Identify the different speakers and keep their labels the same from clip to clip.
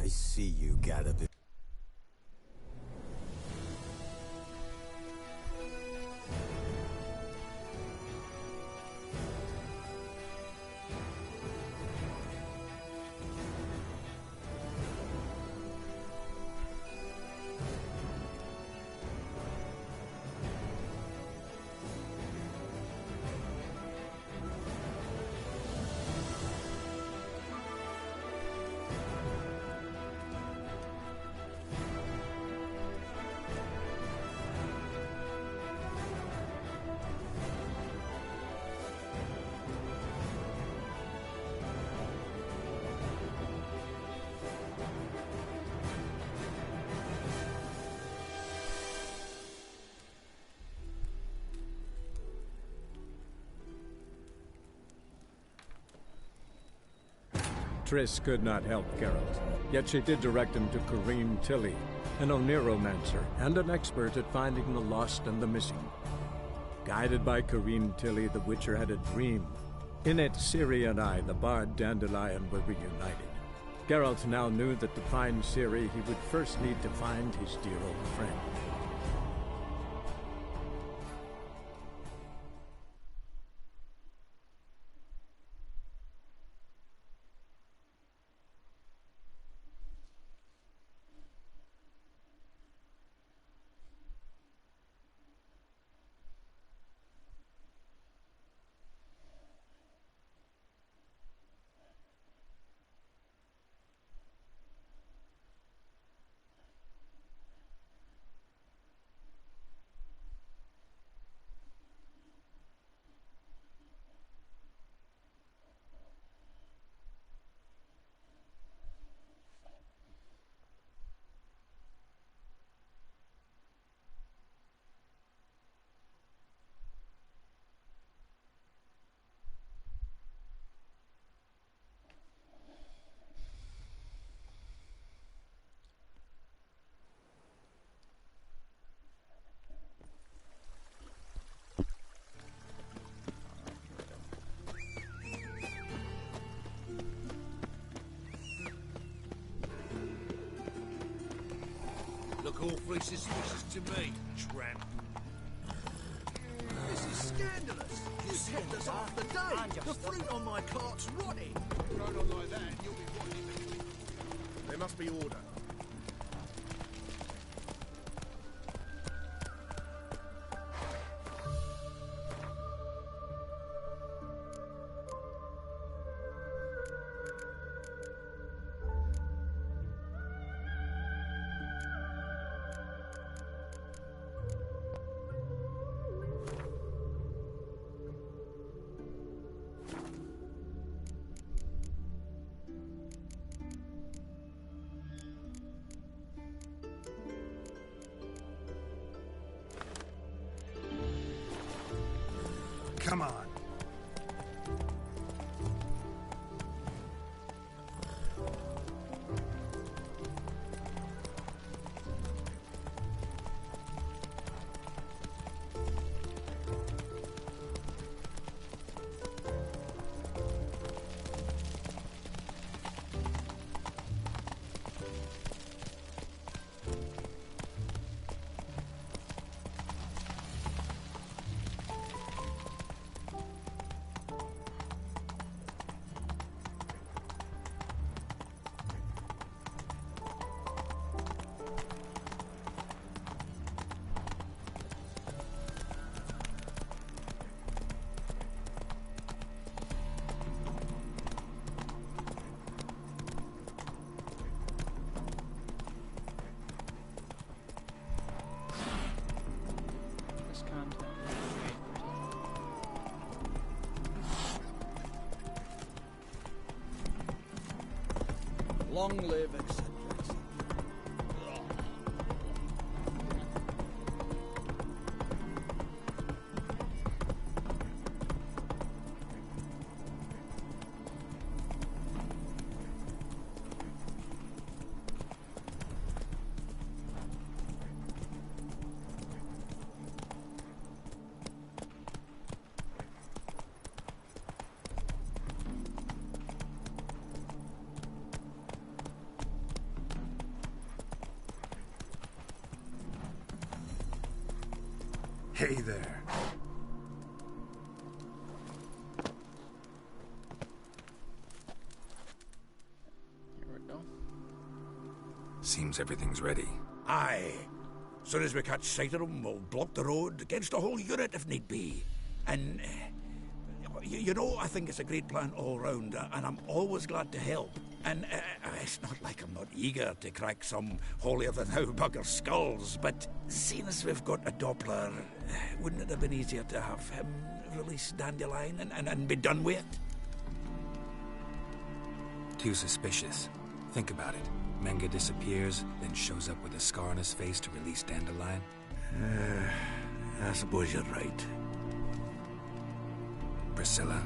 Speaker 1: I see you got a bit.
Speaker 2: Triss could not help Geralt, yet she did direct him to Corrine Tilly, an Oniromancer and an expert at finding the lost and the missing. Guided by Corrine Tilly, the Witcher had a dream. In it, Ciri and I, the bard Dandelion, were reunited. Geralt now knew that to find Ciri, he would first need to find his dear old friend.
Speaker 3: Look awfully suspicious to me, tramp. This is scandalous. You kept us off the day. The fruit on my cart's rotting.
Speaker 4: Going on like that, and you'll be rotting. There must be order. Come on.
Speaker 3: Long live, etc.
Speaker 1: Hey there.
Speaker 4: Here we go.
Speaker 1: Seems everything's ready.
Speaker 3: Aye. Soon as we catch sight of them, we'll block the road against the whole unit if need be. And, you know, I think it's a great plan all round, and I'm always glad to help. And it's not like I'm not eager to crack some holier-than-thou bugger skulls, but seeing as we've got a Doppler, wouldn't it have been easier to have him release Dandelion and be done with it?
Speaker 1: Too suspicious. Think about it. Menga disappears, then shows up with a scar on his face to release Dandelion.
Speaker 3: I suppose you're right.
Speaker 1: Priscilla,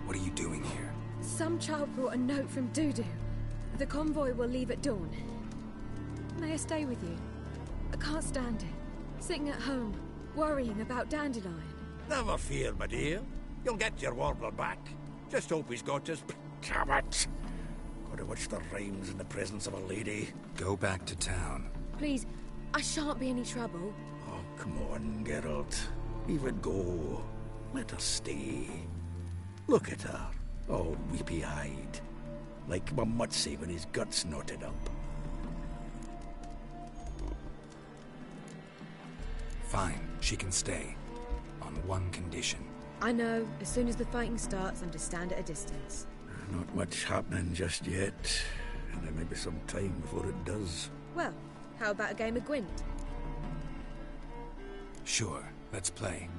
Speaker 1: what are you doing here?
Speaker 5: Some child brought a note from Dudu. The convoy will leave at dawn. May I stay with you? I can't stand it. Sitting at home, worrying about Dandelion.
Speaker 3: Never fear, my dear. You'll get your warbler back. Just hope he's got his... Damn it! Gotta watch the rhymes in the presence of a lady.
Speaker 1: Go back to town.
Speaker 5: Please, I shan't be any trouble.
Speaker 3: Oh, come on, Geralt. Leave it go. Let her stay. Look at her, all weepy-eyed. Like Mamutsi when his guts knotted up.
Speaker 1: Fine, she can stay. On one condition.
Speaker 5: I know, as soon as the fighting starts, I'm to stand at a distance.
Speaker 3: Not much happening just yet. And there may be some time before it does.
Speaker 5: Well, how about a game of Gwent?
Speaker 1: Sure, let's play.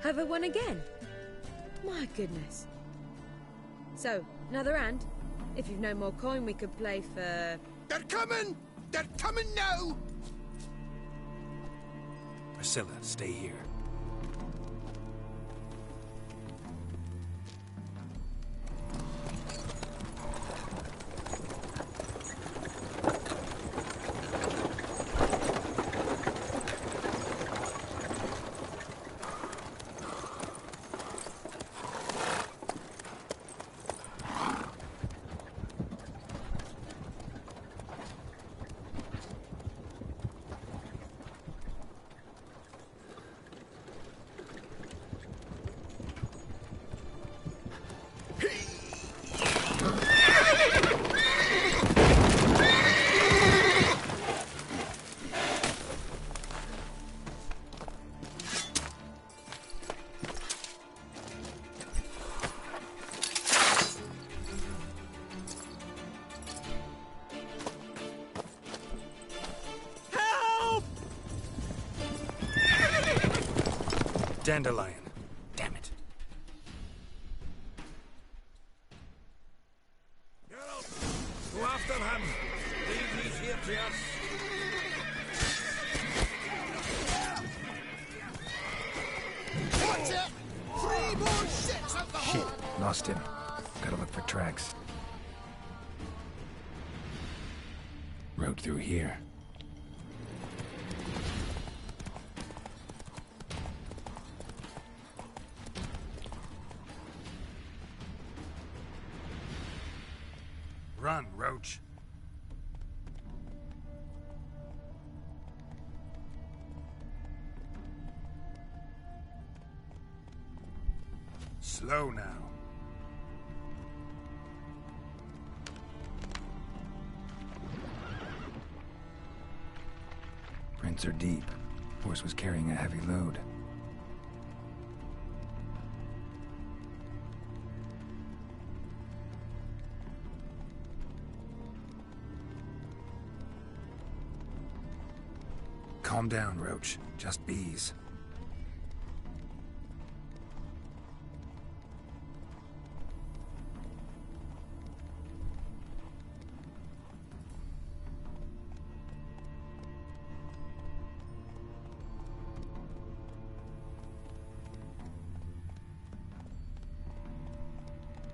Speaker 5: Have I won again? My goodness. So, another hand? If you've no more coin, we could play for...
Speaker 3: They're coming! They're coming now!
Speaker 1: Priscilla, stay here. Dandelion. Damn it.
Speaker 3: Geralt, go after him. Leave these here to us.
Speaker 4: Watch it! 3 more ships at the
Speaker 1: Shit,
Speaker 4: hole!
Speaker 1: lost him. Gotta look for tracks. Road through here. Run, Roach. Slow now. Prints are deep. Horse was carrying a heavy load. Calm down, Roach. Just bees.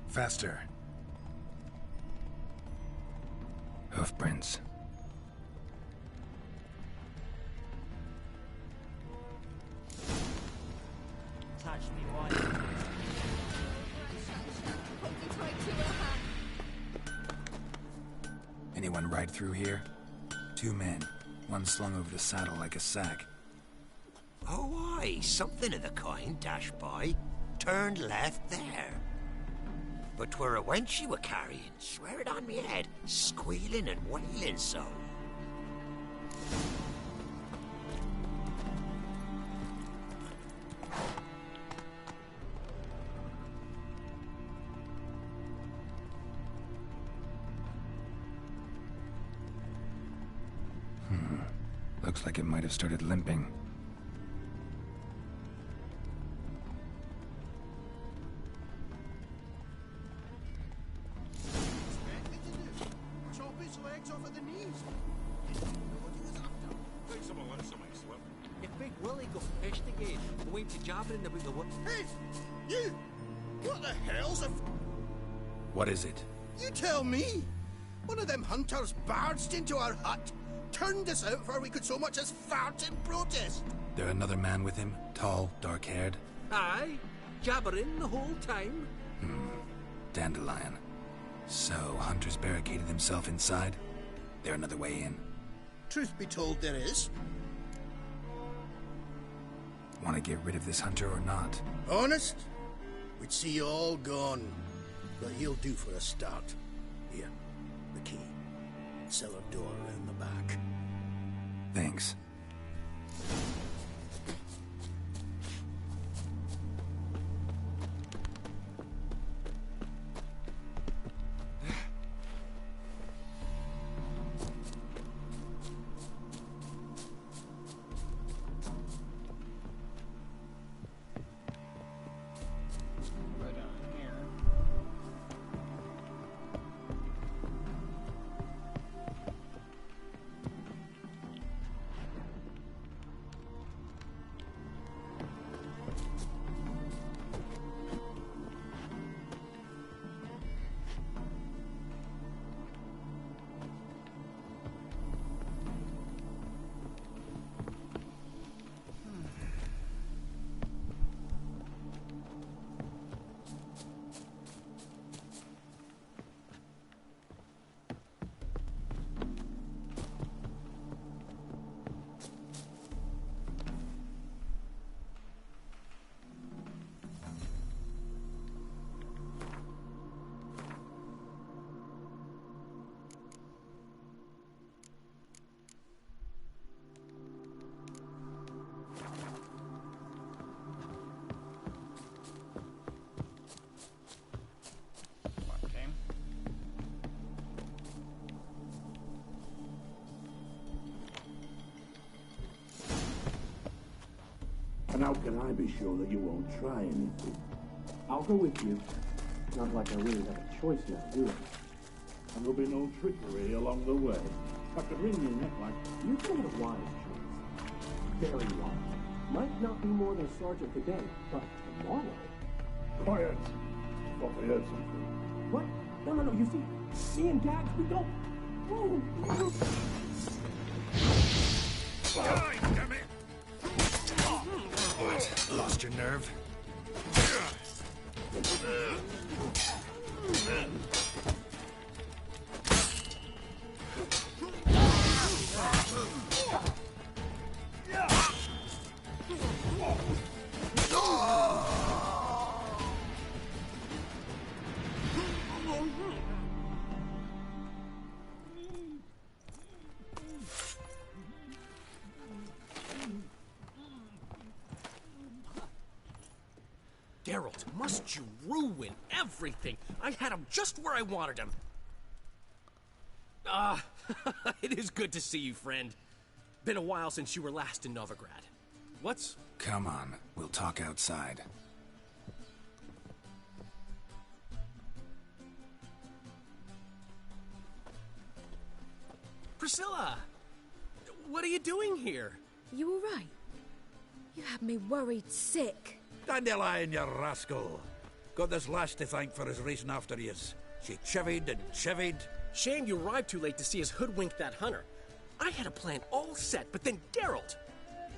Speaker 1: Faster. Hoofprints.
Speaker 6: Touch me, boy.
Speaker 1: Anyone ride through here? 2 men. One slung over the saddle like a sack.
Speaker 7: Oh, aye, something of the kind dashed by. Turned left there. But 'twere a wench you were carrying, swear it on me head, squealing and wailing so.
Speaker 1: Looks like it might have started limping.
Speaker 4: Chop his legs off at the knees. Didn't know what he was after.
Speaker 3: Think someone let somebody slip.
Speaker 6: If Big Willie got pissed again, we went to jabbering about the what?
Speaker 4: Hey! You! What the hell's a...
Speaker 1: What is it?
Speaker 4: You tell me! One of them hunters barged into our hut, turned us out before we could so much as fart in protest.
Speaker 1: There another man with him? Tall, dark-haired?
Speaker 6: Aye, jabbering the whole time.
Speaker 1: Dandelion. So, Hunter's barricaded himself inside? There another way in?
Speaker 4: Truth be told, there is.
Speaker 1: Want to get rid of this Hunter or not?
Speaker 4: Honest? We'd see you all gone. But he'll do for a start. Here, the key. Cellar door around the back.
Speaker 1: Thanks.
Speaker 8: And how can I be sure that you won't try anything?
Speaker 9: I'll go with you. Not like I really have a choice now, do I?
Speaker 8: And there'll be no trickery along the way. I could wring your neck like...
Speaker 9: You've made a wise choice. Very wise. Might not be more than a sergeant today, but tomorrow...
Speaker 8: Quiet. Thought I heard something.
Speaker 9: What? No, you see, me and Gags, we don't... Whoa.
Speaker 3: Damn it!
Speaker 1: What? Lost your nerve?
Speaker 6: Geralt, must you ruin everything? I had him just where I wanted him. It is good to see you, friend. Been a while since you were last in Novigrad. What's...
Speaker 1: Come on, we'll talk outside.
Speaker 6: Priscilla! What are you doing here?
Speaker 5: You all right? You had me worried sick.
Speaker 3: Dandelion, you rascal. Got this lass to thank for his racing after yous. She chivied and chivied.
Speaker 6: Shame you arrived too late to see us hoodwink that hunter. I had a plan all set, but then Geralt...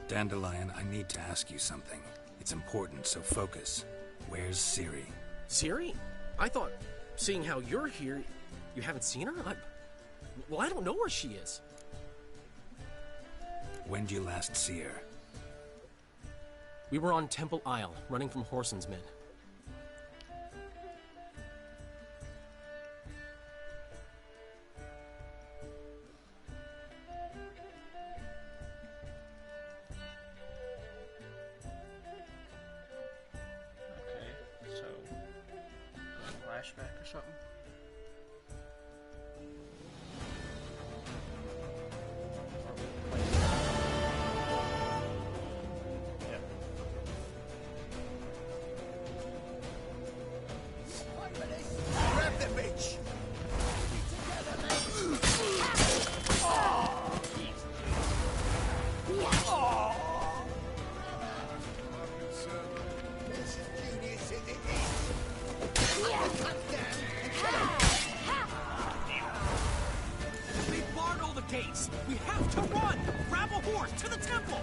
Speaker 1: Dandelion, I need to ask you something. It's important, so focus. Where's Ciri?
Speaker 6: Ciri? I thought, seeing how you're here, you haven't seen her? Well, I don't know where she is.
Speaker 1: When'd you last see her?
Speaker 6: We were on Temple Isle, running from Whoreson's men.
Speaker 10: Okay, so... flashback or something?
Speaker 6: We have to run! Grab a horse to the temple!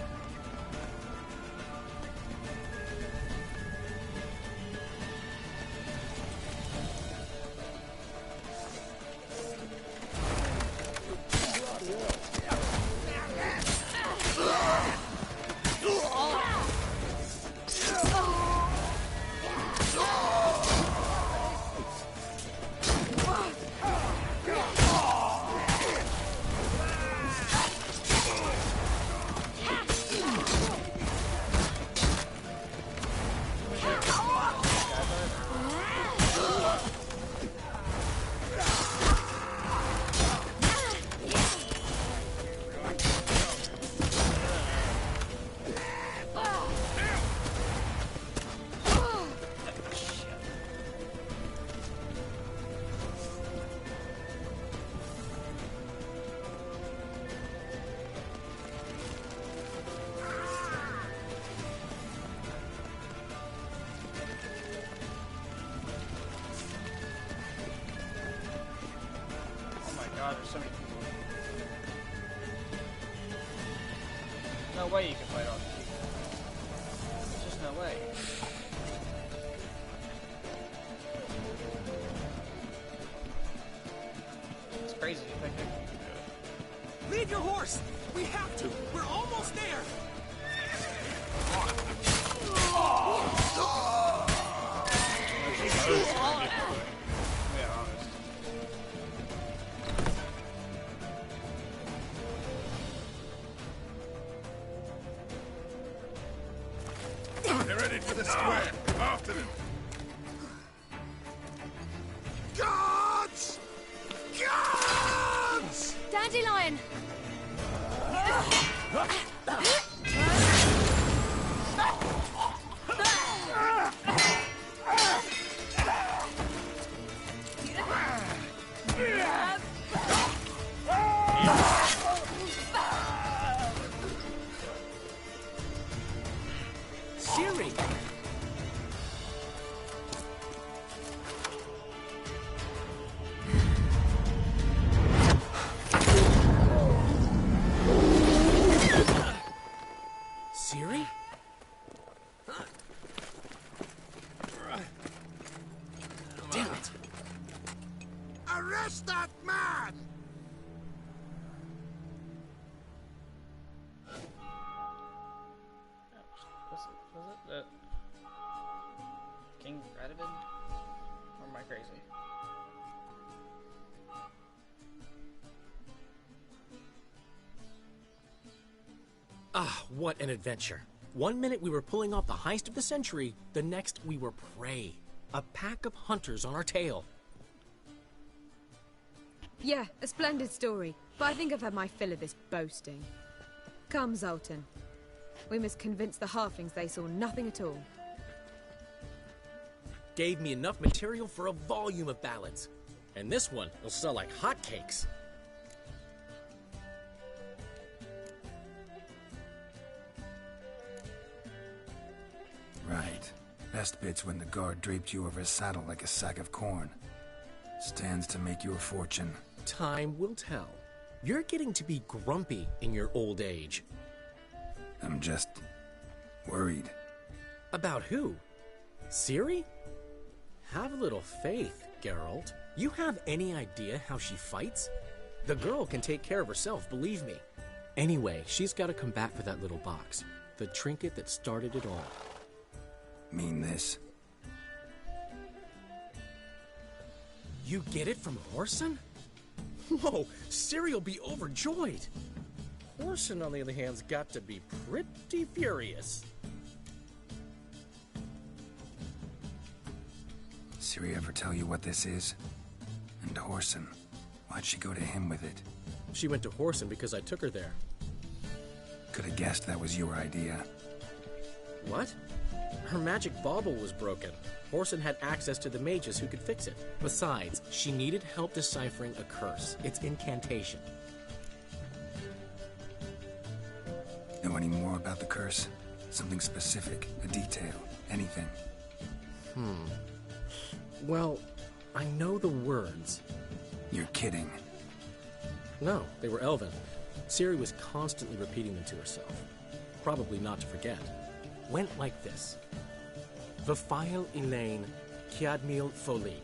Speaker 6: There's so many people. No way you can fight all these people. There's just no way. It's crazy to think that you can do it. Leave your horse! We have to! We're almost there!
Speaker 3: They're ready for the square. After them. Guards! Guards!
Speaker 5: Dandelion!
Speaker 4: Arrest that man!
Speaker 10: Was it the King Radovid? Or am I crazy?
Speaker 6: Ah, what an adventure. One minute we were pulling off the heist of the century, the next we were prey. A pack of hunters on our tail.
Speaker 5: Yeah, a splendid story, but I think I've had my fill of this boasting. Come, Zoltan. We must convince the halflings they saw nothing at all.
Speaker 6: Gave me enough material for a volume of ballads. And this one will sell like hotcakes.
Speaker 1: Right. Best bit's when the guard draped you over his saddle like a sack of corn. Stands to make you a fortune.
Speaker 6: Time will tell. You're getting to be grumpy in your old age.
Speaker 1: I'm just... worried.
Speaker 6: About who? Ciri? Have a little faith, Geralt. You have any idea how she fights? The girl can take care of herself, believe me. Anyway, she's got to come back for that little box. The trinket that started it all.
Speaker 1: Mean this?
Speaker 6: You get it from Whoreson? Whoa, Ciri will be overjoyed. Whoreson, on the other hand, has got to be pretty furious.
Speaker 1: Ciri ever tell you what this is? And Whoreson, why'd she go to him with it?
Speaker 6: She went to Whoreson because I took her there.
Speaker 1: Could have guessed that was your idea.
Speaker 6: What? Her magic bauble was broken. Whoreson had access to the mages who could fix it. Besides, she needed help deciphering a curse. Its incantation.
Speaker 1: Know any more about the curse? Something specific, a detail, anything?
Speaker 6: Well, I know the words.
Speaker 1: You're kidding.
Speaker 6: No, they were Elven. Ciri was constantly repeating them to herself. Probably not to forget. Went like this. Vafile Elaine, Kiadmil Foli.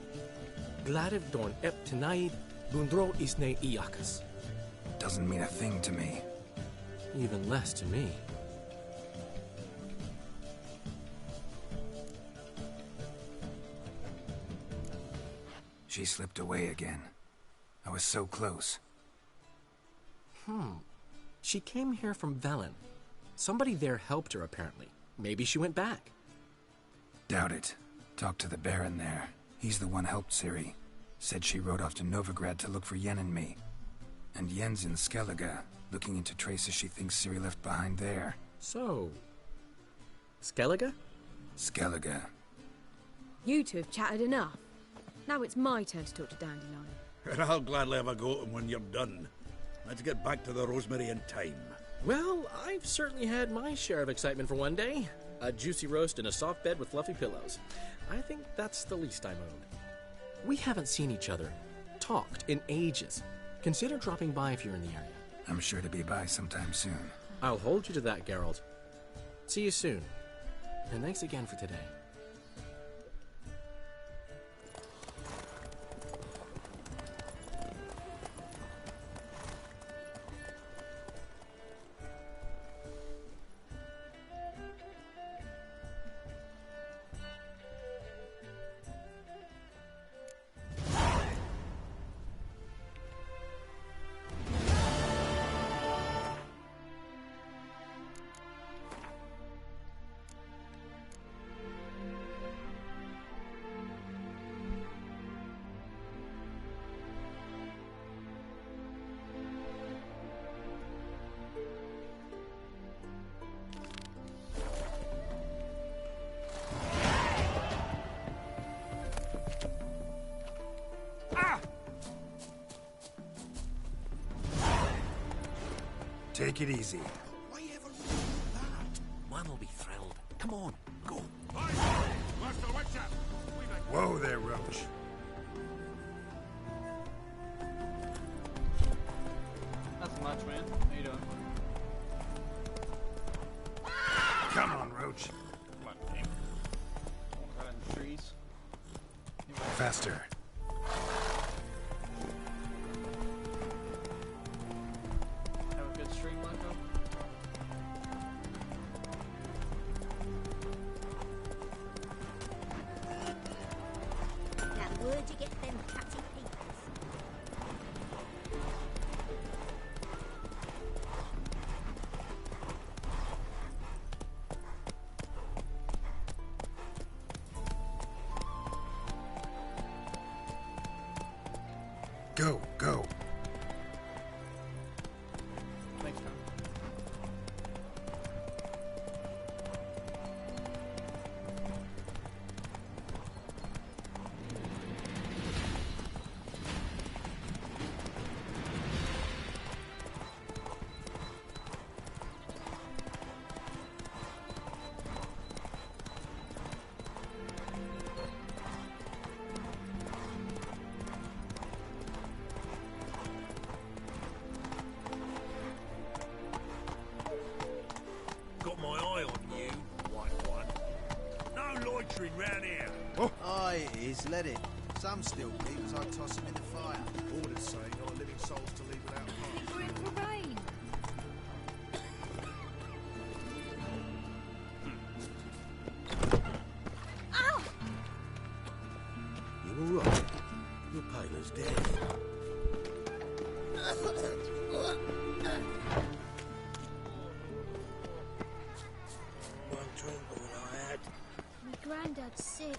Speaker 6: Gladiv Dorn Ep Tenaid, Bundro Isne Iakas.
Speaker 1: Doesn't mean a thing to me.
Speaker 6: Even less to me.
Speaker 1: She slipped away again. I was so close.
Speaker 6: She came here from Velen. Somebody there helped her, apparently. Maybe she went back.
Speaker 1: Doubt it. Talked to the Baron there. He's the one helped Ciri. Said she rode off to Novigrad to look for Yen and me. And Yen's in Skellige, looking into traces she thinks Ciri left behind there.
Speaker 6: So... Skellige?
Speaker 1: Skellige.
Speaker 5: You two have chatted enough. Now it's my turn to talk to Dandelion.
Speaker 3: And I'll gladly have a go at him when you're done. Let's get back to the Rosemary in time.
Speaker 6: Well, I've certainly had my share of excitement for one day. A juicy roast and a soft bed with fluffy pillows. I think that's the least I'm owed. We haven't seen each other, talked in ages. Consider dropping by if you're in the area.
Speaker 1: I'm sure to be by sometime soon.
Speaker 6: I'll hold you to that, Geralt. See you soon. And thanks again for today.
Speaker 1: Take it easy.
Speaker 3: Why ever do that?
Speaker 7: Man will be thrilled. Come on, go.
Speaker 1: Whoa there, Roach.
Speaker 10: Nothing much, man. How you doing?
Speaker 1: Come on, Roach.
Speaker 10: Come on, team. Right in the trees.
Speaker 1: Faster.
Speaker 11: get them cutty papers.
Speaker 1: Go, go.
Speaker 10: Thanks, Tom.
Speaker 3: Got my eye on you, white one. No loitering round here.
Speaker 12: Aye, it is, let it. Some still keep as I toss them in the fire.
Speaker 13: Orders say no living souls to leave without hearts.
Speaker 5: We're in for rain. Ow!
Speaker 4: You alright? You're pale as death. One drink all I had.
Speaker 11: My granddad's sick.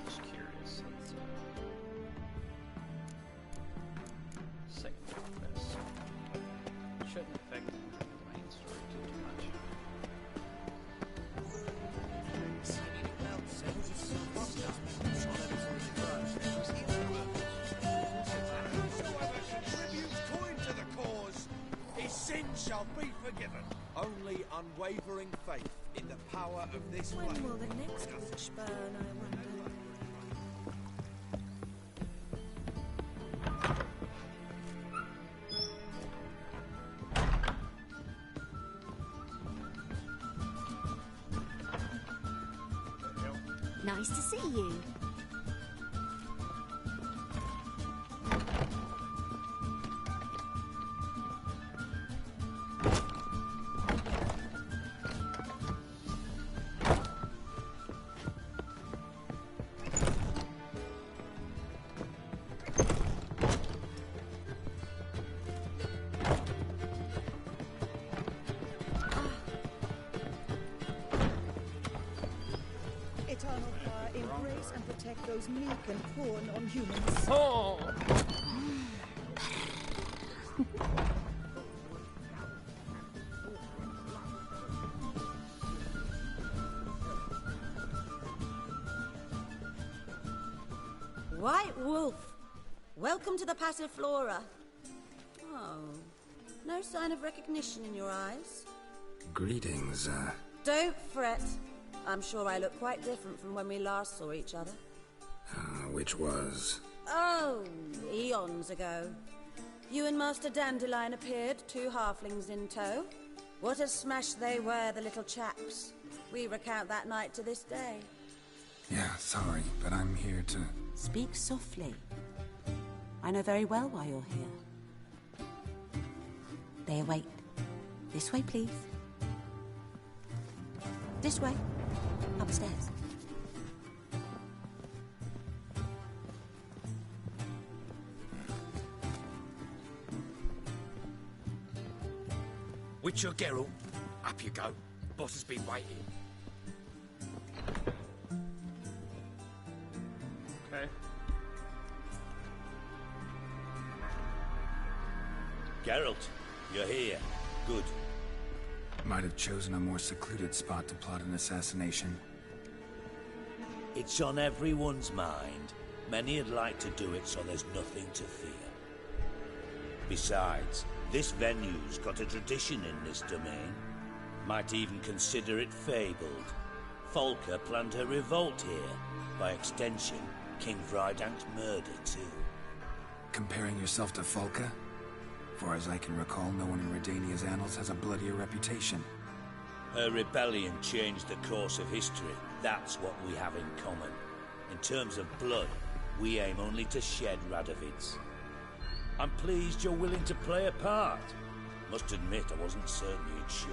Speaker 10: Just curious. Let's second look this. Shouldn't affect the main story too much.
Speaker 13: Whosoever contributes coin to the cause, his sins shall be forgiven. Only unwavering faith in the power of this
Speaker 14: When
Speaker 13: flame.
Speaker 14: will the next witch burn, I wonder?
Speaker 11: Nice to see you.
Speaker 14: Eternal power, embrace and protect those meek and poor non-humans.
Speaker 10: Oh!
Speaker 14: White Wolf, welcome to the Passiflora. Oh, no sign of recognition in your eyes.
Speaker 1: Greetings,
Speaker 14: Don't fret. I'm sure I look quite different from when we last saw each other.
Speaker 1: which was...
Speaker 14: Oh, eons ago. You and Master Dandelion appeared, 2 halflings in tow. What a smash they were, the little chaps. We recount that night to this day.
Speaker 1: Yeah, sorry, but I'm here to...
Speaker 14: Speak softly. I know very well why you're here. They await. This way, please. This way. Upstairs.
Speaker 3: Witcher Geralt, up you go. Boss has been waiting.
Speaker 10: Okay.
Speaker 7: Geralt, you're here. Good.
Speaker 1: Might have chosen a more secluded spot to plot an assassination.
Speaker 7: It's on everyone's mind. Many'd like to do it so there's nothing to fear. Besides, this venue's got a tradition in this domain. Might even consider it fabled. Folker planned her revolt here. By extension, King Vrydank's murder too.
Speaker 1: Comparing yourself to Folka? Far as I can recall, no one in Redania's annals has a bloodier reputation.
Speaker 7: Her rebellion changed the course of history. That's what we have in common. In terms of blood,
Speaker 15: We aim only to shed Radovids. I'm pleased you're willing to play a part. Must admit, I wasn't certain you'd show.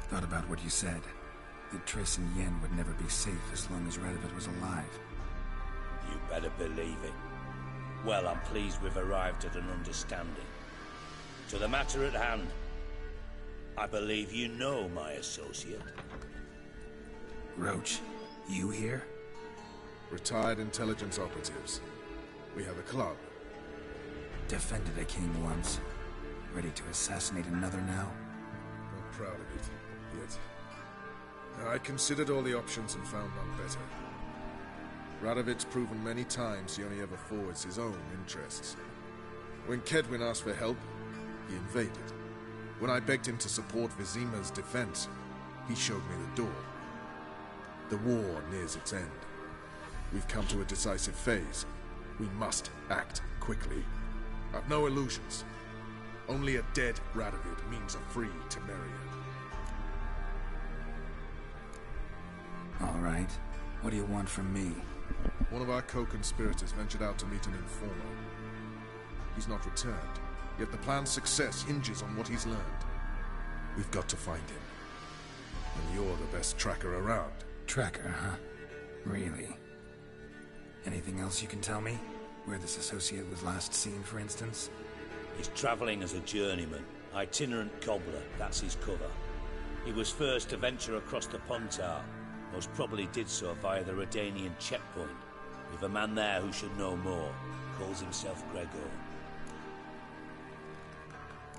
Speaker 1: Thought about what you said. That Triss and Yen would never be safe as long as Radovid was alive.
Speaker 15: You better believe it. Well, I'm pleased we've arrived at an understanding. To the matter at hand, I believe you know my associate.
Speaker 1: Roach, you here?
Speaker 16: Retired intelligence operatives. We have a club.
Speaker 1: Defended a king once. Ready to assassinate another now?
Speaker 16: Not proud of it, yet. I considered all the options and found none better. Radovid's proven many times he only ever forwards his own interests. When Kedwin asked for help, he invaded. When I begged him to support Vizima's defense, he showed me the door. The war nears its end. We've come to a decisive phase. We must act quickly. I've no illusions. Only a dead Radovid means a free Temeria.
Speaker 1: All right. What do you want from me?
Speaker 16: One of our co-conspirators ventured out to meet an informer. He's not returned, yet the plan's success hinges on what he's learned. We've got to find him. And you're the best tracker around.
Speaker 1: Tracker, huh? Really? Anything else you can tell me? Where this associate was last seen, for instance?
Speaker 15: He's travelling as a journeyman. Itinerant cobbler, that's his cover. He was first to venture across the Pontar. Most probably did so via the Redanian checkpoint. We've a man there who should know more. Calls himself Gregor.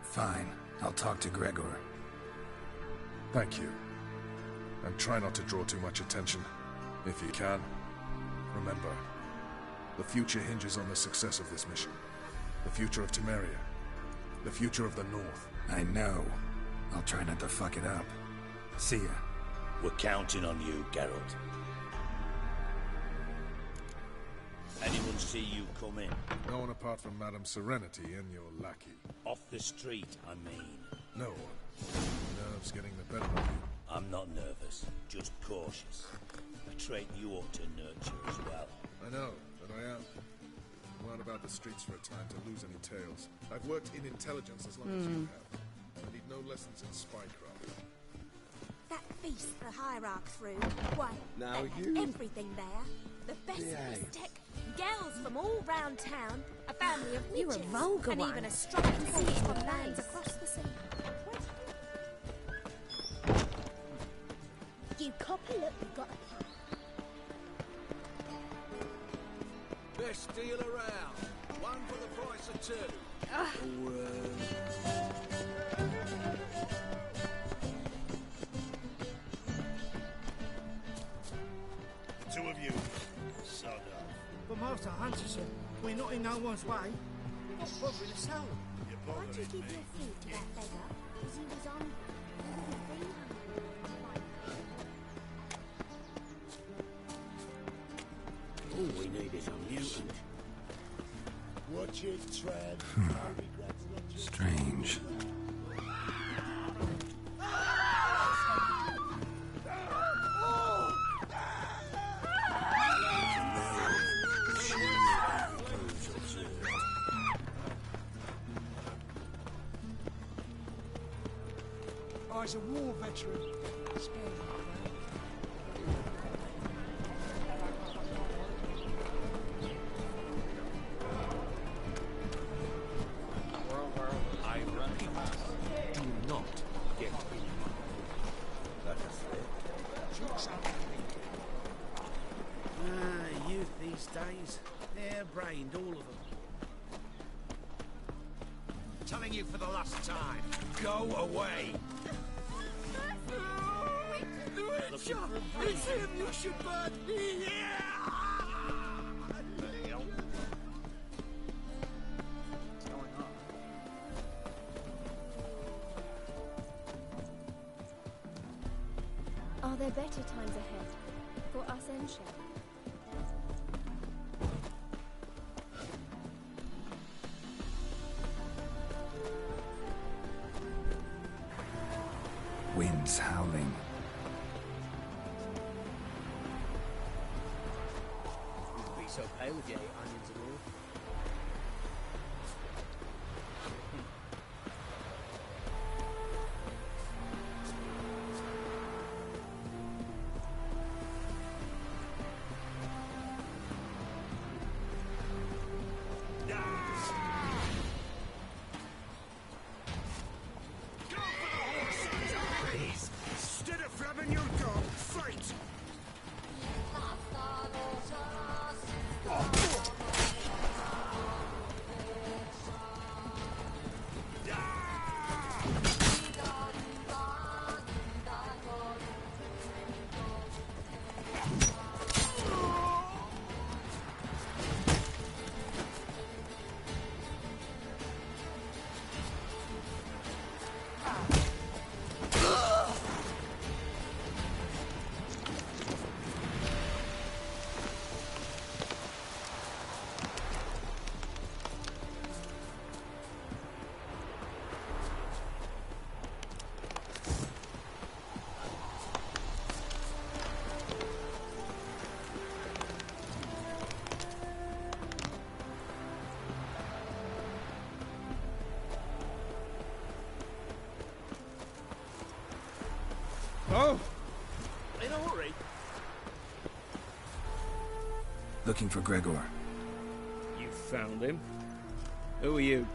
Speaker 1: Fine. I'll talk to Gregor.
Speaker 16: Thank you. And try not to draw too much attention. If you can. Remember, the future hinges on the success of this mission. The future of Temeria. The future of the North.
Speaker 1: I know. I'll try not to fuck it up. See ya.
Speaker 15: We're counting on you, Geralt. Anyone see you come in?
Speaker 16: No one apart from Madame Serenity and your lackey.
Speaker 15: Off the street, I mean.
Speaker 16: No one. Nerves getting the better of you.
Speaker 15: I'm not nervous, just cautious. A trait you ought to nurture as well.
Speaker 16: I know, that I am. I'm out about the streets for a time to lose any tales. I've worked in intelligence as long as you have. I need no lessons in spycraft.
Speaker 11: That feast the Hierarch threw, why,
Speaker 17: now you...
Speaker 11: everything there. The best of the tech, girls from all round town, a family of witches,
Speaker 5: You're a vulgar
Speaker 11: and
Speaker 5: one.
Speaker 11: even a striking force from lands across the sea. You cop a look, we've got a plan.
Speaker 13: Best deal around. One for the price of two.
Speaker 4: Two of you. Sod off.
Speaker 18: But Master Hunterson, we're not in no one's way. We're not bothering a soul.
Speaker 4: You're
Speaker 11: Why'd you
Speaker 4: bothering
Speaker 11: give
Speaker 4: me.
Speaker 11: your food to that beggar? Because he was on...
Speaker 4: All we need is a mutant. Watch it, Tread.
Speaker 1: Strange.
Speaker 18: Oh, he's a war veteran. Scared of
Speaker 6: I recognize. Do not get in.
Speaker 4: Like a threat.
Speaker 18: youth these days. Hair-brained, all of them.
Speaker 13: Telling you for the last time, go away.
Speaker 18: It's him, you should burn.
Speaker 5: Are there better times ahead for us, Ensha?
Speaker 1: Winds howling.
Speaker 17: so pale with your 8 onions and all.
Speaker 13: Instead of flabbing your dog, fight!
Speaker 17: Oh! In a hurry?
Speaker 1: Looking for Gregor.
Speaker 17: You found him? Who are you?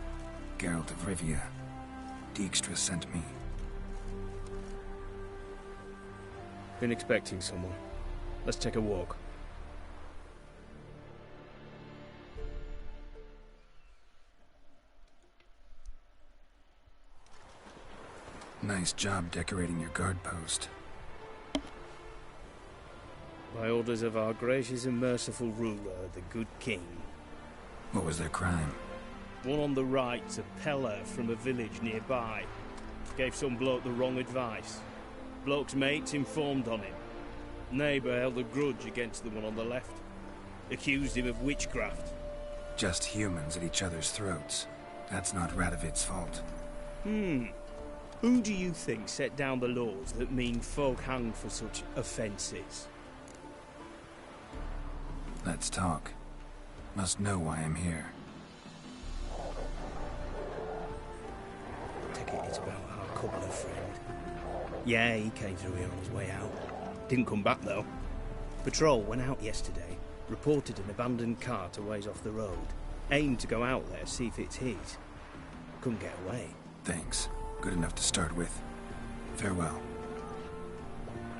Speaker 1: Geralt of Rivia. Dijkstra sent me.
Speaker 17: Been expecting someone. Let's take a walk.
Speaker 1: Nice job decorating your guard post.
Speaker 17: By orders of our gracious and merciful ruler, the good king.
Speaker 1: What was their crime?
Speaker 17: One on the right to Pella from a village nearby. Gave some bloke the wrong advice. Bloke's mates informed on him. Neighbour held a grudge against the one on the left. Accused him of witchcraft.
Speaker 1: Just humans at each other's throats. That's not Radovid's fault.
Speaker 17: Who do you think set down the laws that mean folk hang for such offences?
Speaker 1: Let's talk. Must know why I'm here.
Speaker 17: Take it it's about our cobbler friend. Yeah, he came through here on his way out. Didn't come back, though. Patrol went out yesterday, reported an abandoned cart a ways off the road. Aimed to go out there, see if it's his. Couldn't get away.
Speaker 1: Thanks. Good enough to start with. Farewell.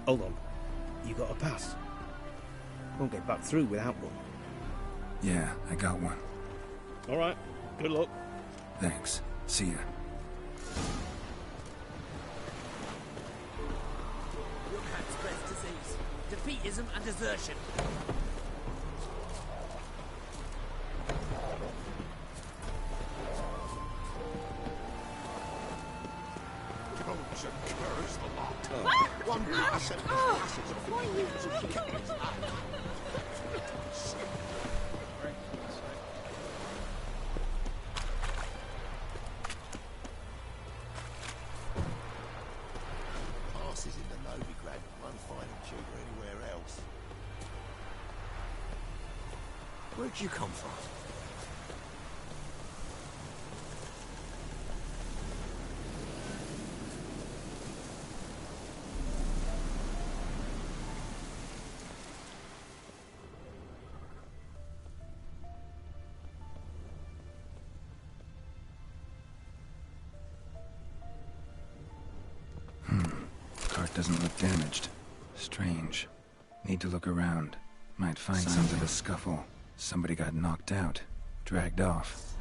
Speaker 17: Hold on. You got a pass? Won't get back through without one.
Speaker 1: Yeah, I got one.
Speaker 17: All right. Good luck.
Speaker 1: Thanks. See ya.
Speaker 19: Your kind spreads disease, defeatism and desertion.
Speaker 13: Coach and curs the lot. One pass and passes off the wheels of chickens. Passes in the Novigrad won't find them cheaper anywhere else.
Speaker 7: Where'd you come from?
Speaker 1: Cart doesn't look damaged. Strange. Need to look around. Might find signs of a scuffle. Somebody got knocked out. Dragged off.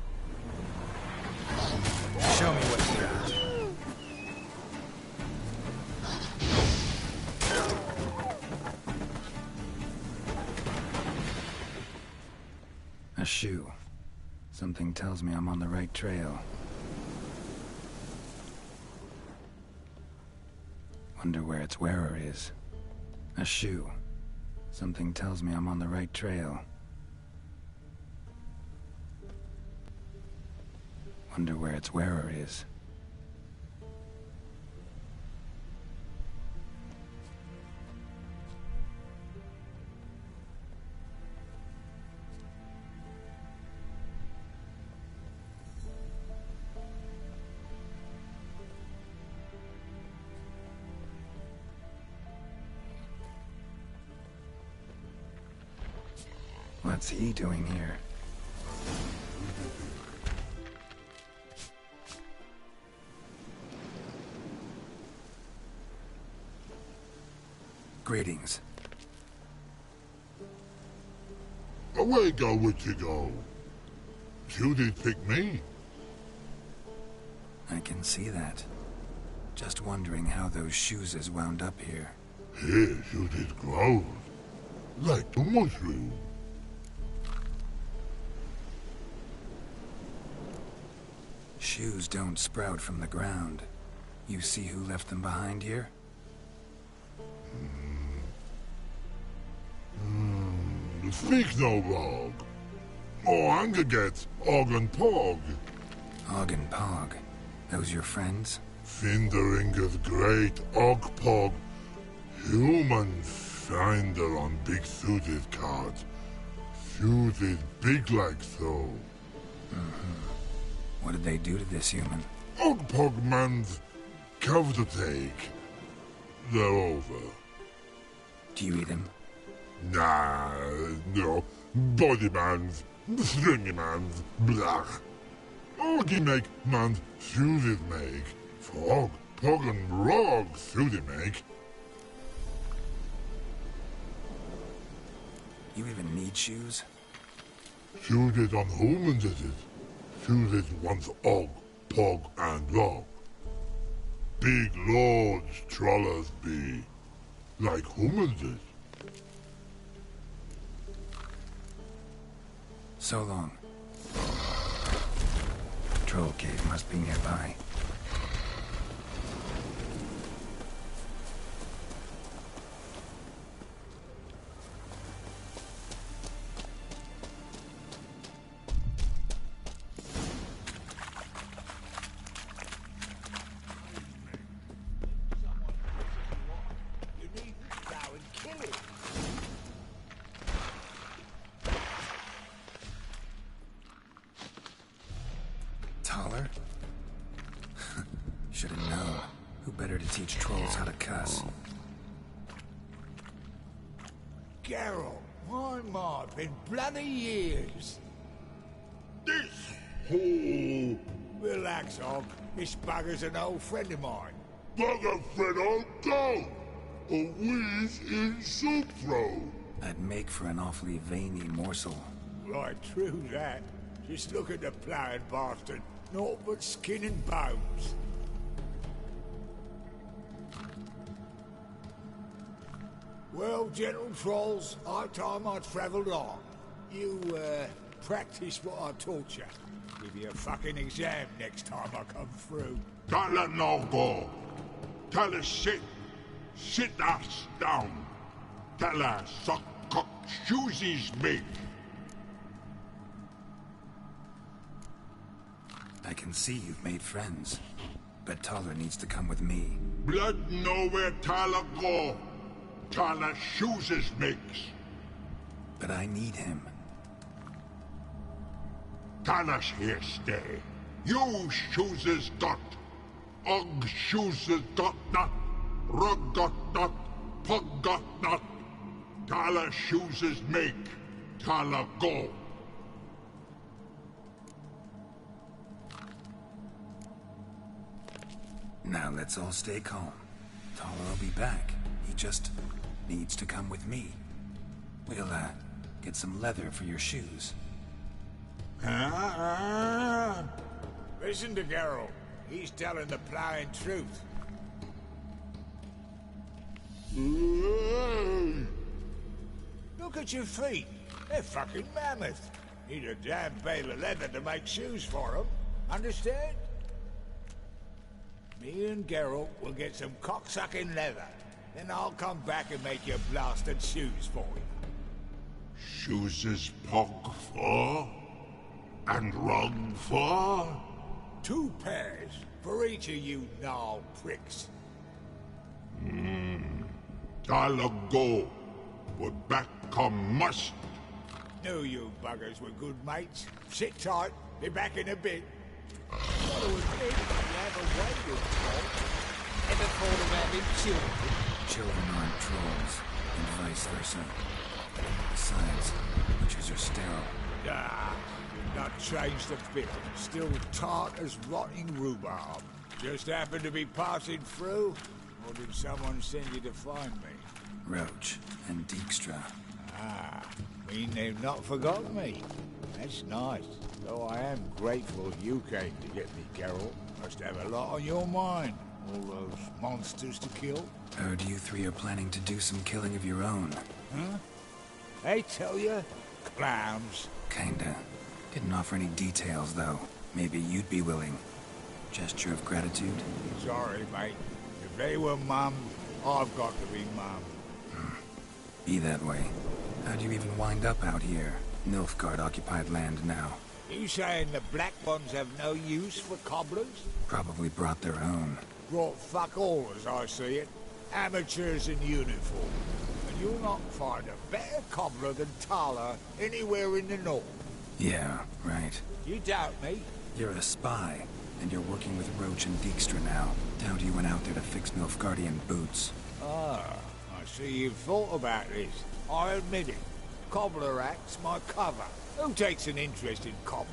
Speaker 1: Show me what you got. A shoe. Something tells me I'm on the right trail. Wonder where its wearer is. A shoe. Something tells me I'm on the right trail. Wonder where its wearer is. What's he doing here? Greetings.
Speaker 20: Away go with you go. You did pick me.
Speaker 1: I can see that. Just wondering how those shoes has wound up here.
Speaker 20: Here you did grow. Like the mushroom.
Speaker 1: Shoes don't sprout from the ground. You see who left them behind here?
Speaker 20: Speak no wrong. Oh, anger gets Og and Pog.
Speaker 1: Og and Pog. Those your friends?
Speaker 20: Finderinger's great Og Pog. Human finder on big suited cards. Suited big like so.
Speaker 1: What did they do to this human?
Speaker 20: Og Pog man's cover to take. They're over.
Speaker 1: Do you eat him?
Speaker 20: Nah, no. Body man's, stringy man's, blach. Oggy make man's suited make. Frog, Pog and Rog suited make.
Speaker 1: You even need shoes?
Speaker 20: Suited on humans is it. Suited once Og, Pog and Rog. Big lords trollers be. Like humans is.
Speaker 1: So long. Troll cave must be nearby. Taller? Should have known. Who better to teach trolls how to cuss?
Speaker 3: Geralt, my, been bloody years.
Speaker 20: This whole...
Speaker 3: Relax, Og. This bugger's an old friend of mine.
Speaker 20: Bugger friend old go! A wheeze in soup throw.
Speaker 1: I'd make for an awfully veiny morsel.
Speaker 3: Right, true that. Just look at the ploughing bastard. Naught but skin and bones. Well, gentle trolls, high time I travelled on. You, practice what I taught you. Give you a fucking exam next time I come through.
Speaker 20: Can't let no go. Tell her sit. Sit ass down. Tell her suck cock shoesies make.
Speaker 1: I can see you've made friends. But Taller needs to come with me.
Speaker 20: Blood nowhere Taller go. Taller shoesies makes.
Speaker 1: But I need him.
Speaker 20: Taller's here stay. You shoesies got. Og shoesies got not. Rug got not. Pug got not. Taller shoesies make. Taller go.
Speaker 1: Now let's all stay calm. Taller will be back. He just needs to come with me. We'll, get some leather for your shoes.
Speaker 3: Listen to Geralt. He's telling the ploughing truth. Look at your feet. They're fucking mammoth. Need a damn bale of leather to make shoes for them. Understand? Me and Geralt will get some cocksucking leather. Then I'll come back and make your blasted shoes for you.
Speaker 20: Shoesies Pog for? And Rug for?
Speaker 3: 2 pairs for each of you gnarled pricks.
Speaker 20: Taller go. But back come must.
Speaker 3: Knew you buggers were good mates. Sit tight. Be back in a bit. Gotta admit, you have a way with trolls. Ever thought of having children?
Speaker 1: Children aren't trolls, and vice versa. Besides, witches are sterile.
Speaker 3: Ah, not changed a bit. Still tart as rotting rhubarb. Just happened to be passing through? Or did someone send you to find me?
Speaker 1: Roach and Dijkstra.
Speaker 3: Ah, mean they've not forgotten me. That's nice. Though I am grateful you came to get me, Geralt. Must have a lot on your mind. All those monsters to kill.
Speaker 1: Heard you three are planning to do some killing of your own.
Speaker 3: Huh? They tell you? Clowns.
Speaker 1: Kinda. Didn't offer any details, though. Maybe you'd be willing. Gesture of gratitude?
Speaker 3: Sorry, mate. If they were mum, I've got to be mum.
Speaker 1: Be that way. How'd you even wind up out here? Nilfgaard-occupied land now.
Speaker 3: You saying the Black Ones have no use for cobblers?
Speaker 1: Probably brought their own.
Speaker 3: Brought fuck all, as I see it. Amateurs in uniform. And you'll not find a better cobbler than Tala anywhere in the north.
Speaker 1: Yeah, right.
Speaker 3: You doubt me?
Speaker 1: You're a spy, and you're working with Roach and Dijkstra now. Doubt you went out there to fix Nilfgaardian boots.
Speaker 3: Ah, I see you've thought about this. I admit it. Cobbler act's my cover. Who takes an interest in cobblers?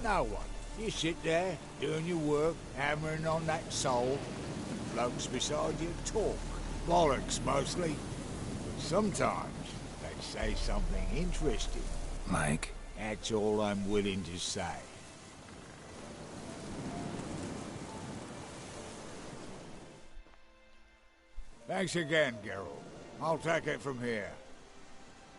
Speaker 3: No one. You sit there, doing your work, hammering on that sole, and blokes beside you talk. Bollocks, mostly. But sometimes they say something interesting.
Speaker 1: Like?
Speaker 3: That's all I'm willing to say. Thanks again, Geralt. I'll take it from here.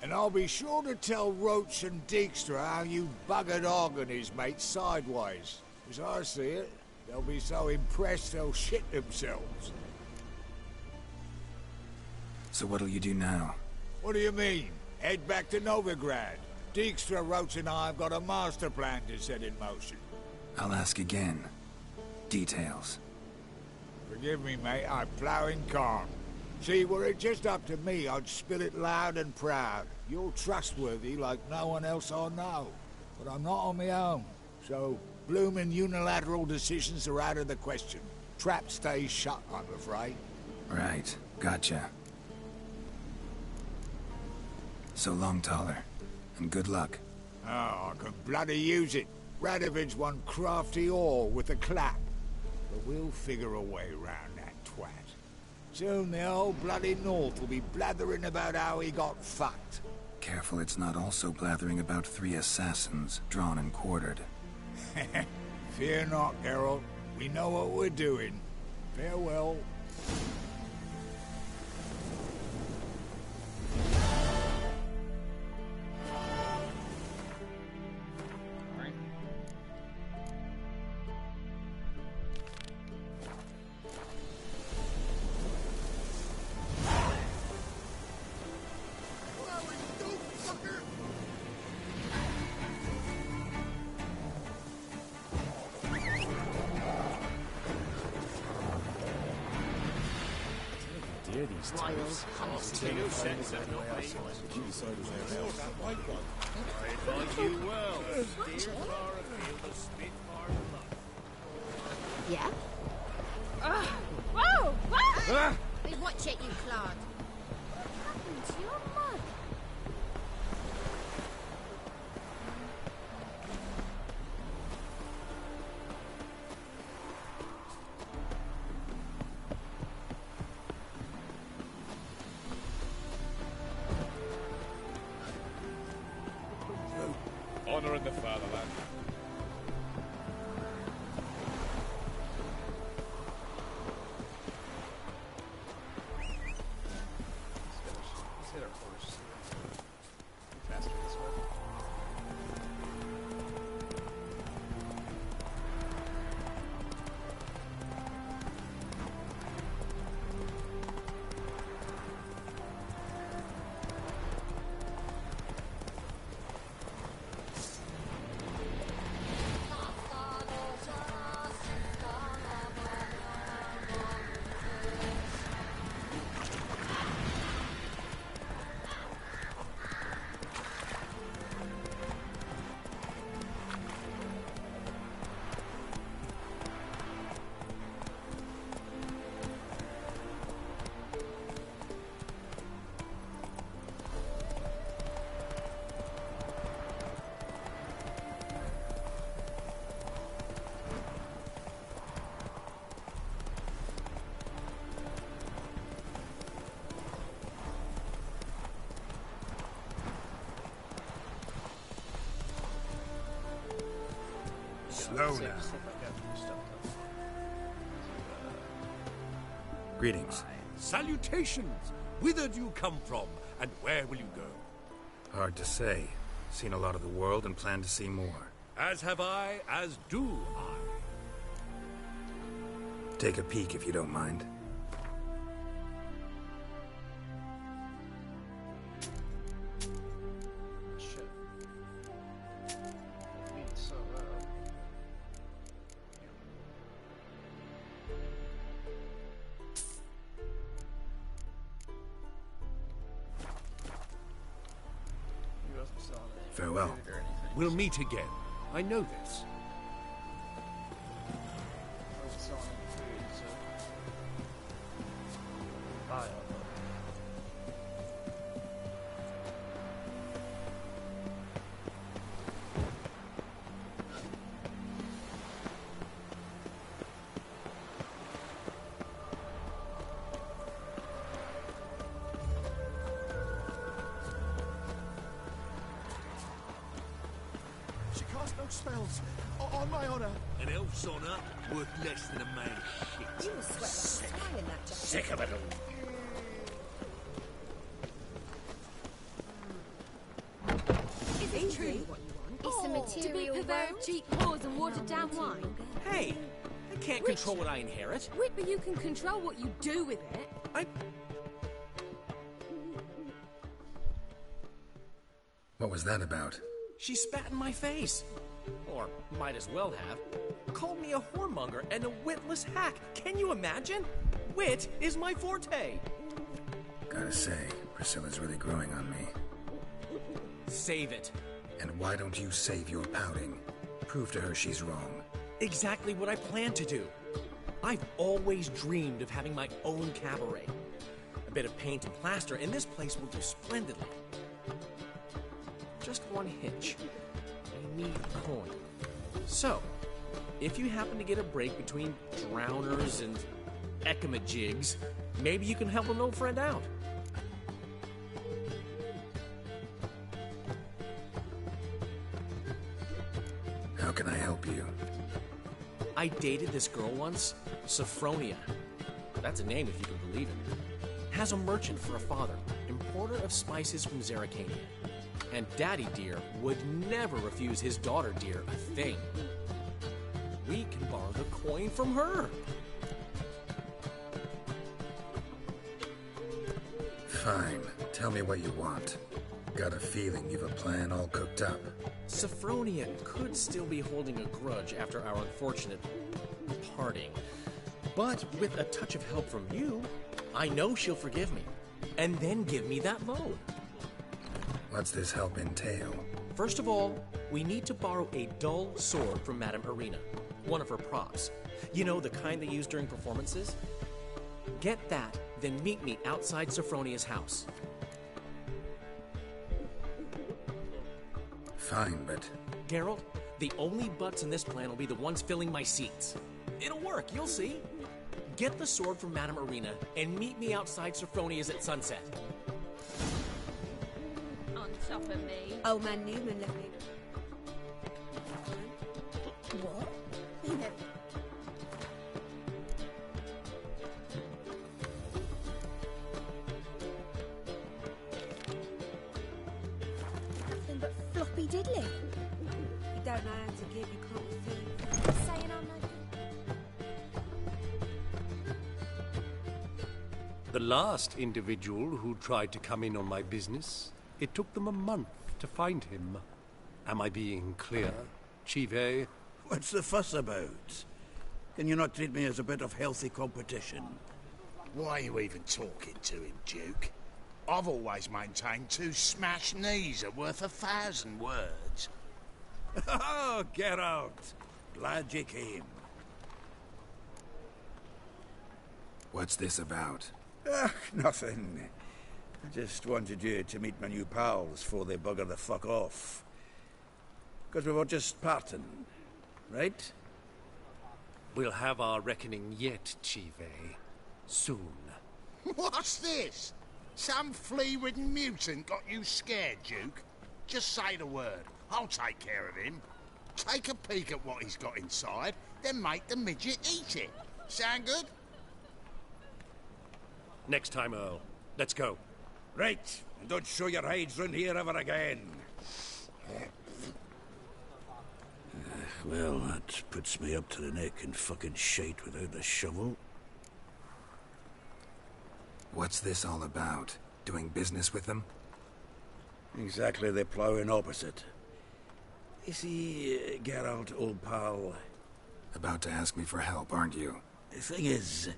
Speaker 3: And I'll be sure to tell Roach and Dijkstra how you buggered Og and his mates sideways. As I see it, they'll be so impressed they'll shit themselves.
Speaker 1: So what'll you do now?
Speaker 3: What do you mean? Head back to Novigrad. Dijkstra, Roach and I have got a master plan to set in motion.
Speaker 1: I'll ask again. Details.
Speaker 3: Forgive me, mate, I plough in calm. See, were it just up to me, I'd spill it loud and proud. You're trustworthy like no one else I know. But I'm not on my own. So, bloomin' unilateral decisions are out of the question. Trap stays shut, I'm afraid.
Speaker 1: Right. Gotcha. So long, Taller. And good luck.
Speaker 3: Oh, I can bloody use it. Radovid's one crafty ore with a clap. But we'll figure a way round that twat. Soon the whole bloody North will be blathering about how he got fucked.
Speaker 1: Careful it's not also blathering about 3 assassins, drawn and quartered.
Speaker 3: Fear not, Geralt. We know what we're doing. Farewell.
Speaker 11: Yeah? Whoa! What? Hey, watch it, you clod. What happened to your mug?
Speaker 21: Honor in the fatherland.
Speaker 1: Slow now. Greetings.
Speaker 13: Salutations! Whither do you come from, and where will you go?
Speaker 1: Hard to say. Seen a lot of the world and plan to see more.
Speaker 13: As have I, as do I.
Speaker 1: Take a peek if you don't mind. Farewell.
Speaker 13: We'll meet again. I know this.
Speaker 18: She casts no spells. On my honor.
Speaker 13: An elf's honor worth less than a man's shit.
Speaker 14: You will sweat like a fly in that jacket.
Speaker 13: Sick of it all.
Speaker 11: Is it true what you want? It's a material
Speaker 5: To be purveyed of cheap whores and watered down wine.
Speaker 6: Hey, I can't control what I inherit.
Speaker 5: Wait, but you can control what you do with it.
Speaker 1: What was that about?
Speaker 6: She spat in my face. Or might as well have. Called me a whoremonger and a witless hack. Can you imagine? Wit is my forte.
Speaker 1: Gotta say, Priscilla's really growing on me.
Speaker 6: Save it.
Speaker 1: And why don't you save your pouting? Prove to her she's wrong.
Speaker 6: Exactly what I plan to do. I've always dreamed of having my own cabaret. A bit of paint and plaster, and this place will do splendidly. Just one hitch. I need coin. So, if you happen to get a break between drowners and ekamajigs, maybe you can help an old friend out.
Speaker 1: How can I help you?
Speaker 6: I dated this girl once, Sophronia. That's a name if you can believe it. Has a merchant for a father, importer of spices from Zerrikania. And Daddy Dear would never refuse his daughter Dear a thing. We can borrow the coin from her.
Speaker 1: Fine. Tell me what you want. Got a feeling you've a plan all cooked up.
Speaker 6: Sophronia could still be holding a grudge after our unfortunate parting. But with a touch of help from you, I know she'll forgive me. And then give me that loan.
Speaker 1: What's this help entail?
Speaker 6: First of all, we need to borrow a dull sword from Madame Irina, one of her props. You know, the kind they use during performances? Get that, then meet me outside Sophronia's house.
Speaker 1: Fine, but...
Speaker 6: Geralt, the only butts in this plan will be the ones filling my seats. It'll work, you'll see. Get the sword from Madame Irina and meet me outside Sophronia's at sunset.
Speaker 11: On top of me.
Speaker 14: Oh, man, Newman left me.
Speaker 11: What?
Speaker 14: Nothing but floppy diddly. You don't know how to give, you can't receive.
Speaker 11: Saying I'm no good.
Speaker 13: The last individual who tried to come in on my business, it took them a month to find him. Am I being clear, Chive?
Speaker 3: What's the fuss about? Can you not treat me as a bit of healthy competition?
Speaker 21: Why are you even talking to him, Duke? I've always maintained 2 smashed knees are worth 1,000 words.
Speaker 3: Oh, get out! Glad you came.
Speaker 1: What's this about?
Speaker 3: Nothing. I just wanted you to meet my new pals before they bugger the fuck off. Because we were just parting, right?
Speaker 13: We'll have our reckoning yet, Chive. Soon.
Speaker 21: What's this? Some flea-ridden mutant got you scared, Duke? Just say the word. I'll take care of him. take a peek at what he's got inside, then make the midget eat it. Sound good?
Speaker 6: Next time, Earl. Let's go.
Speaker 3: Right, and don't show your hides round here ever again. Well, that puts me up to the neck in fucking shite without the shovel.
Speaker 1: What's this all about? Doing business with them?
Speaker 3: Exactly the ploughing opposite. You see, Geralt, old pal...
Speaker 1: About to ask me for help, aren't you?
Speaker 3: The thing is,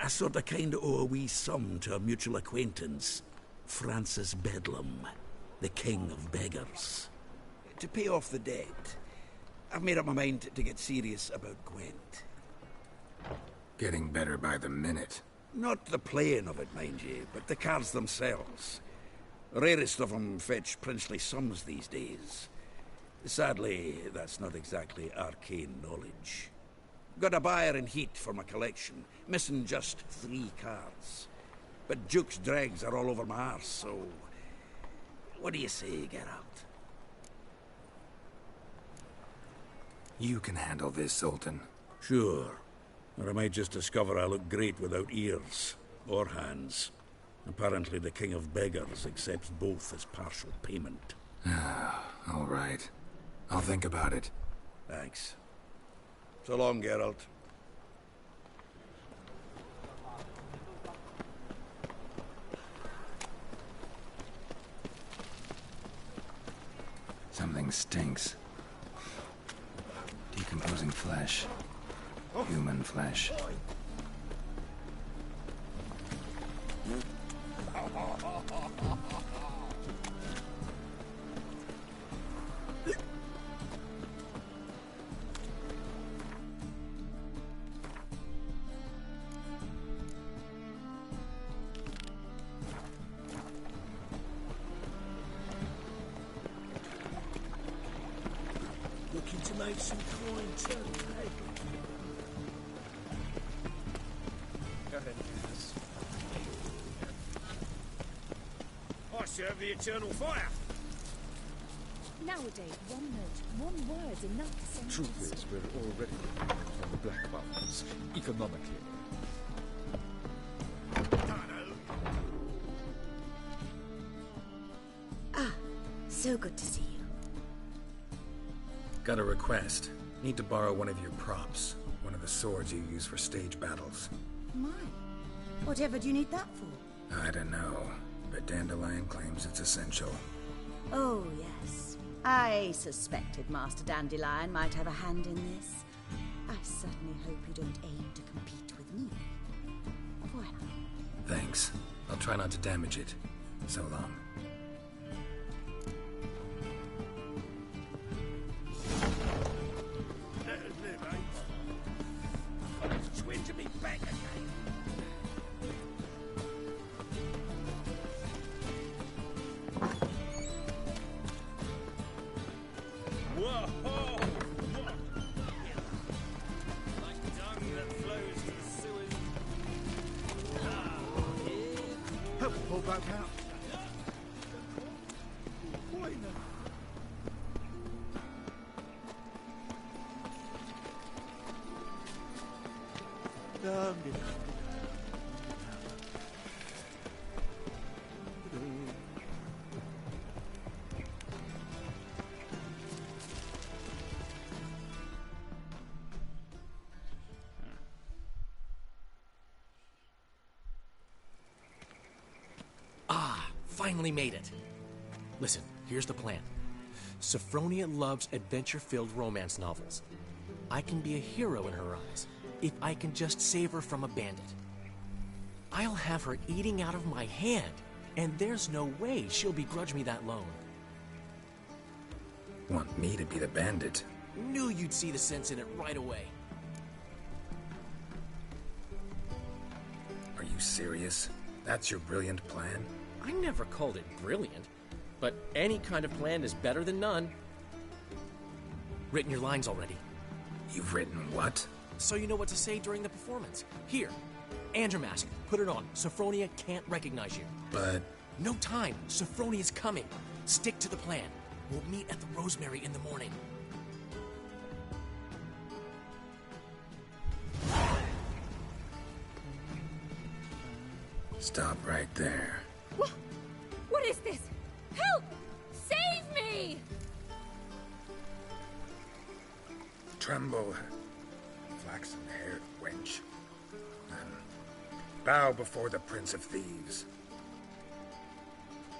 Speaker 3: I sort of kind of owe a wee sum to a mutual acquaintance, Francis Bedlam, the king of beggars. To pay off the debt, I've made up my mind to get serious about Gwent.
Speaker 1: Getting better by the minute.
Speaker 3: Not the playing of it, mind you, but the cards themselves. Rarest of them fetch princely sums these days. Sadly, that's not exactly arcane knowledge. Got a buyer in heat for my collection, missing just 3 cards. But Duke's dregs are all over my arse, so... What do you say, Geralt?
Speaker 1: You can handle this, Sultan.
Speaker 3: Sure. Or I might just discover I look great without ears. Or hands. Apparently the King of Beggars accepts both as partial payment.
Speaker 1: All right. I'll think about it.
Speaker 3: Thanks. So long, Geralt.
Speaker 1: Something stinks. Decomposing flesh. Human flesh.
Speaker 18: Looking to make some coin too, eh?
Speaker 10: Go ahead, yes.
Speaker 18: I serve the eternal fire.
Speaker 11: Nowadays, one note, one word enough to send
Speaker 2: Truth is, we're already dependent on the Black Mountains, economically.
Speaker 11: Ah, so good to see you.
Speaker 1: Got a request. Need to borrow one of your props. One of the swords you use for stage battles.
Speaker 14: Mine? Whatever do you need that for?
Speaker 1: I don't know, but Dandelion claims it's essential.
Speaker 14: Oh, yes. I suspected Master Dandelion might have a hand in this. I certainly hope you don't aim to compete with me. Voilà.
Speaker 1: Thanks. I'll try not to damage it. So long.
Speaker 18: Twin to be back again. Whoa! Like dung that flows to the sewers. Help pull back out.
Speaker 6: Finally made it. Listen, here's the plan. Sophronia loves adventure-filled romance novels. I can be a hero in her eyes if I can just save her from a bandit. I'll have her eating out of my hand, and there's no way she'll begrudge me that loan.
Speaker 1: Want me to be the bandit?
Speaker 6: Knew you'd see the sense in it right away.
Speaker 1: Are you serious? That's your brilliant plan?
Speaker 6: I never called it brilliant, but any kind of plan is better than none. Written your lines already.
Speaker 1: You've written what?
Speaker 6: So you know what to say during the performance. Here, and your mask. Put it on. Sophronia can't recognize you.
Speaker 1: But...
Speaker 6: No time. Sophronia's coming. Stick to the plan. We'll meet at the Rosemary in the morning.
Speaker 1: Stop right there.
Speaker 5: What is this? Help! Save me!
Speaker 1: Tremble, flaxen-haired wench. Bow before the Prince of Thieves.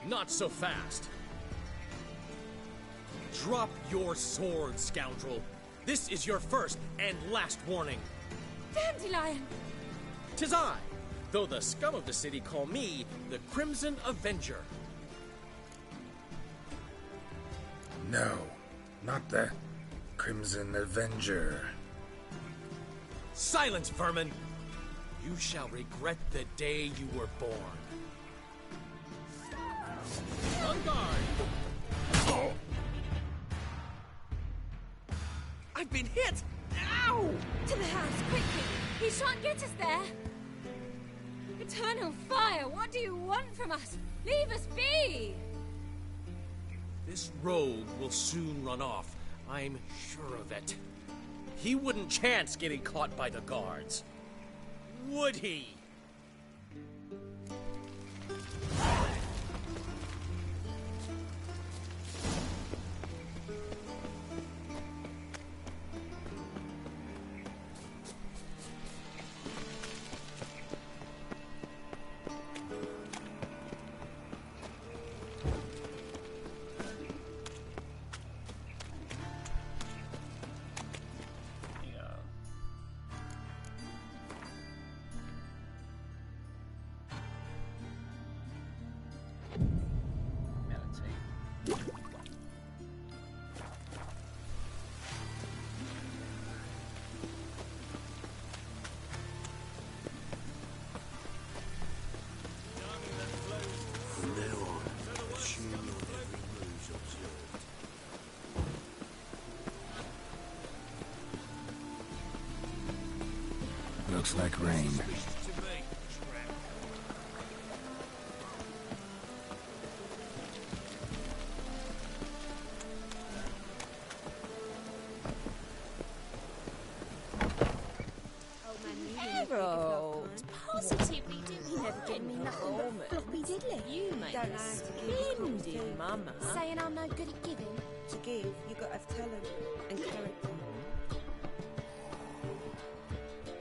Speaker 6: Not so fast. Drop your sword, scoundrel. This is your first and last warning.
Speaker 5: Dandelion!
Speaker 6: 'Tis I, though the scum of the city call me the Crimson Avenger.
Speaker 1: No, not the Crimson Avenger.
Speaker 6: Silence, vermin! You shall regret the day you were born. On guard! Oh. I've been hit! Ow!
Speaker 5: To the house, quickly! He shan't get us there! Eternal fire, what do you want from us? Leave us be!
Speaker 6: This rogue will soon run off. I'm sure of it. He wouldn't chance getting caught by the guards. Would he?
Speaker 1: Looks like rain.
Speaker 11: Harold, positively do never give me nothing but floppy diddly. You make
Speaker 14: Don't
Speaker 11: us
Speaker 14: have to give
Speaker 11: splendid, Mama.
Speaker 5: Saying I'm no good at giving.
Speaker 14: To give, you got to have talent and character.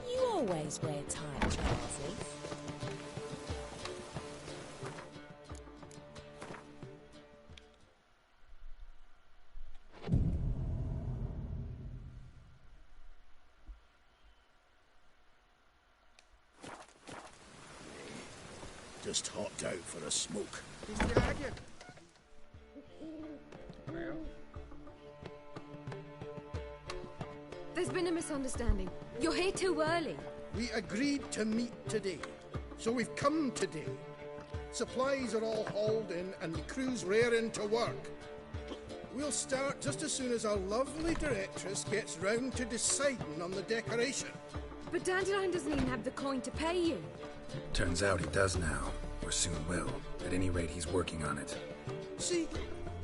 Speaker 11: You always wear tight trousers.
Speaker 4: Just hopped out for a smoke.
Speaker 5: There's been a misunderstanding. You're here too early.
Speaker 4: We agreed to meet today, so we've come today. Supplies are all hauled in and the crew's raring to work. We'll start just as soon as our lovely directress gets round to deciding on the decoration.
Speaker 5: But Dandelion doesn't even have the coin to pay you.
Speaker 1: Turns out he does now, or soon will. At any rate, he's working on it.
Speaker 4: See,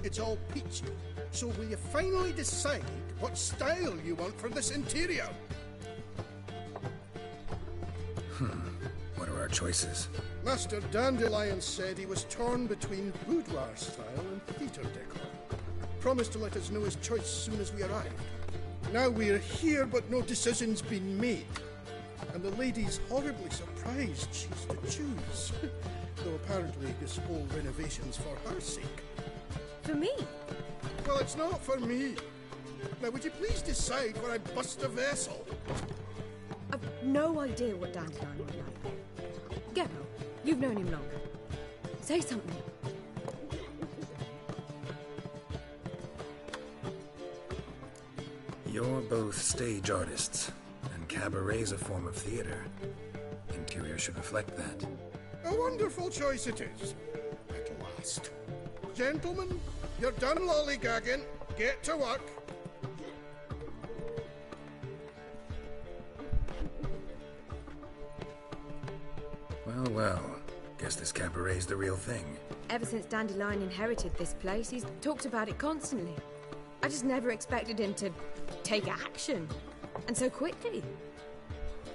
Speaker 4: it's all peachy. So will you finally decide what style you want for this interior?
Speaker 1: What are our choices?
Speaker 4: Master Dandelion said he was torn between boudoir style and theatre decor. Promised to let us know his choice as soon as we arrived. Now we're here, but no decision's been made. And the lady's horribly surprised she's to choose. Though apparently this whole renovation's for her sake.
Speaker 5: For me?
Speaker 4: Well, it's not for me. Now, would you please decide where I bust a vessel?
Speaker 5: I've no idea what Dandelion would like. Gero, you've known him longer. Say something.
Speaker 1: You're both stage artists, and cabaret's a form of theater. Interior should reflect that.
Speaker 4: A wonderful choice it is. At last. Gentlemen, you're done lollygagging. Get to work.
Speaker 1: Well, well. Guess this cabaret's the real thing.
Speaker 5: Ever since Dandelion inherited this place, he's talked about it constantly. I just never expected him to take action. And so quickly.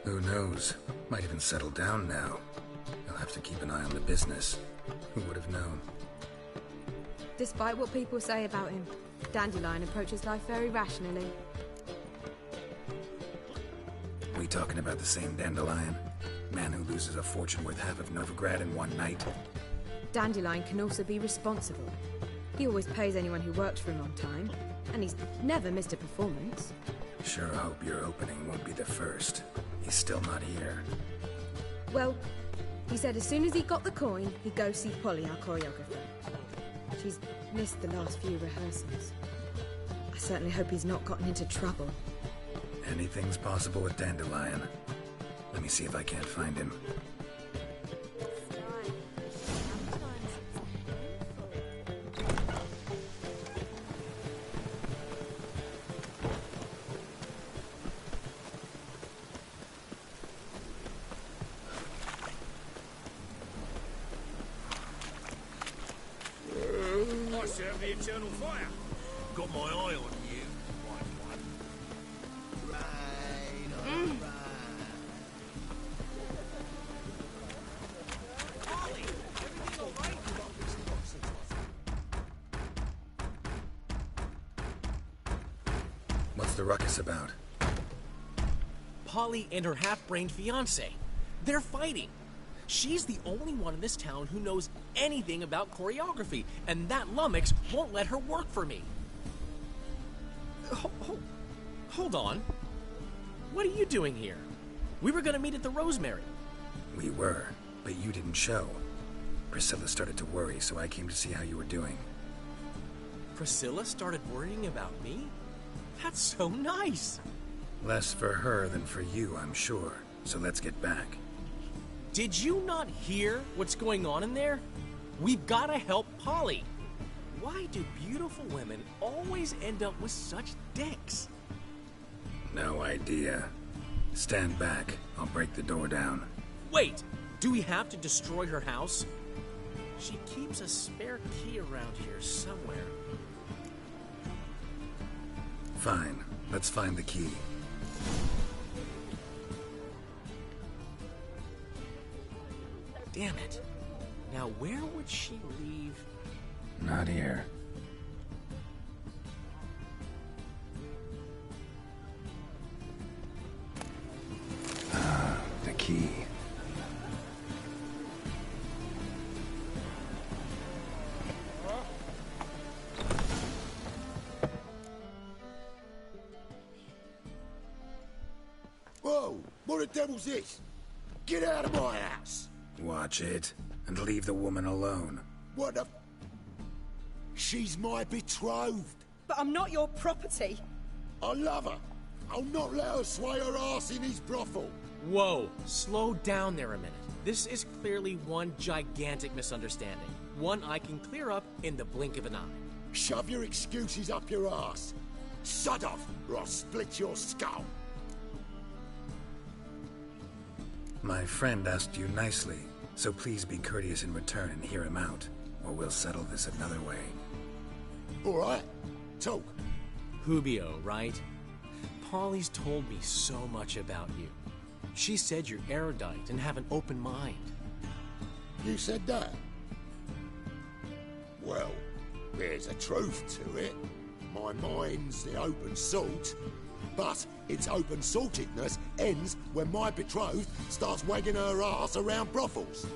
Speaker 1: Who knows? Might even settle down now. I'll have to keep an eye on the business. Who would have known?
Speaker 5: Despite what people say about him, Dandelion approaches life very rationally.
Speaker 1: We talking about the same Dandelion? Man who loses a fortune worth half of Novigrad in one night?
Speaker 5: Dandelion can also be responsible. He always pays anyone who works for him on time, and he's never missed a performance.
Speaker 1: Sure hope your opening won't be the first. He's still not here.
Speaker 5: Well, he said as soon as he got the coin, he'd go see Polly, our choreographer. She's missed the last few rehearsals. I certainly hope he's not gotten into trouble.
Speaker 1: Anything's possible with Dandelion. Let me see if I can't find him.
Speaker 13: I serve the eternal fire. Got my eye on you, white one.
Speaker 1: What's the ruckus about?
Speaker 6: Polly and her half-brained fiancé. They're fighting. She's the only one in this town who knows anything about choreography, and that lummox won't let her work for me. Hold on. What are you doing here? We were gonna meet at the Rosemary.
Speaker 1: We were, but you didn't show. Priscilla started to worry, so I came to see how you were doing.
Speaker 6: Priscilla started worrying about me? That's so nice.
Speaker 1: Less for her than for you, I'm sure. So let's get back.
Speaker 6: Did you not hear what's going on in there? We've gotta help Polly. Why do beautiful women always end up with such dicks?
Speaker 1: No idea. Stand back. I'll break the door down.
Speaker 6: Wait! Do we have to destroy her house? She keeps a spare key around here somewhere.
Speaker 1: Fine. Let's find the key.
Speaker 6: Damn it. Now where would she leave?
Speaker 1: Not here. Ah, the key.
Speaker 13: Whoa! What the devil's this? Get out of my house!
Speaker 1: Watch it, and leave the woman alone.
Speaker 13: What the... She's my betrothed.
Speaker 8: But I'm not your property.
Speaker 13: I love her. I'll not let her sway her ass in his brothel.
Speaker 6: Whoa, slow down there a minute. This is clearly one gigantic misunderstanding. One I can clear up in the blink of an eye.
Speaker 13: Shove your excuses up your ass. Shut off, or I'll split your skull.
Speaker 1: My friend asked you nicely, so please be courteous in return and hear him out, or we'll settle this another way.
Speaker 13: All right, talk.
Speaker 6: Hubio, right? Polly's told me so much about you. She said you're erudite and have an open mind.
Speaker 13: You said that? Well, there's a truth to it. My mind's the open salt, but its open saltedness ends when my betrothed starts wagging her ass around brothels.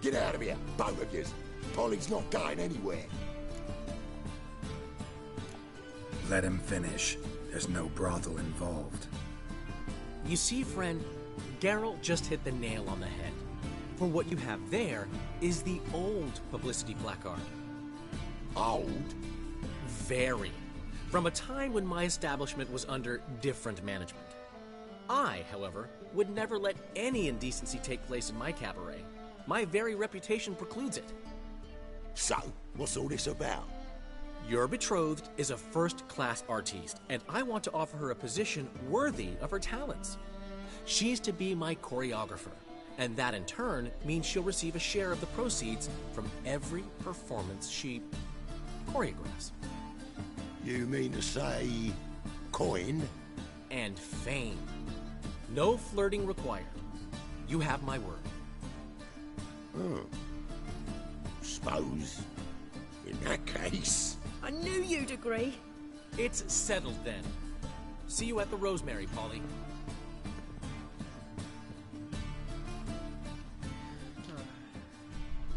Speaker 13: Get out of here, both of yous. Polly's not going anywhere.
Speaker 1: Let him finish. There's no brothel involved.
Speaker 6: You see, friend, Geralt just hit the nail on the head. For what you have there is the old publicity placard.
Speaker 13: Old?
Speaker 6: Very. From a time when my establishment was under different management. I, however, would never let any indecency take place in my cabaret. My very reputation precludes it.
Speaker 13: So, what's all this about?
Speaker 6: Your betrothed is a first-class artiste, and I want to offer her a position worthy of her talents. She's to be my choreographer, and that in turn means she'll receive a share of the proceeds from every performance she choreographs.
Speaker 13: You mean to say... coin?
Speaker 6: And fame. No flirting required. You have my word.
Speaker 13: Oh. Suppose, in that case...
Speaker 8: I knew you'd agree.
Speaker 6: It's settled then. See you at the Rosemary, Polly.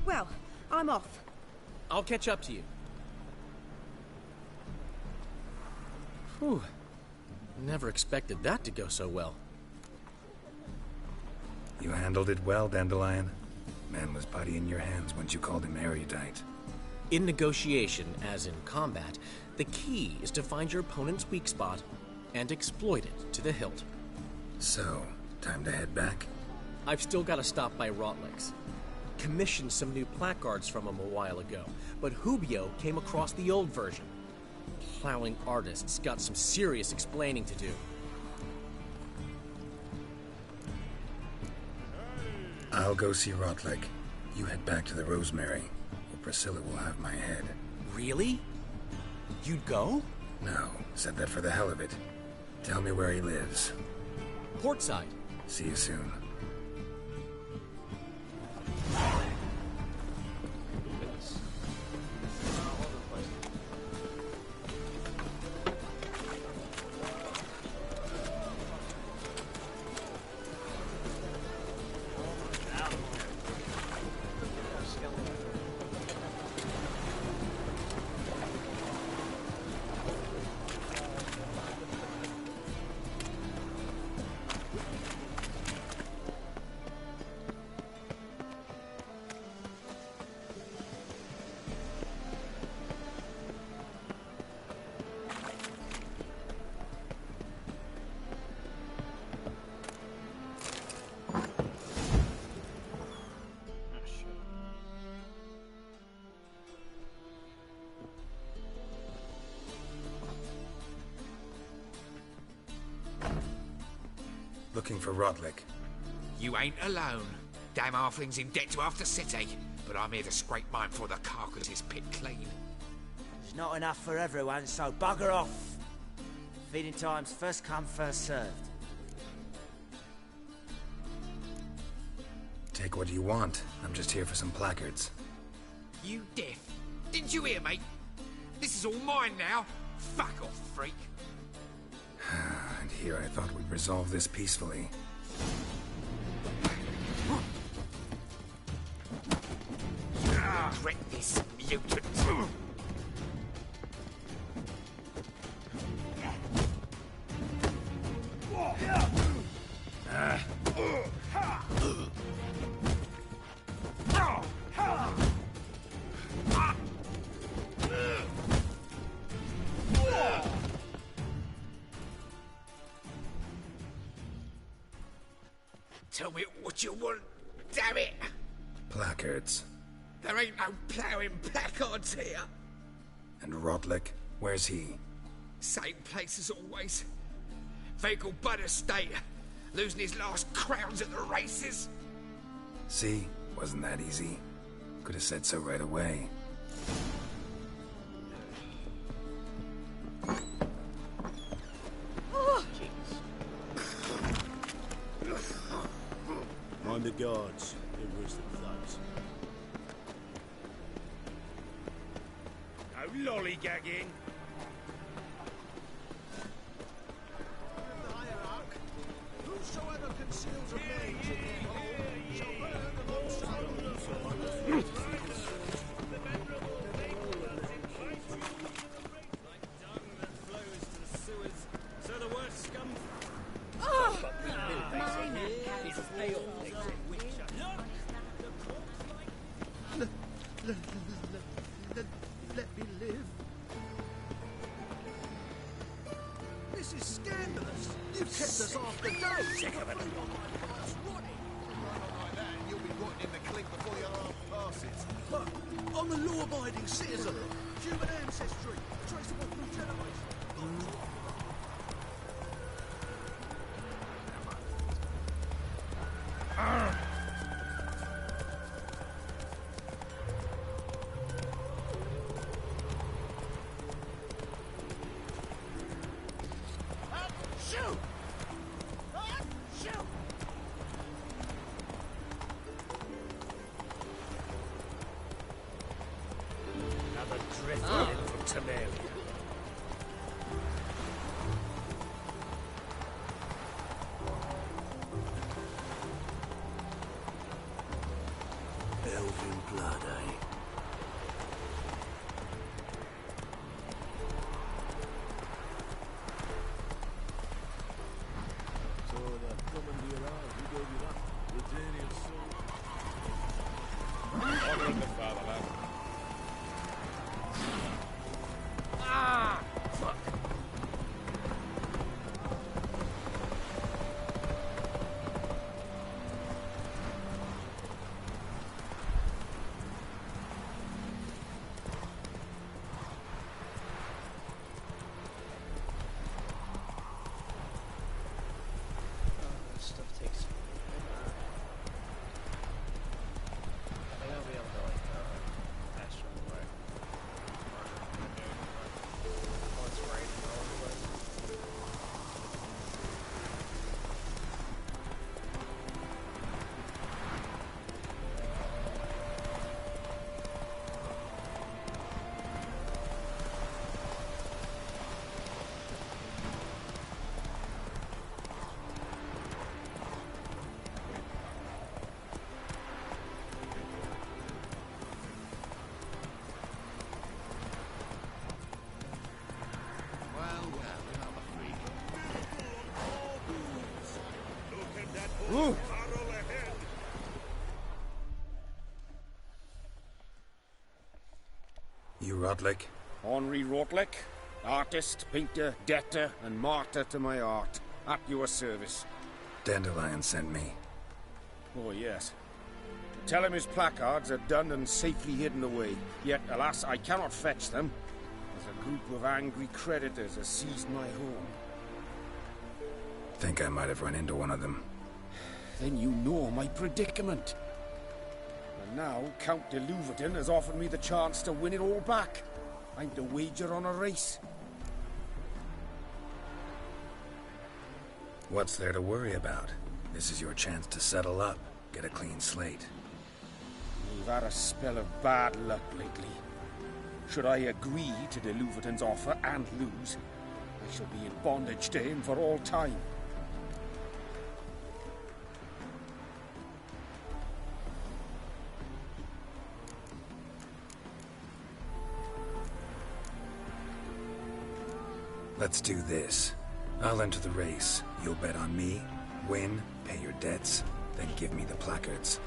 Speaker 8: Well, I'm off.
Speaker 6: I'll catch up to you. Whew. Never expected that to go so well.
Speaker 1: You handled it well, Dandelion. Man was putty in your hands once you called him erudite.
Speaker 6: In negotiation, as in combat, the key is to find your opponent's weak spot and exploit it to the hilt.
Speaker 1: So, time to head back?
Speaker 6: I've still got to stop by Rotlick's. Commissioned some new placards from him a while ago, but Hubio came across the old version. Plowing artists got some serious explaining to do.
Speaker 1: I'll go see Rotlick. You head back to the Rosemary, or Priscilla will have my head.
Speaker 6: Really? You'd go?
Speaker 1: No, said that for the hell of it. Tell me where he lives.
Speaker 6: Portside.
Speaker 1: See you soon. Looking for Rotlick.
Speaker 9: You ain't alone. Damn halfling's in debt to half the city, but I'm here to scrape mine before the carcass is pit clean.
Speaker 19: There's not enough for everyone, so bugger off. Feeding time's first come, first served.
Speaker 1: Take what you want. I'm just here for some placards.
Speaker 9: You deaf? Didn't you hear, mate? This is all mine now. Fuck off, freak.
Speaker 1: And here I thought we'd resolve this peacefully.
Speaker 9: Dread this mutant. Tell me what you want, damn it!
Speaker 1: Placards.
Speaker 9: There ain't no ploughing placards here.
Speaker 1: And Rotlick? Where's he?
Speaker 9: Same place as always. Vegal Bud Estate, losing his last crowns at the races.
Speaker 1: See? Wasn't that easy? Could have said so right away.
Speaker 22: Mind the guards. They're worse than thugs.
Speaker 9: No lollygagging.
Speaker 12: Whosoever conceals a mage in their home shall burn alongside them.
Speaker 10: So the worst scum.
Speaker 8: Oh!
Speaker 12: Let me live. This is scandalous. You kept us after days. Sick of it. You'll be rotting in the clink before your arm passes. But I'm a law-abiding citizen. Human ancestry, traceable through generations.
Speaker 21: Saturnalia.
Speaker 22: Elven blood, eh? So the coming to your eyes, who gave you that? Britannia's soul.
Speaker 21: Honouring the fatherland.
Speaker 22: Ah! Fuck!
Speaker 10: This stuff takes. I think I'll be able to like pass from the way. Oh, it's raining all over the place.
Speaker 21: Ooh.
Speaker 1: You Rodlick?
Speaker 21: Henri Rotlick, artist, painter, debtor, and martyr to my art. At your service.
Speaker 1: Dandelion sent me.
Speaker 21: Oh, yes. Tell him his placards are done and safely hidden away. Yet, alas, I cannot fetch them, as a group of angry creditors has seized my home.
Speaker 1: Think I might have run into one of them.
Speaker 21: Then you know my predicament. And now Count de Louverton has offered me the chance to win it all back. I'm to wager on a race.
Speaker 1: What's there to worry about? This is your chance to settle up, get a clean slate.
Speaker 21: You've had a spell of bad luck lately. Should I agree to de Louverton's offer and lose, I shall be in bondage to him for all time.
Speaker 1: Let's do this. I'll enter the race. You'll bet on me, win, pay your debts, then give me the placards.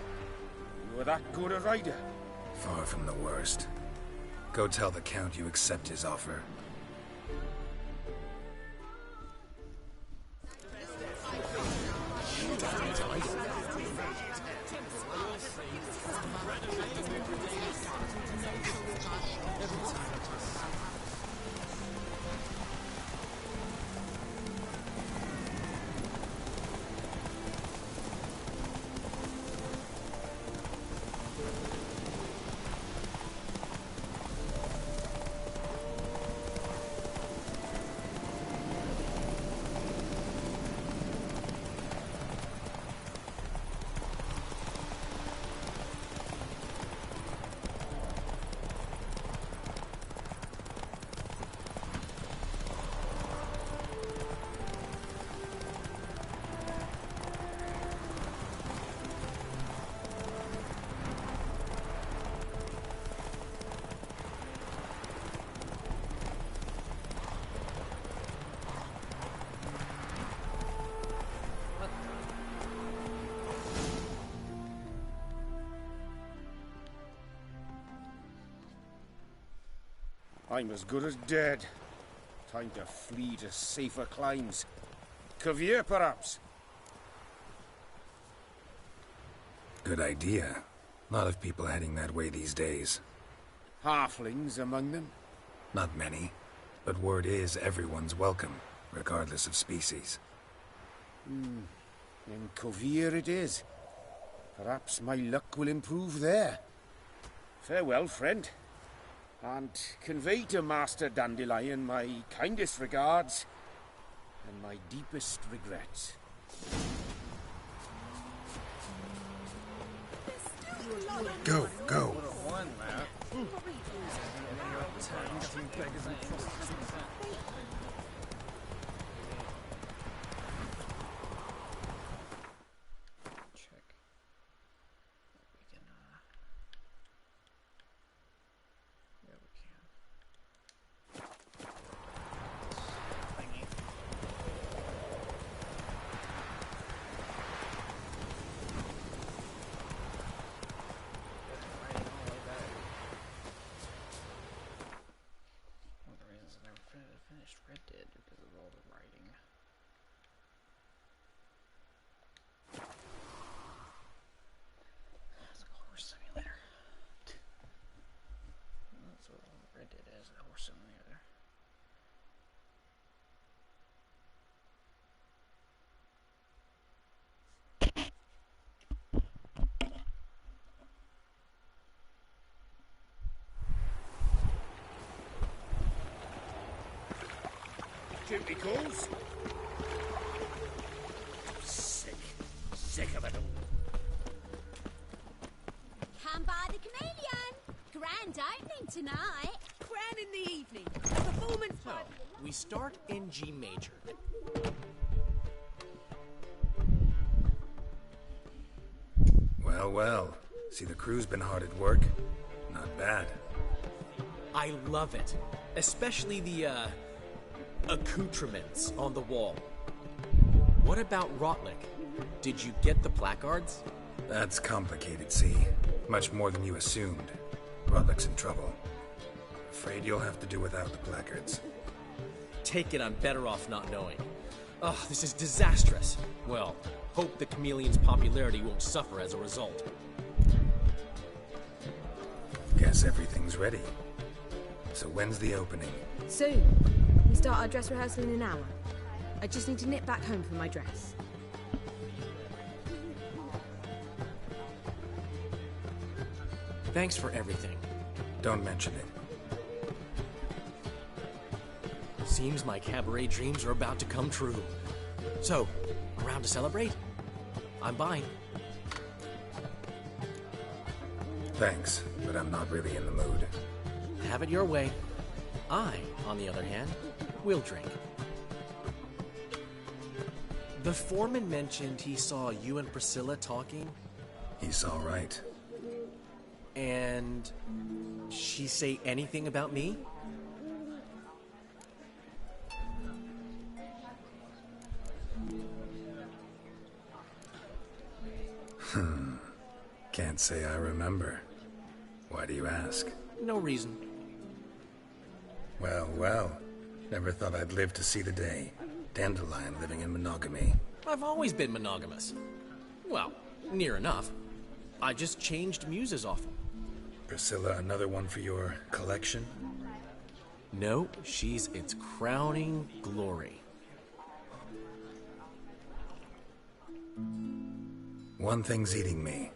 Speaker 21: You were that good a rider?
Speaker 1: Far from the worst. Go tell the Count you accept his offer.
Speaker 21: I'm as good as dead. Time to flee to safer climes. Cavier, perhaps?
Speaker 1: Good idea. A lot of people heading that way these days.
Speaker 21: Halflings among them?
Speaker 1: Not many. But word is everyone's welcome, regardless of species.
Speaker 21: In Cavier it is. Perhaps my luck will improve there. Farewell, friend. And convey to Master Dandelion my kindest regards and my deepest regrets.
Speaker 1: Go, go.
Speaker 12: Two beggars and prostitutes.
Speaker 10: Check. We can, yeah, we can. Thingy. One of the reasons I never finished Red Dead because of all the writing. It's a horse simulator. That's what Red Dead is, a horse simulator.
Speaker 21: Duty calls.
Speaker 3: Sick of it all.
Speaker 11: Come by the Chameleon. Grand opening tonight.
Speaker 8: Grand in the evening. Performance
Speaker 6: So, we start in G major.
Speaker 1: Well, well. See, the crew's been hard at work. Not bad.
Speaker 6: I love it. Especially the, accoutrements on the wall. What about Rotlick? Did you get the placards?
Speaker 1: That's complicated, see. Much more than you assumed. Rotlick's in trouble. Afraid you'll have to do without the placards.
Speaker 6: Take it I'm better off not knowing. Ugh, this is disastrous. Well, hope the Chameleon's popularity won't suffer as a result.
Speaker 1: Guess everything's ready. So when's the opening?
Speaker 5: Soon. We start our dress rehearsal in an hour. I just need to nip back home for my dress.
Speaker 6: Thanks for everything.
Speaker 1: Don't mention it.
Speaker 6: Seems my cabaret dreams are about to come true. So, around to celebrate? I'm buying.
Speaker 1: Thanks, but I'm not really in the mood.
Speaker 6: Have it your way. I, on the other hand, will drink. The foreman mentioned he saw you and Priscilla talking.
Speaker 1: He's all right.
Speaker 6: And she say anything about me?
Speaker 1: Can't say I remember. Why do you ask?
Speaker 6: No reason.
Speaker 1: Well, well. Never thought I'd live to see the day. Dandelion living in monogamy.
Speaker 6: I've always been monogamous. Well, near enough. I just changed muses often.
Speaker 1: Priscilla, another one for your collection?
Speaker 6: No, she's its crowning glory.
Speaker 1: One thing's eating me.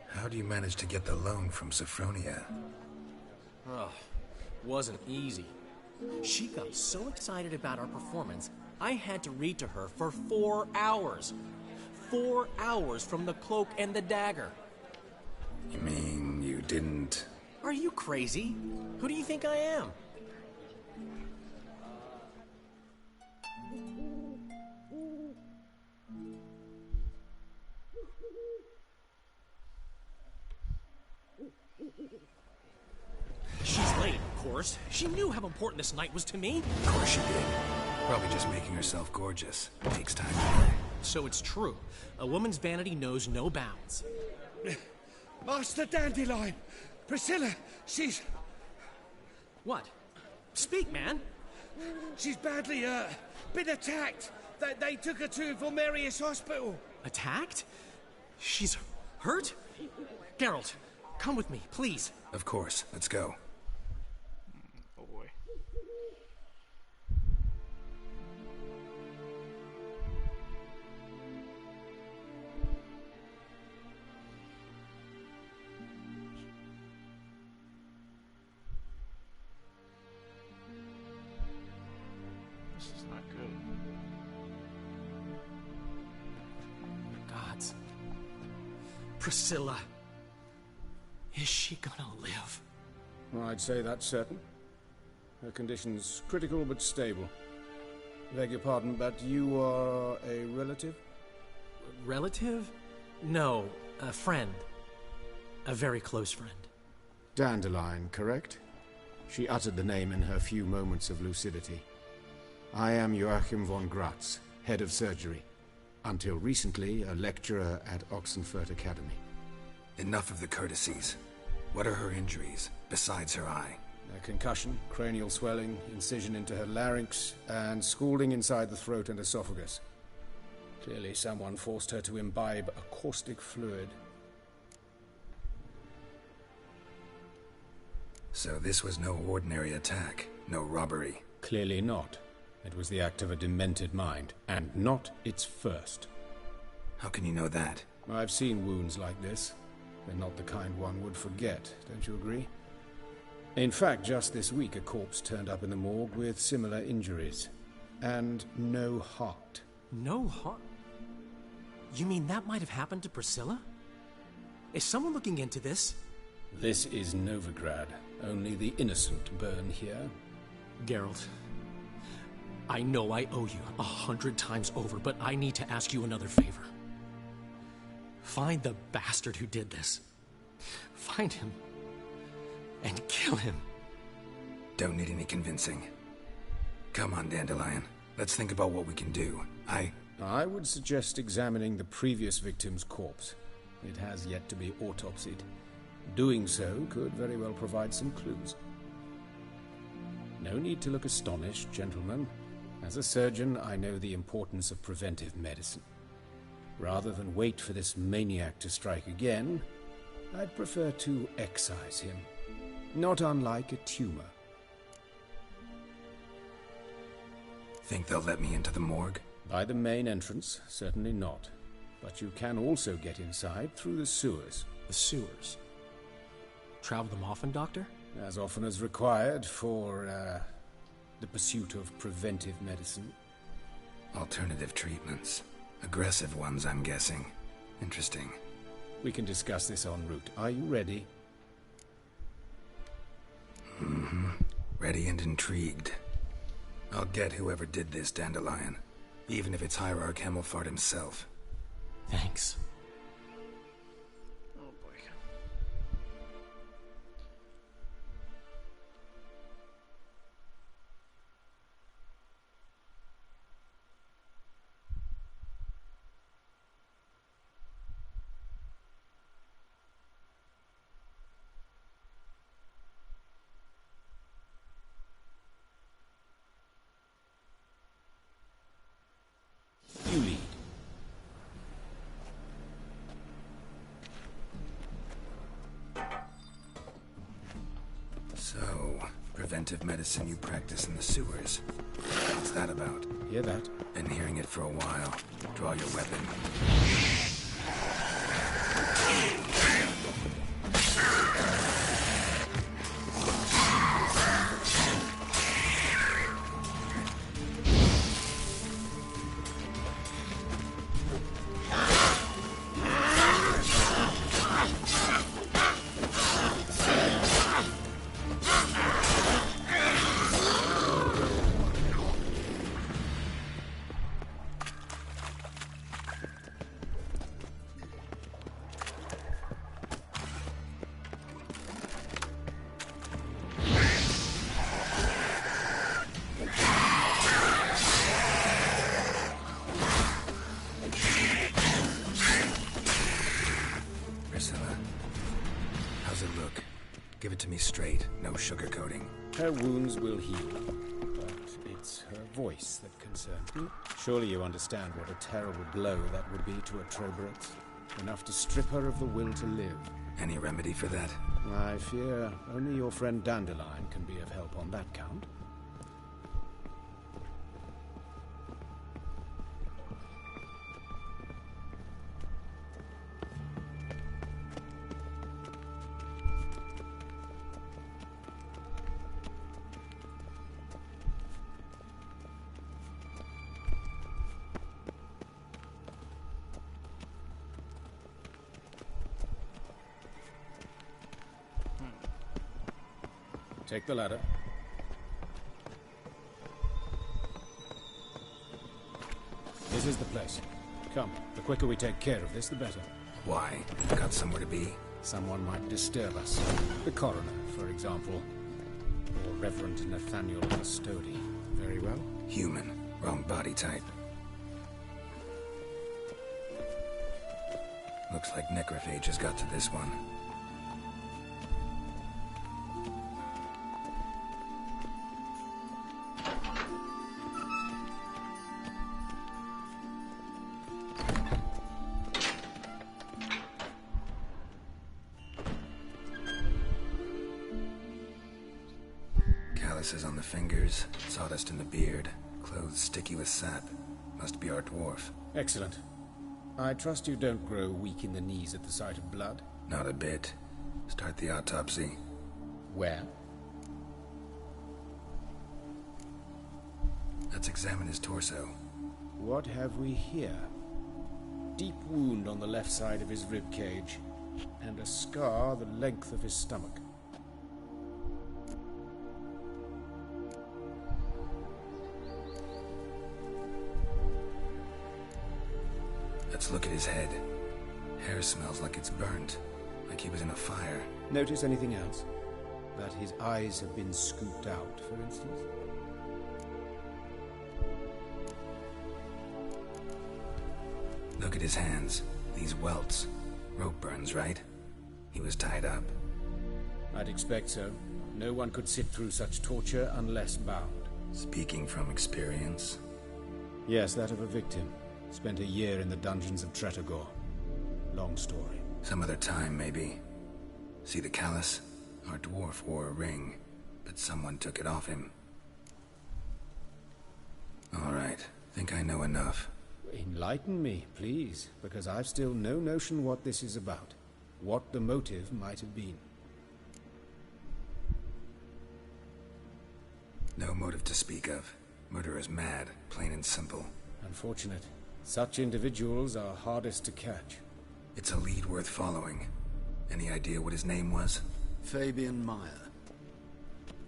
Speaker 1: How do you manage to get the loan from Sophronia?
Speaker 6: Ugh, wasn't easy. She got so excited about our performance, I had to read to her for 4 hours. 4 hours from the Cloak and the Dagger.
Speaker 1: You mean you didn't...
Speaker 6: Are you crazy? Who do you think I am? She's late, of course. She knew how important this night was to me.
Speaker 1: Of course she did. Probably just making herself gorgeous. Takes time.
Speaker 6: So it's true. A woman's vanity knows no bounds.
Speaker 21: Master Dandelion! Priscilla, she's...
Speaker 6: What? Speak, man.
Speaker 21: She's badly, been attacked. They took her to Vulmerius Hospital.
Speaker 6: Attacked? She's hurt? Geralt, come with me, please.
Speaker 1: Of course. Let's go.
Speaker 10: Oh boy. This is not good.
Speaker 6: Gods. Priscilla. Is she gonna live?
Speaker 21: I'd say that's certain. Her condition's critical but stable. Beg your pardon, but you are a relative?
Speaker 6: Relative? No, a friend. A very close friend.
Speaker 21: Dandelion, correct? She uttered the name in her few moments of lucidity. I am Joachim von Gratz, head of surgery. Until recently, a lecturer at Oxenfurt Academy.
Speaker 1: Enough of the courtesies. What are her injuries, besides her eye?
Speaker 21: A concussion, cranial swelling, incision into her larynx, and scalding inside the throat and esophagus. Clearly someone forced her to imbibe a caustic fluid.
Speaker 1: So this was no ordinary attack, no robbery.
Speaker 21: Clearly not. It was the act of a demented mind, and not its first.
Speaker 1: How can you know that?
Speaker 21: I've seen wounds like this. They're not the kind one would forget, don't you agree? In fact, just this week a corpse turned up in the morgue with similar injuries. And no heart.
Speaker 6: No heart? You mean that might have happened to Priscilla? Is someone looking into this?
Speaker 21: This is Novigrad. Only the innocent burn here.
Speaker 6: Geralt, I know I owe you 100 times over, but I need to ask you another favor. Find the bastard who did this. Find him. And kill him.
Speaker 1: Don't need any convincing. Come on, Dandelion. Let's think about what we can do.
Speaker 21: I would suggest examining the previous victim's corpse. It has yet to be autopsied. Doing so could very well provide some clues. No need to look astonished, gentlemen. As a surgeon, I know the importance of preventive medicine. Rather than wait for this maniac to strike again, I'd prefer to excise him. Not unlike a tumor.
Speaker 1: Think they'll let me into the morgue?
Speaker 21: By the main entrance, certainly not. But you can also get inside through the sewers.
Speaker 6: The sewers? Travel them often, Doctor?
Speaker 21: As often as required for, the pursuit of preventive medicine.
Speaker 1: Alternative treatments. Aggressive ones, I'm guessing. Interesting.
Speaker 21: We can discuss this en route. Are you ready?
Speaker 1: Mm-hmm. Ready and intrigued. I'll get whoever did this, Dandelion. Even if it's Hierarch Hemmelfart himself.
Speaker 6: Thanks.
Speaker 10: Oh boy.
Speaker 21: You lead.
Speaker 1: So, preventive medicine you practice in the sewers. What's that about?
Speaker 21: Hear that?
Speaker 1: Been hearing it for a while. Draw your weapon. Give it to me straight, no sugarcoating.
Speaker 21: Her wounds will heal, but it's her voice that concerns me. Surely you understand what a terrible blow that would be to a Troberet. Enough to strip her of the will to live.
Speaker 1: Any remedy for that?
Speaker 21: I fear only your friend Dandelion can be of help on that count. Take the ladder.
Speaker 15: is the place. Come, the quicker we take care of this, the better.
Speaker 1: Why? Got somewhere to be?
Speaker 15: Someone might disturb us. The coroner, for example. Or Reverend Nathaniel Custody. Very well.
Speaker 1: Human. Wrong body type. Looks like necrophage has got to this one. Calluses on the fingers, sawdust in the beard, clothes sticky with sap. Must be our dwarf.
Speaker 15: Excellent. I trust you don't grow weak in the knees at the sight of blood?
Speaker 1: Not a bit. Start the autopsy.
Speaker 15: Where?
Speaker 1: Let's examine his torso.
Speaker 15: What have we here? Deep wound on the left side of his rib cage, and a scar the length of his stomach.
Speaker 1: Let's look at his head. Hair smells like it's burnt, like he was in a fire.
Speaker 15: Notice anything else? That his eyes have been scooped out, for instance?
Speaker 1: Look at his hands. These welts. Rope burns, right? He was tied up.
Speaker 15: I'd expect so. No one could sit through such torture unless bound.
Speaker 1: Speaking from experience?
Speaker 15: Yes, that of a victim. Spent a year in the dungeons of Tretogor. Long story.
Speaker 1: Some other time, maybe. See the callus? Our dwarf wore a ring, but someone took it off him. All right. Think I know enough.
Speaker 15: Enlighten me, please, because I've still no notion what this is about. What the motive might have been.
Speaker 1: No motive to speak of. Murderer's mad, plain and simple.
Speaker 15: Unfortunate. Such individuals are hardest to catch.
Speaker 1: It's a lead worth following. Any idea what his name was?
Speaker 12: Fabian Meyer.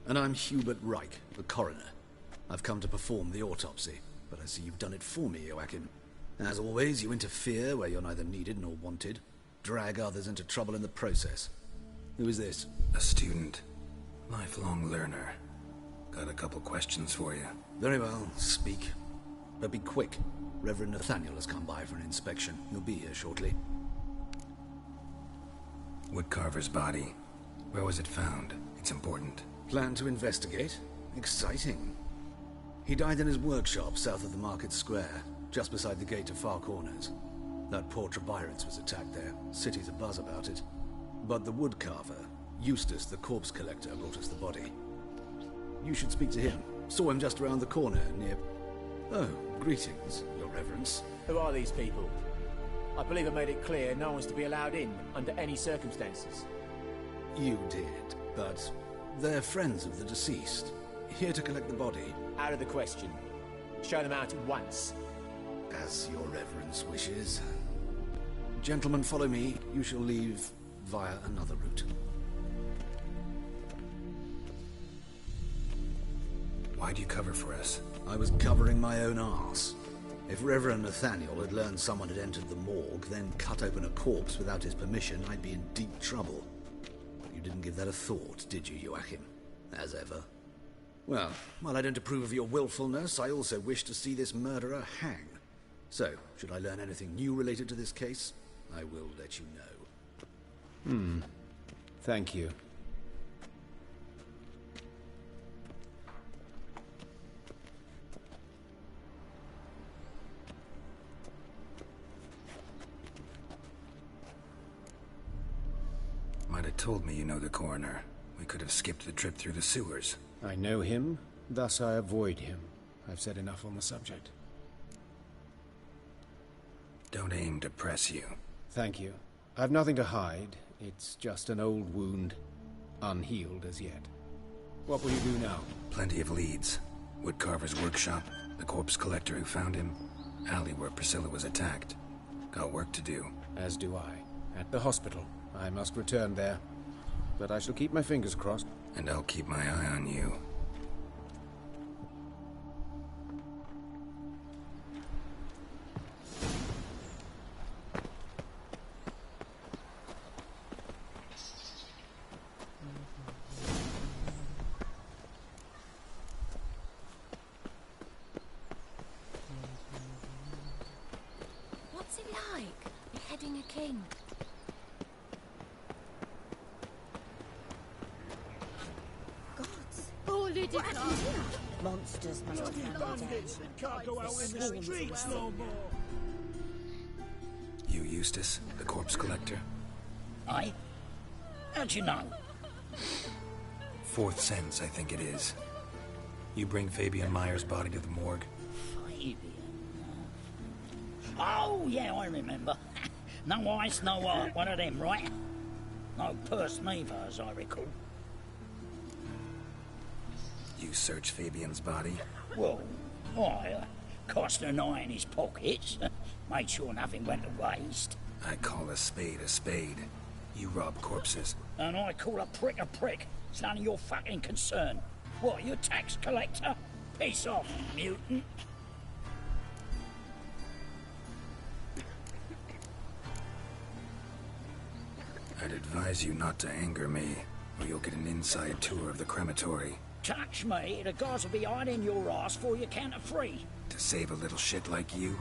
Speaker 12: And I'm Hubert Reich, the coroner. I've come to perform the autopsy, but I see you've done it for me, Joachim. As always, you interfere where you're neither needed nor wanted. Drag others into trouble in the process. Who is this?
Speaker 1: A student. Lifelong learner. Got a couple questions for you.
Speaker 12: Very well, speak. But be quick. Reverend Nathaniel has come by for an inspection. He'll be here shortly.
Speaker 1: Woodcarver's body. Where was it found? It's important.
Speaker 12: Plan to investigate? Exciting. He died in his workshop south of the market square, just beside the gate to Far Corners. That poor Trebyrans was attacked there. City's abuzz about it. But the woodcarver, Eustace the corpse collector, brought us the body. You should speak to him. Saw him just around the corner near... Oh, greetings, Your Reverence.
Speaker 16: Who are these people? I believe I made it clear no one's to be allowed in under any circumstances.
Speaker 12: You did, but they're friends of the deceased. Here to collect the body.
Speaker 16: Out of the question. Show them out at once.
Speaker 12: As Your Reverence wishes. Gentlemen, follow me. You shall leave via another route.
Speaker 1: Why'd you cover for us?
Speaker 12: I was covering my own arse. If Reverend Nathaniel had learned someone had entered the morgue, then cut open a corpse without his permission, I'd be in deep trouble. You didn't give that a thought, did you, Joachim? As ever. Well, while I don't approve of your willfulness, I also wish to see this murderer hang. So, should I learn anything new related to this case, I will let you know.
Speaker 15: Thank you.
Speaker 1: Might have told me you know the coroner. We could have skipped the trip through the sewers.
Speaker 15: I know him, thus I avoid him. I've said enough on the subject.
Speaker 1: Don't aim to press you.
Speaker 15: Thank you. I've nothing to hide. It's just an old wound, unhealed as yet. What will you do now?
Speaker 1: Plenty of leads. Woodcarver's workshop, the corpse collector who found him, alley where Priscilla was attacked. Got work to do.
Speaker 15: As do I. At the hospital. I must return there. But I shall keep my fingers crossed.
Speaker 1: And I'll keep my eye on you.
Speaker 11: king.
Speaker 14: Monsters must have found it out.
Speaker 18: Can't go out in the streets no more.
Speaker 1: You Eustace, the corpse collector?
Speaker 7: Aye? How'd you know?
Speaker 1: Fourth sense, I think it is. You bring Fabian Meyer's body to the morgue?
Speaker 7: Fabian? Oh, yeah, I remember. No eyes, no heart, one of them, right? No purse neither, as I recall.
Speaker 1: You searched Fabian's body?
Speaker 7: Well, I cast an eye in his pockets, made sure nothing went to waste.
Speaker 1: I call a spade a spade. You rob corpses.
Speaker 7: And I call a prick a prick. It's none of your fucking concern. What, you tax collector? Piss off, mutant.
Speaker 1: I'd advise you not to anger me, or you'll get an inside tour of the crematory.
Speaker 7: Touch me, the guards will be hiding your ass for you count of three.
Speaker 1: To save a little shit like you?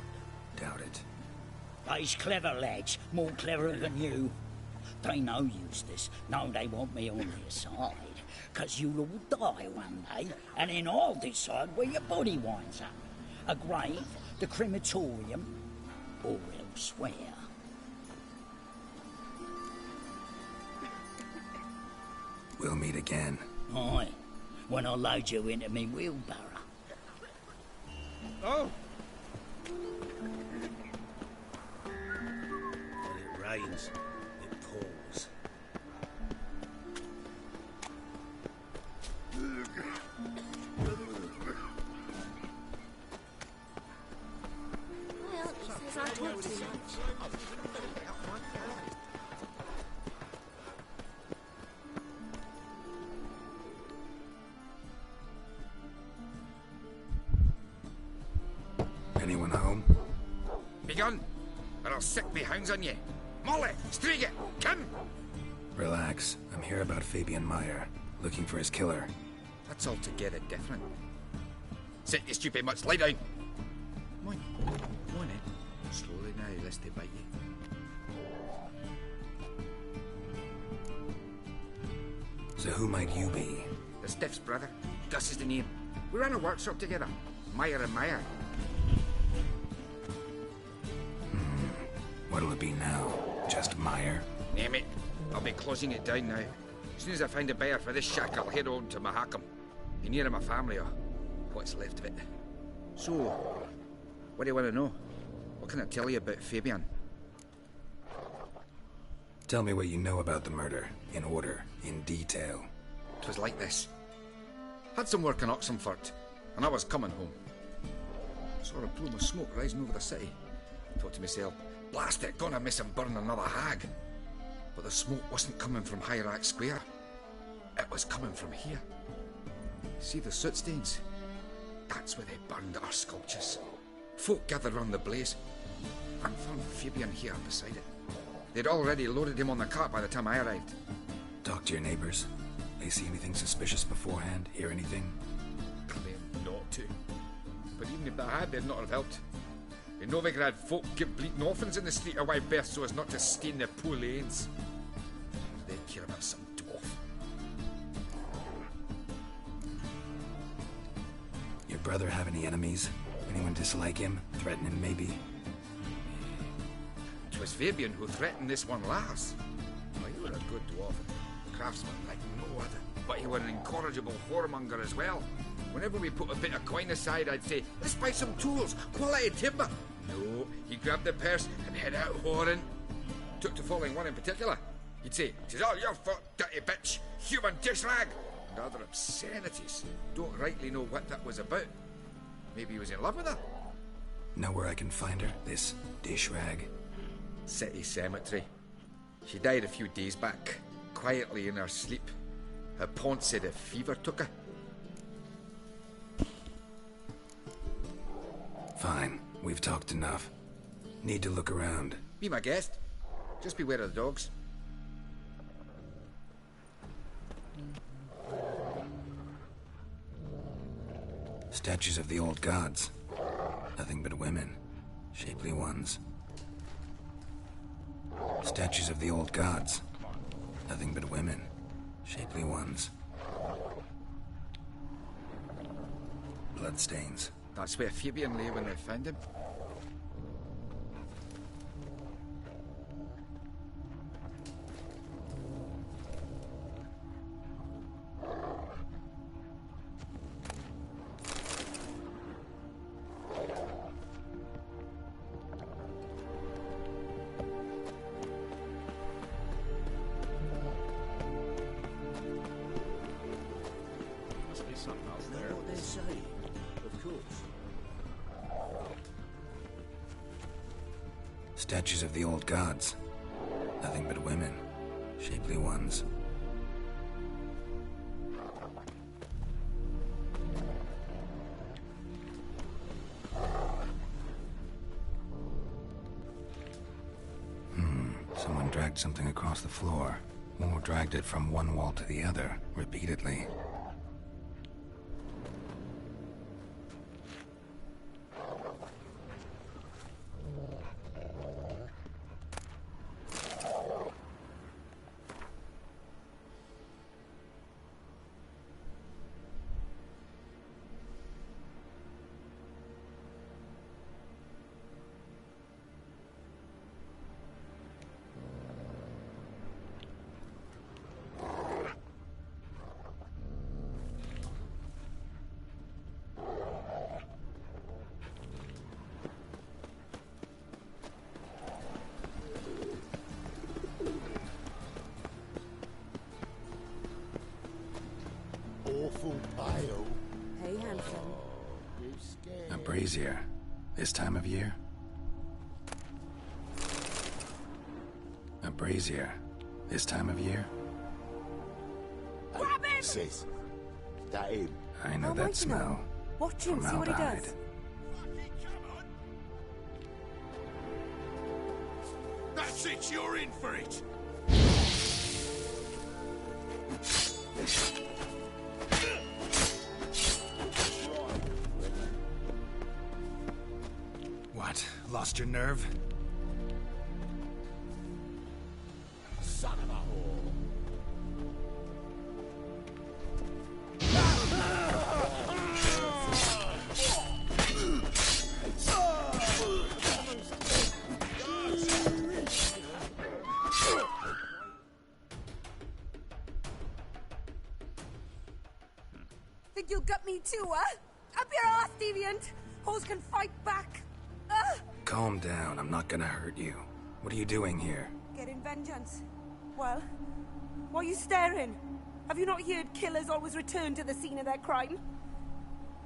Speaker 1: Doubt it.
Speaker 7: They's clever lads, more cleverer than you. They know Eustace, know they want me on their side. 'Cause you'll all die one day, and then I'll decide where your body winds up. A grave, the crematorium, or elsewhere.
Speaker 1: We'll meet again.
Speaker 7: Aye, when I load you into me wheelbarrow.
Speaker 18: Oh!
Speaker 12: When it rains, it pours.
Speaker 11: My auntie says I talk too much.
Speaker 1: Anyone home?
Speaker 9: Begun, or I'll sick me hounds on you. Molly, Striga, come!
Speaker 1: Relax. I'm here about Fabian Meyer, looking for his killer.
Speaker 9: That's altogether different. Sit, you stupid much, lie down. Come on, come on in. Slowly now, lest they bite you.
Speaker 1: So who might you be?
Speaker 9: The Stiff's brother. Gus is the name. We ran a workshop together. Meyer and Meyer.
Speaker 1: What'll it be now? Just Meyer?
Speaker 9: Name it. I'll be closing it down now. As soon as I find a buyer for this shack, I'll head on to Mahakam. Be near my family, or what's left of it. So, what do you want to know? What can I tell you about Fabian?
Speaker 1: Tell me what you know about the murder, in order, in detail.
Speaker 9: It was like this. Had some work in Oxenfurt, and I was coming home. Saw a plume of smoke rising over the city. Thought to myself, blast it, gonna miss him burn another hag. But the smoke wasn't coming from Hierarch Square. It was coming from here. See the soot stains? That's where they burned our sculptures. Folk gathered round the blaze, and found Fabian here beside it. They'd already loaded him on the cart by the time I arrived.
Speaker 1: Talk to your neighbors. They see anything suspicious beforehand? Hear anything?
Speaker 9: Claim not to. But even if they had, they'd not have helped. In Novigrad, folk give bleating orphans in the street a wide berth so as not to stain their poor lanes. They care about some dwarf.
Speaker 1: Your brother have any enemies? Anyone dislike him? Threaten him, maybe?
Speaker 9: 'Twas Fabian who threatened this one last. Well, he were a good dwarf, craftsman like no other. But he were an incorrigible whoremonger as well. Whenever we put a bit of coin aside, I'd say, let's buy some tools, quality timber. No, he grabbed the purse and head out whoring. Took to following one in particular. He'd say, "'Tis all your fault, dirty bitch, human dish rag," and other obscenities. Don't rightly know what that was about. Maybe he was in love with her.
Speaker 1: Know where I can find her, this dish rag?
Speaker 9: City cemetery. She died a few days back, quietly in her sleep. Her pont said a fever took her.
Speaker 1: Fine. We've talked enough. Need to look around.
Speaker 9: Be my guest. Just beware of the dogs.
Speaker 1: Statues of the old gods. Nothing but women. Shapely ones. Statues of the old gods. Nothing but women. Shapely ones. Bloodstains.
Speaker 9: That's where Fabian lay when they found him.
Speaker 10: Must be something else there.
Speaker 21: What they say. Of course.
Speaker 1: Statues of the old gods. Nothing but women. Shapely ones. Someone dragged something across the floor. Or dragged it from one wall to the other, repeatedly.
Speaker 13: Awful pale.
Speaker 14: Hey, handsome.
Speaker 13: You scared?
Speaker 1: A brazier. This time of year? A brazier. This time of year?
Speaker 13: Grab him! Sis, that him?
Speaker 1: I know that smell.
Speaker 14: Watch him, see what he
Speaker 1: Formaldehyde.
Speaker 14: does.
Speaker 3: That's it, you're in for it.
Speaker 1: What? Lost your nerve?
Speaker 13: Son of a whore.
Speaker 8: Think you'll gut me too, huh? Up your ass, deviant! Hoes can fight back!
Speaker 1: Calm down, I'm not gonna hurt you. What are you doing here?
Speaker 8: Getting vengeance. Well, why are you staring? Have you not heard killers always return to the scene of their crime?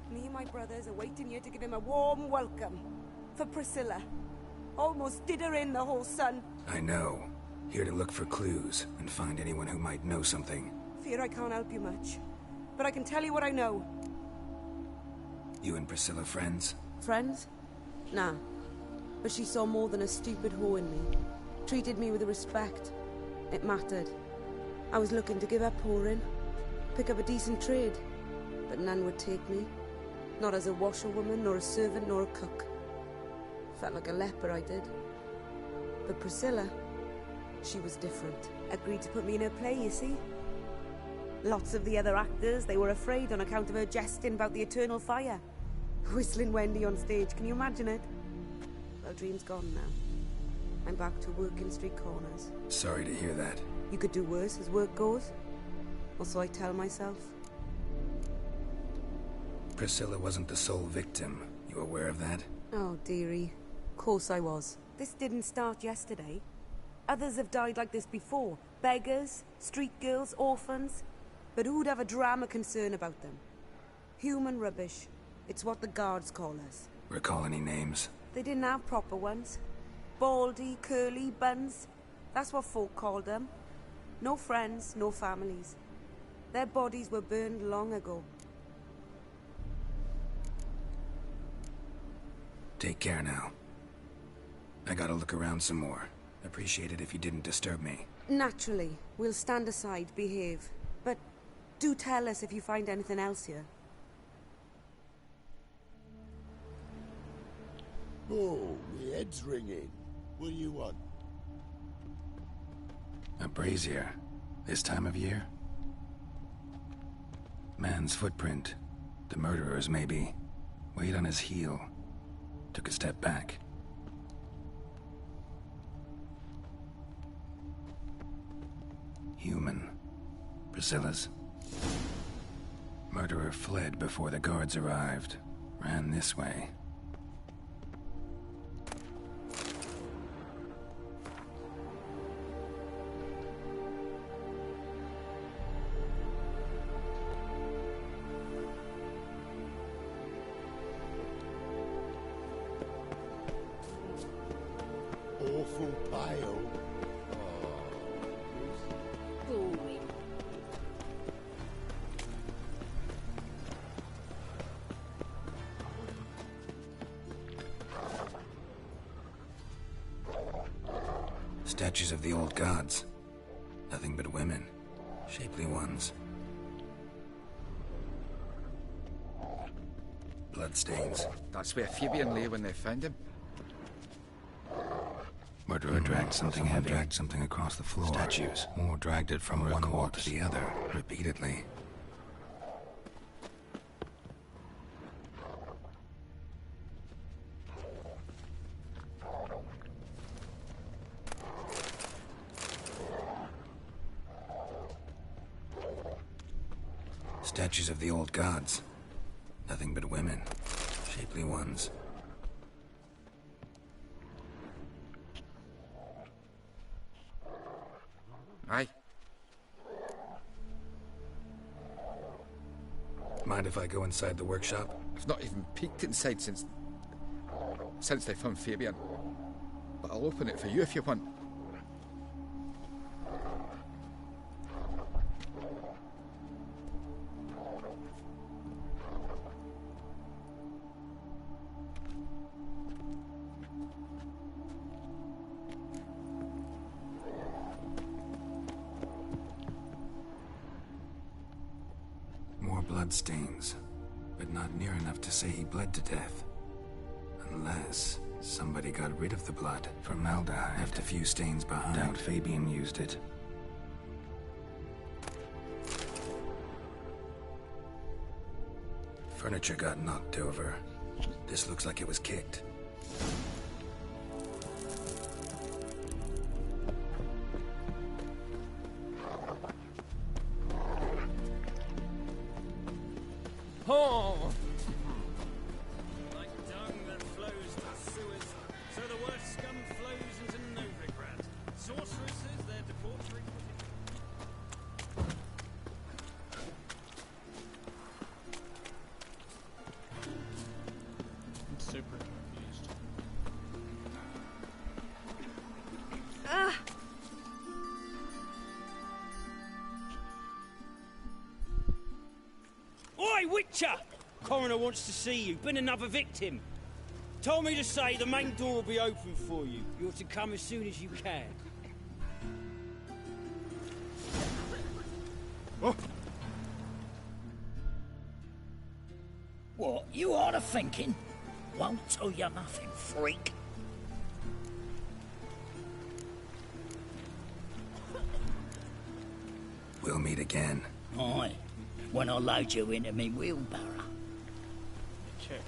Speaker 8: Me and my brothers are waiting here to give him a warm welcome. For Priscilla. Almost did her in, the whole son.
Speaker 1: I know. Here to look for clues and find anyone who might know something.
Speaker 8: Fear I can't help you much. But I can tell you what I know.
Speaker 1: You and Priscilla friends?
Speaker 14: Friends? Nah. But she saw more than a stupid whore in me. Treated me with respect. It mattered. I was looking to give up whoring. Pick up a decent trade. But none would take me. Not as a washerwoman, nor a servant, nor a cook. Felt like a leper, I did. But Priscilla, she was different.
Speaker 8: Agreed to put me in her play, you see. Lots of the other actors, they were afraid on account of her jesting about the eternal fire. Whistling Wendy on stage, can you imagine it? Well, dream's gone now. I'm back to working street corners.
Speaker 1: Sorry to hear that.
Speaker 8: You could do worse as work goes. Or so I tell myself.
Speaker 1: Priscilla wasn't the sole victim. You aware of that?
Speaker 8: Oh, dearie. Course I was. This didn't start yesterday. Others have died like this before. Beggars, street girls, orphans. But who'd have a drama concern about them? Human rubbish. It's what the guards call us.
Speaker 1: Recall any names?
Speaker 8: They didn't have proper ones. Baldy, curly, buns. That's what folk called them. No friends, no families. Their bodies were burned long ago.
Speaker 1: Take care now. I gotta look around some more. Appreciate it if you didn't disturb me.
Speaker 8: Naturally. We'll stand aside, behave. But do tell us if you find anything else here.
Speaker 13: Oh, my head's ringing. What do you want?
Speaker 1: A brazier. This time of year? Man's footprint. The murderer's maybe. Weight on his heel. Took a step back. Human. Priscilla's. Murderer fled before the guards arrived. Ran this way.
Speaker 13: Awful pale.
Speaker 11: Boring.
Speaker 1: Statues of the old gods. Nothing but women. Shapely ones. Bloodstains.
Speaker 9: That's where Fabian lay when they found him.
Speaker 1: Murderer dragged something heavy. Dragged something across the floor. Statues. Or dragged it from one wall to the other, repeatedly. Statues of the old gods. Nothing but women. Shapely ones.
Speaker 9: Aye.
Speaker 1: Mind if I go inside the workshop?
Speaker 9: I've not even peeked inside since they found Fabian. But I'll open it for you if you want.
Speaker 1: Bloodstains, but not near enough to say he bled to death. Unless somebody got rid of the blood. Formaldehyde left a few stains behind. Doubt Fabian used it. Furniture got knocked over. This looks like it was kicked.
Speaker 22: Oh! Like dung that flows to sewers, so the worst scum flows into Novigrad. Sorceresses, their debauchery.
Speaker 10: I'm super confused.
Speaker 5: Ah!
Speaker 17: Oi, Witcher! Coroner wants to see you. Been another victim. Told me to say the main door will be open for you. You're to come as soon as you can.
Speaker 7: What, you are thinking? Won't tell you nothing, freak.
Speaker 1: We'll meet again.
Speaker 7: Aye, when I load you into me wheelbarrow.
Speaker 10: Check.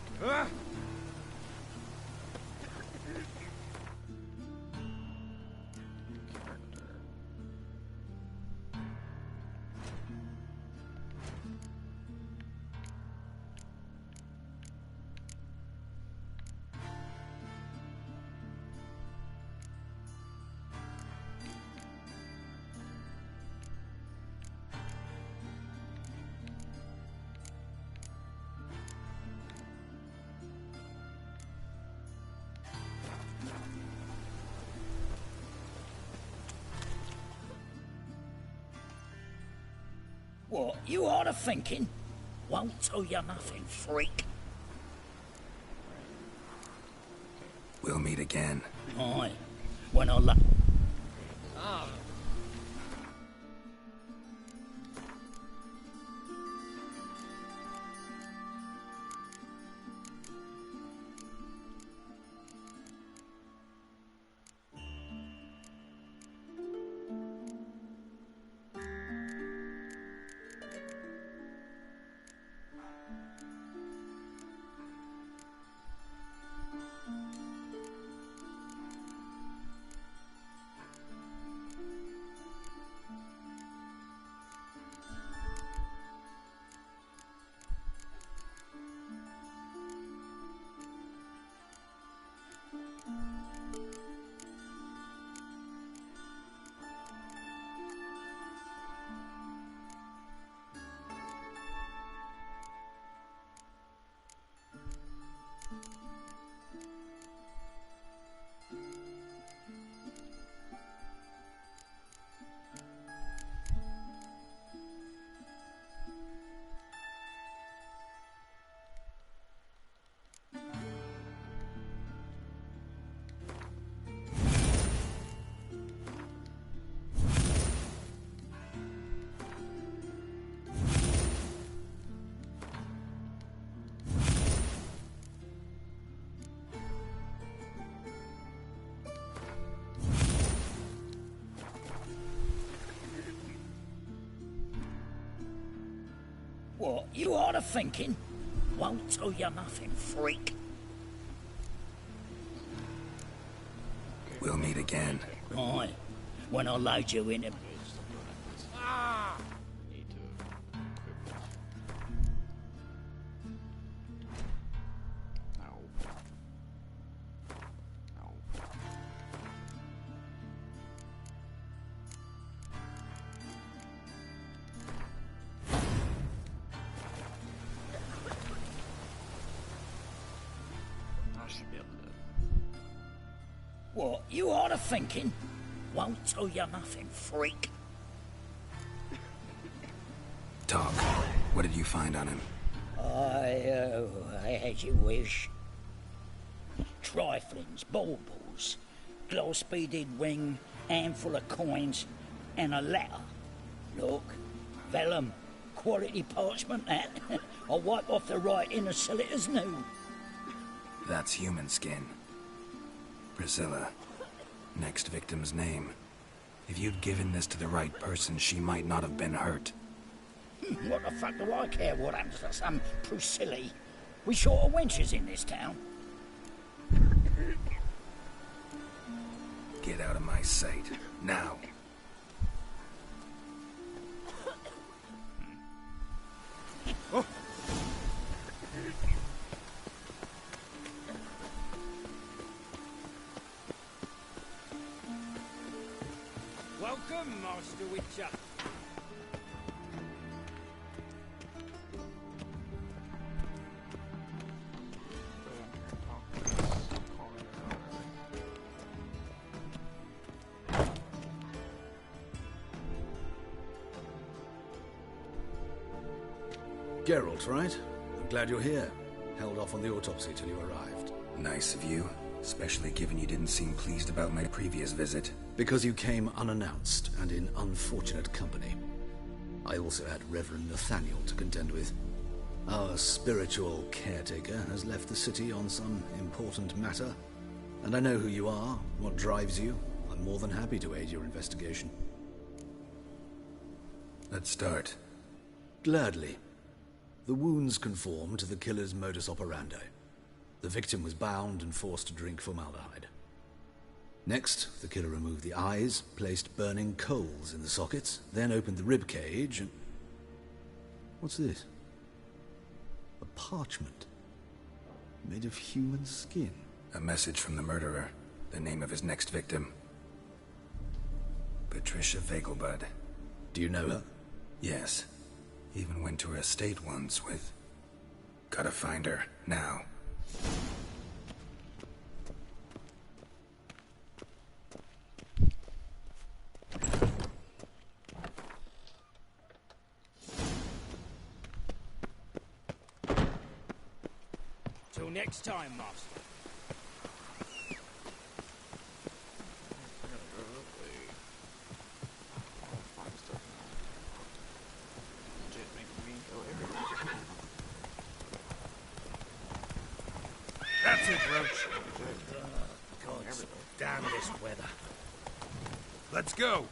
Speaker 7: What, you are thinking? Won't tell you nothing, freak.
Speaker 1: We'll meet again.
Speaker 7: Aye, when I
Speaker 10: Ah.
Speaker 7: What, you hard of thinking? Won't tell you nothing, freak.
Speaker 1: We'll meet again.
Speaker 7: Aye, when I load you into...
Speaker 10: Ah!
Speaker 7: What, you hard of thinking? Won't tell you nothing, freak.
Speaker 1: Talk. What did you find on him?
Speaker 7: As you wish. Triflings, baubles, gloss-beaded ring, handful of coins, and a letter. Look, vellum, quality parchment, that. I'll wipe off the writing and sell it as new.
Speaker 1: That's human skin. Priscilla. Next victim's name. If you'd given this to the right person, she might not have been hurt.
Speaker 7: What the fuck do I care what happens to some Priscilla? We short of wenches in this town.
Speaker 1: Get out of my sight. Now.
Speaker 7: Oh.
Speaker 17: Welcome, Master Witcher.
Speaker 12: Geralt, right? I'm glad you're here. Held off on the autopsy till you arrived.
Speaker 1: Nice of you, especially given you didn't seem pleased about my previous visit.
Speaker 12: Because you came unannounced and in unfortunate company. I also had Reverend Nathaniel to contend with. Our spiritual caretaker has left the city on some important matter. And I know who you are, what drives you. I'm more than happy to aid your investigation.
Speaker 1: Let's start.
Speaker 12: Gladly. The wounds conform to the killer's modus operandi. The victim was bound and forced to drink formaldehyde. Next, the killer removed the eyes, placed burning coals in the sockets, then opened the rib cage and... What's this? A parchment. Made of human skin.
Speaker 1: A message from the murderer. The name of his next victim. Patricia Vegelbud.
Speaker 12: Do you know her?
Speaker 1: Yes. Even went to her estate once with... Gotta find her, now.
Speaker 17: Till next time, Master.
Speaker 3: That's it, Roach. God, damn this weather. Let's go.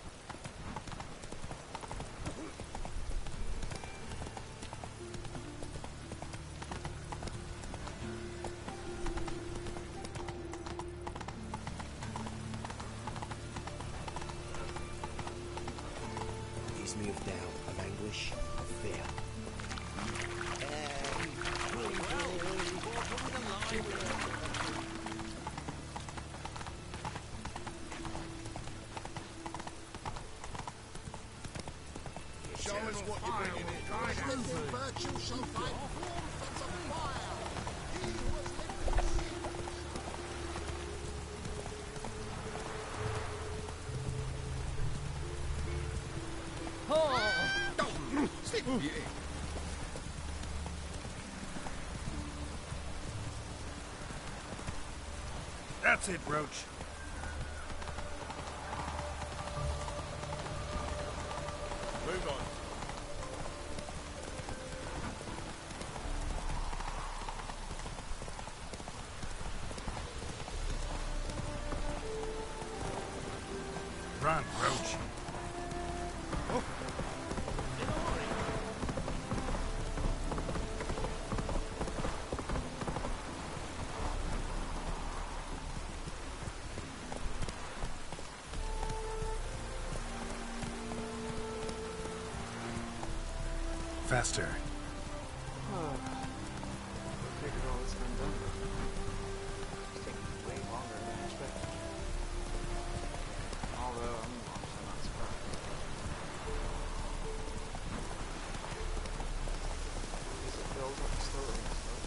Speaker 2: Gives me of doubt, of anguish, of fear.
Speaker 13: Show us what you're bringing in. Splendid virtue shall fight warmth as a fire. He was Sleep, beauty.
Speaker 3: That's it, Roach. Move on. Run, Roach. Oh.
Speaker 1: faster.
Speaker 10: Oh. I figured all this been done. It's taking way longer than I expected. Although I'm honestly not surprised. At least it builds up the story and stuff.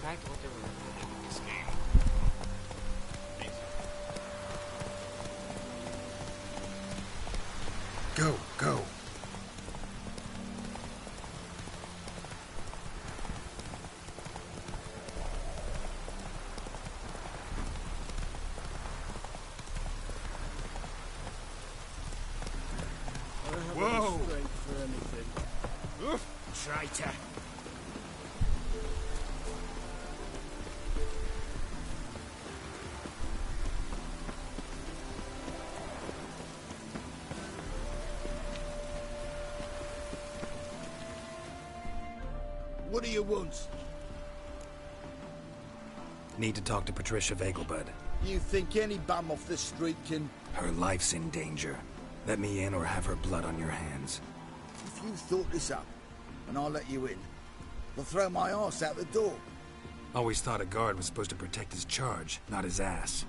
Speaker 10: Back to what they were doing in this game.
Speaker 1: Go, go.
Speaker 18: Whoa!
Speaker 17: For anything.
Speaker 18: Oof, traitor.
Speaker 13: What do you want?
Speaker 1: Need to talk to Patricia Vegelbud.
Speaker 13: You think any bum off the street can...
Speaker 1: Her life's in danger. Let me in or have her blood on your hands.
Speaker 13: If you thought this up, and I'll let you in, I'll throw my arse out the door.
Speaker 1: Always thought a guard was supposed to protect his charge, not his ass.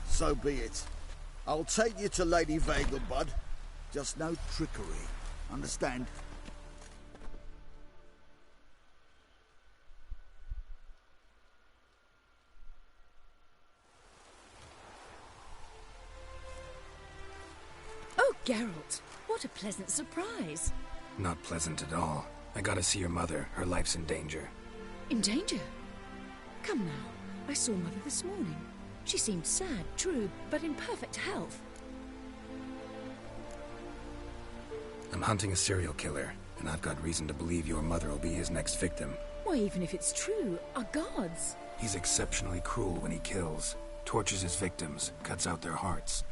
Speaker 13: So be it. I'll take you to Lady Vegelbud. Just no trickery. Understand?
Speaker 11: Oh, Geralt, what a pleasant surprise.
Speaker 1: Not pleasant at all. I gotta see your mother. Her life's in danger.
Speaker 11: In danger? Come now. I saw Mother this morning. She seemed sad, true, but in perfect health.
Speaker 1: I'm hunting a serial killer, and I've got reason to believe your mother will be his next victim.
Speaker 11: Why, even if it's true, our gods.
Speaker 1: He's exceptionally cruel when he kills, tortures his victims, cuts out their hearts.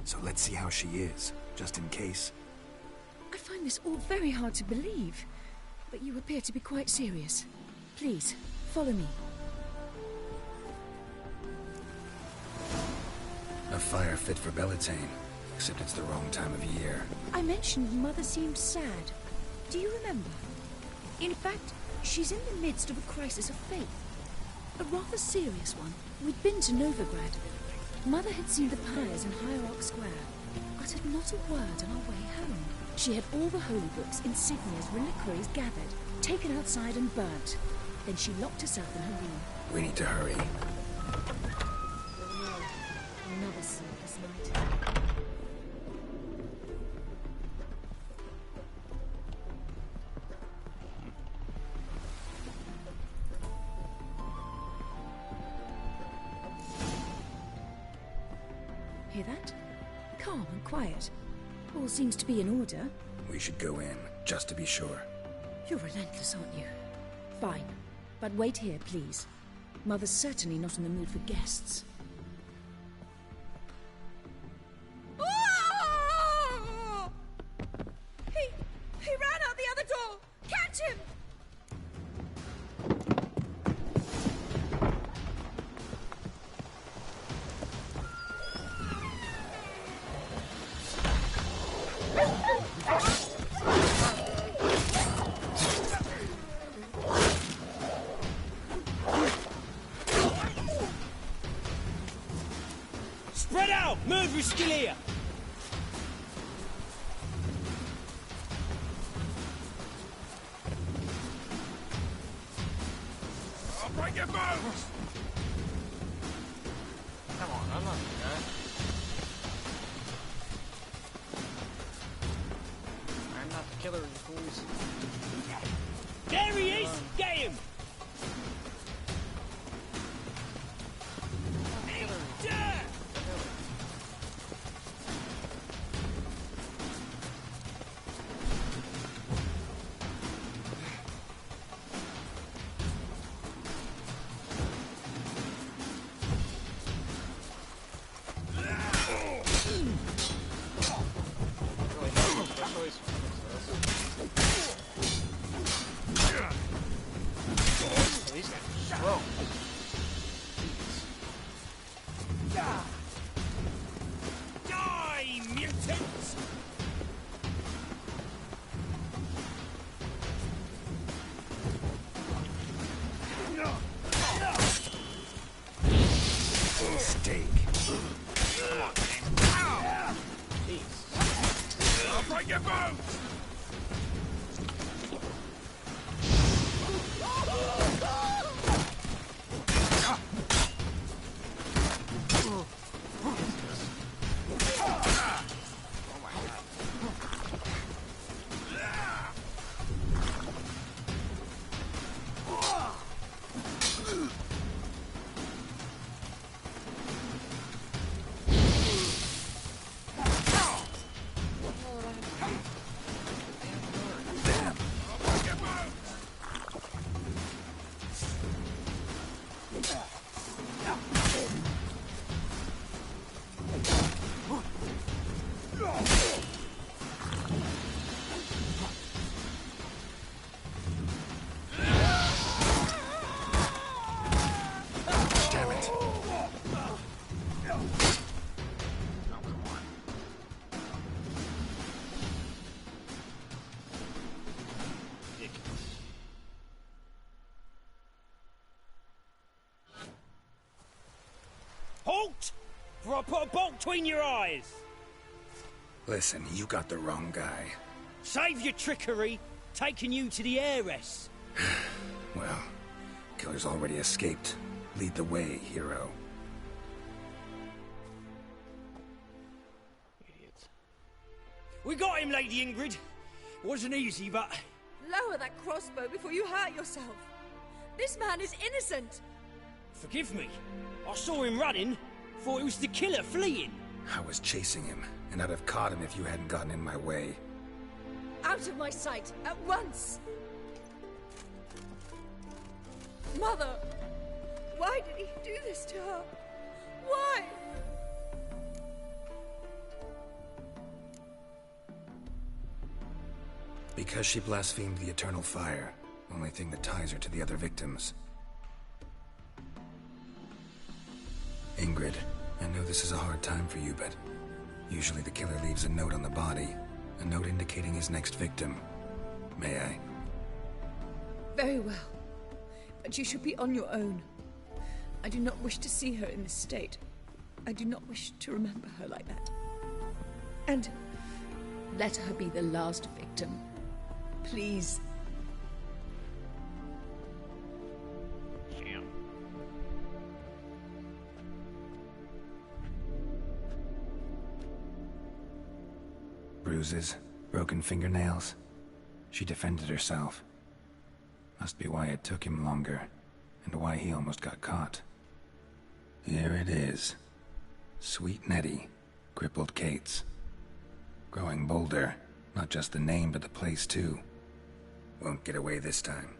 Speaker 1: So let's see how she is, just in case.
Speaker 11: I find this all very hard to believe, but you appear to be quite serious. Please, follow me.
Speaker 1: A fire fit for Bellatane, except it's the wrong time of year.
Speaker 11: I mentioned Mother seemed sad. Do you remember? In fact, she's in the midst of a crisis of faith. A rather serious one. We'd been to Novigrad. Mother had seen the pyres in Hierarch Square, uttered not a word on our way home. She had all the holy books, insignias, reliquaries gathered, taken outside and burnt. Then she locked herself in her room.
Speaker 1: We need to hurry.
Speaker 11: Another sleepless night. Hear that? Calm and quiet. All seems to be in order.
Speaker 1: We should go in, just to be sure.
Speaker 11: You're relentless, aren't you? Fine. But wait here, please. Mother's certainly not in the mood for guests. He ran out the other door! Catch him!
Speaker 17: Spread out! Murderer's still here!
Speaker 18: I'll break your bones!
Speaker 10: Come on, I'm not the guy. I'm not the killer, you fools.
Speaker 17: There he is! Get him! Die, mutants!
Speaker 1: Steak.
Speaker 22: I'll break your bones!
Speaker 17: Halt! For I put a bolt between your eyes!
Speaker 1: Listen, you got the wrong guy.
Speaker 17: Save your trickery, taking you to the heiress.
Speaker 1: Well, killer's already escaped. Lead the way, hero.
Speaker 17: We got him, Lady Ingrid. Wasn't easy, but...
Speaker 11: Lower that crossbow before you hurt yourself. This man is innocent.
Speaker 17: Forgive me. I saw him running. Thought it was the killer fleeing.
Speaker 1: I was chasing him, and I'd have caught him if you hadn't gotten in my way.
Speaker 11: Out of my sight, at once! Mother! Why did he do this to her? Why?
Speaker 1: Because she blasphemed the eternal fire. Only thing that ties her to the other victims. Ingrid, I know this is a hard time for you, but usually the killer leaves a note on the body. A note indicating his next victim. May I?
Speaker 11: Very well. But you should be on your own. I do not wish to see her in this state. I do not wish to remember her like that. And let her be the last victim. Please.
Speaker 10: Damn.
Speaker 1: Bruises, broken fingernails. She defended herself. Must be why it took him longer, and why he almost got caught. Here it is. Sweet Nettie, crippled Kate's. Growing bolder, not just the name but the place too. Won't get away this time.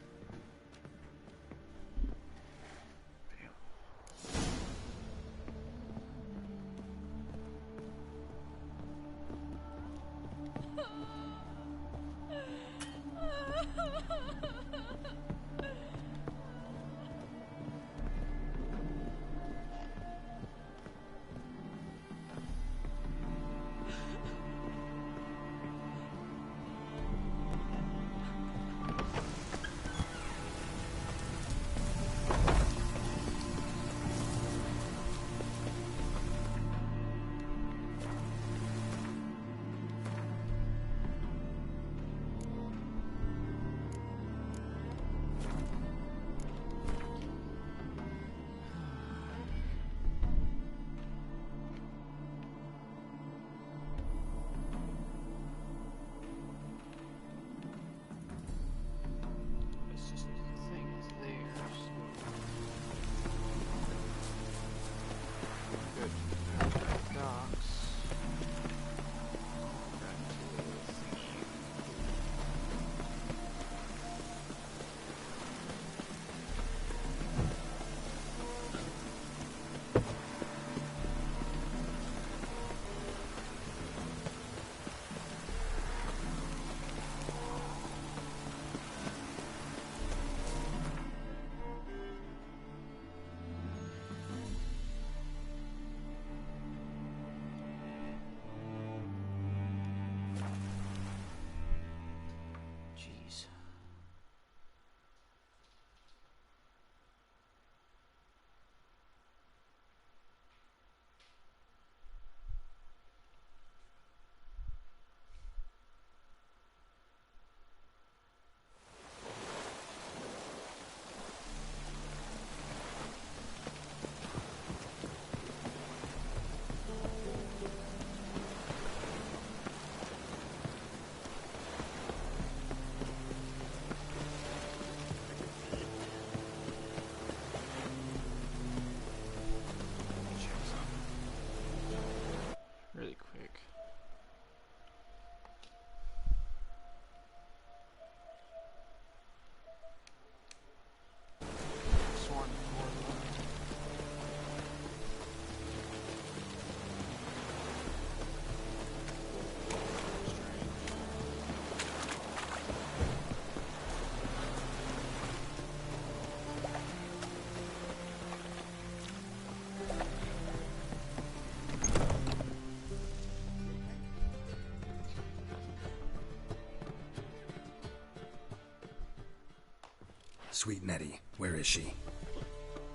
Speaker 1: Sweet Nettie, where is she?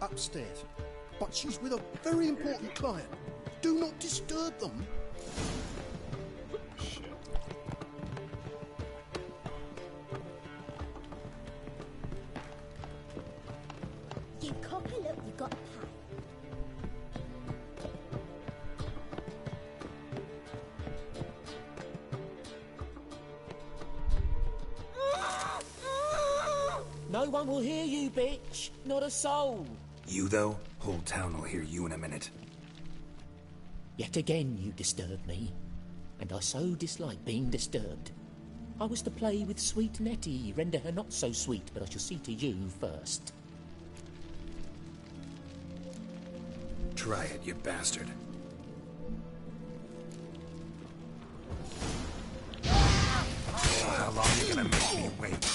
Speaker 4: Upstairs. But she's with a very important client. Do not disturb them.
Speaker 20: You cock a look, you got to pay.
Speaker 16: No one will hear you, bitch. Not a soul.
Speaker 1: You, though? Whole town will hear you in a minute.
Speaker 7: Yet again you disturb me, and I so dislike being disturbed. I was to play with sweet Nettie, render her not so sweet, but I shall see to you first.
Speaker 1: Try it, you bastard. How long are you gonna make me wait?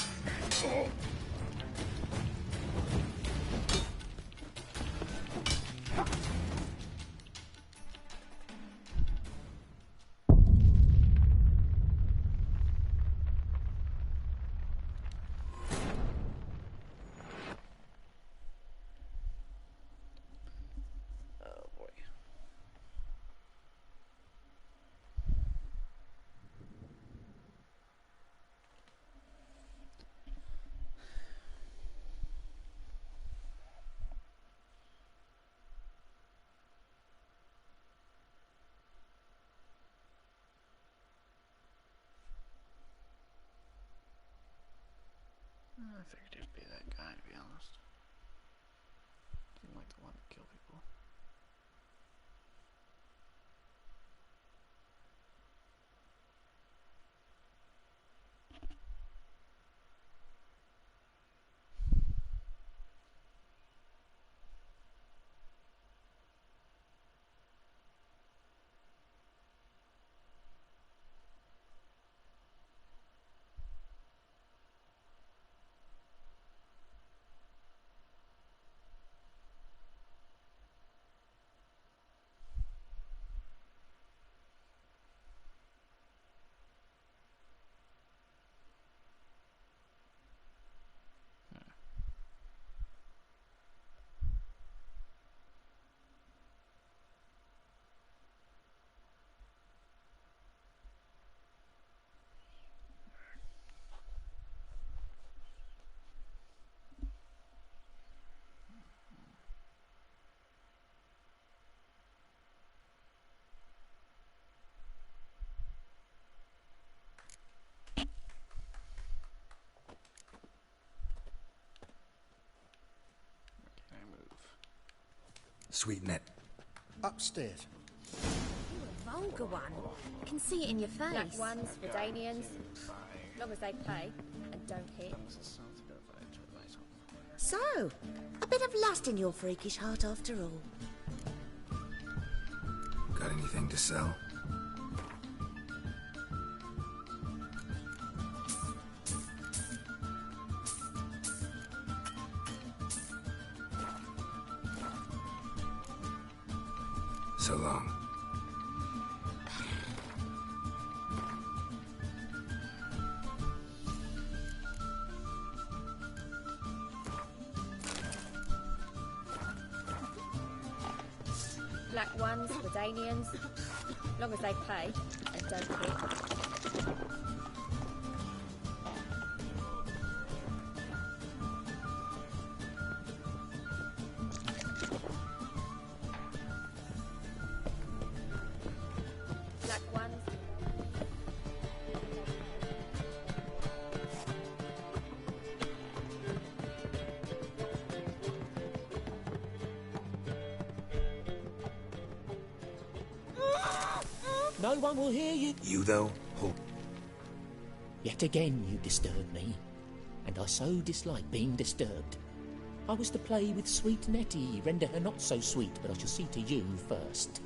Speaker 10: I figured it'd be that guy, to be honest. Seemed like the one to kill people.
Speaker 1: Sweet Net.
Speaker 4: Upstairs.
Speaker 20: You a vulgar one. I can see it in your face.
Speaker 5: Black ones, Redanians. Long as they pay and don't hit.
Speaker 20: So, a bit of lust in your freakish heart after all.
Speaker 1: Got anything to sell? So long.
Speaker 5: Black ones, Redanians. Long as they pay and don't hit.
Speaker 7: No one will hear you.
Speaker 1: You, though?
Speaker 7: Yet again you disturb me, and I so dislike being disturbed. I was to play with sweet Nettie, render her not so sweet, but I shall see to you first.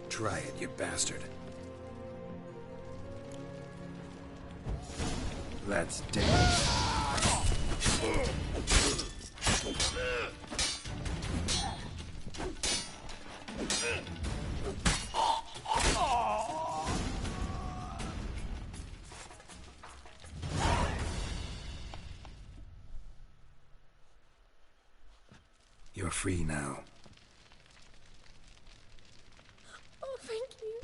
Speaker 1: Try it, you bastard. Let's dance. free now.
Speaker 6: Oh, thank you.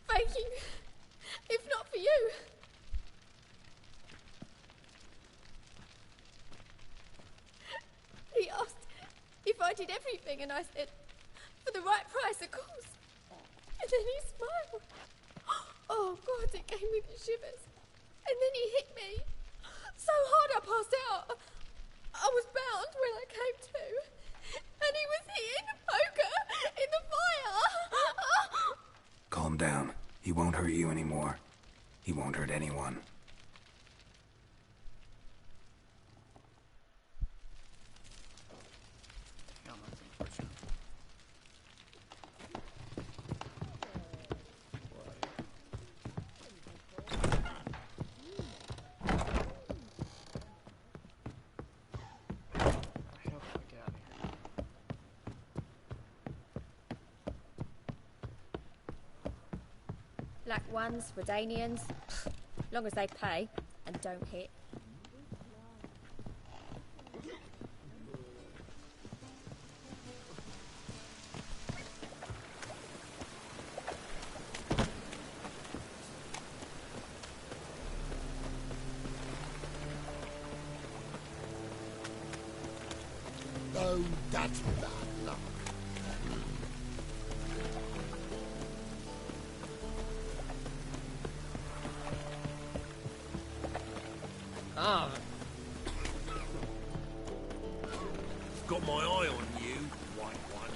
Speaker 6: Thank you. If not for you. He asked if I did everything, and I said, for the right price, of course. And then he smiled. Oh, God, it gave me the shivers. And then he hit me. So hard I passed out. I was bound when I came to. And he was hitting the poker in the fire.
Speaker 1: Calm down. He won't hurt you anymore. He won't hurt anyone.
Speaker 6: Black ones, Redanians, long as they pay and don't hit.
Speaker 13: Oh, that's bad luck.
Speaker 22: Ah. Got my eye on you, white one.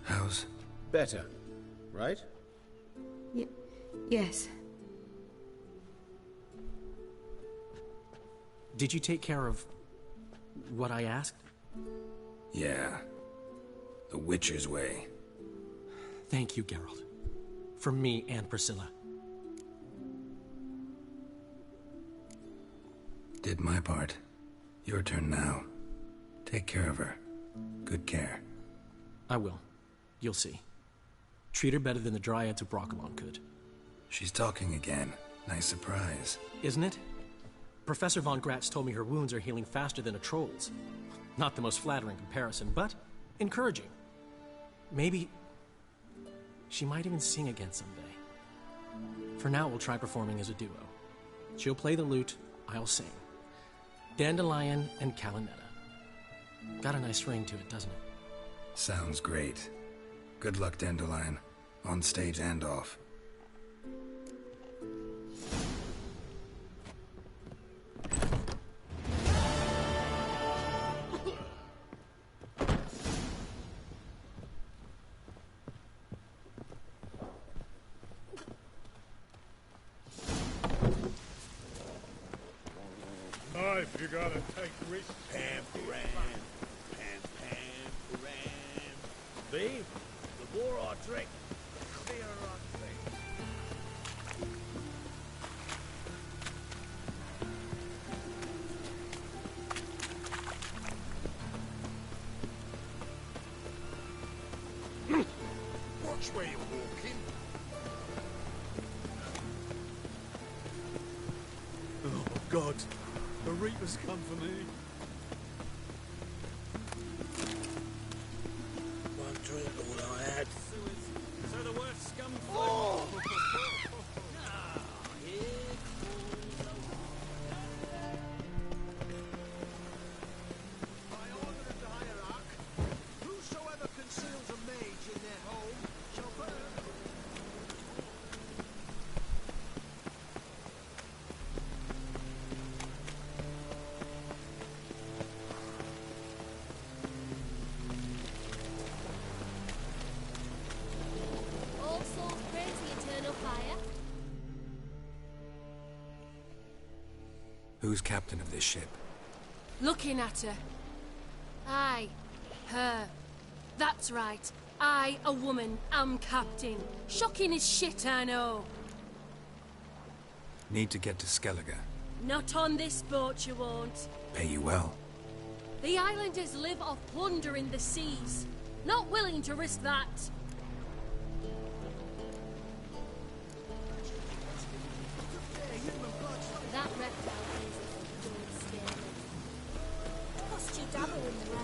Speaker 1: How's...
Speaker 15: Better, right?
Speaker 5: Yes.
Speaker 19: Did you take care of what I asked?
Speaker 1: Yeah. The Witcher's way.
Speaker 19: Thank you, Geralt. From me and Priscilla.
Speaker 1: Did my part. Your turn now. Take care of her. Good care.
Speaker 19: I will. You'll see. Treat her better than the Dryads of Brokilon could.
Speaker 1: She's talking again. Nice surprise.
Speaker 19: Isn't it? Professor von Gratz told me her wounds are healing faster than a troll's. Not the most flattering comparison, but encouraging. Maybe she might even sing again someday. For now, we'll try performing as a duo. She'll play the lute, I'll sing. Dandelion and Calinetta. Got a nice ring to it, doesn't it?
Speaker 1: Sounds great. Good luck, Dandelion. On stage and off.
Speaker 22: Life, you gotta take risks.
Speaker 3: Pam.
Speaker 22: Babe, the more I drink, the clearer I think.
Speaker 13: Watch where you're walking.
Speaker 22: Oh, God. The Reaper's come for me.
Speaker 3: One drink all I had.
Speaker 1: Who's captain of this ship?
Speaker 14: Looking at her. Aye, her. That's right. I, a woman, am captain. Shocking as shit, I know.
Speaker 1: Need to get to Skellige.
Speaker 14: Not on this boat, you won't.
Speaker 1: Pay you well.
Speaker 14: The islanders live off plunder in the seas. Not willing to risk that. That reptile is scary.
Speaker 20: Lost your dabble in the rain.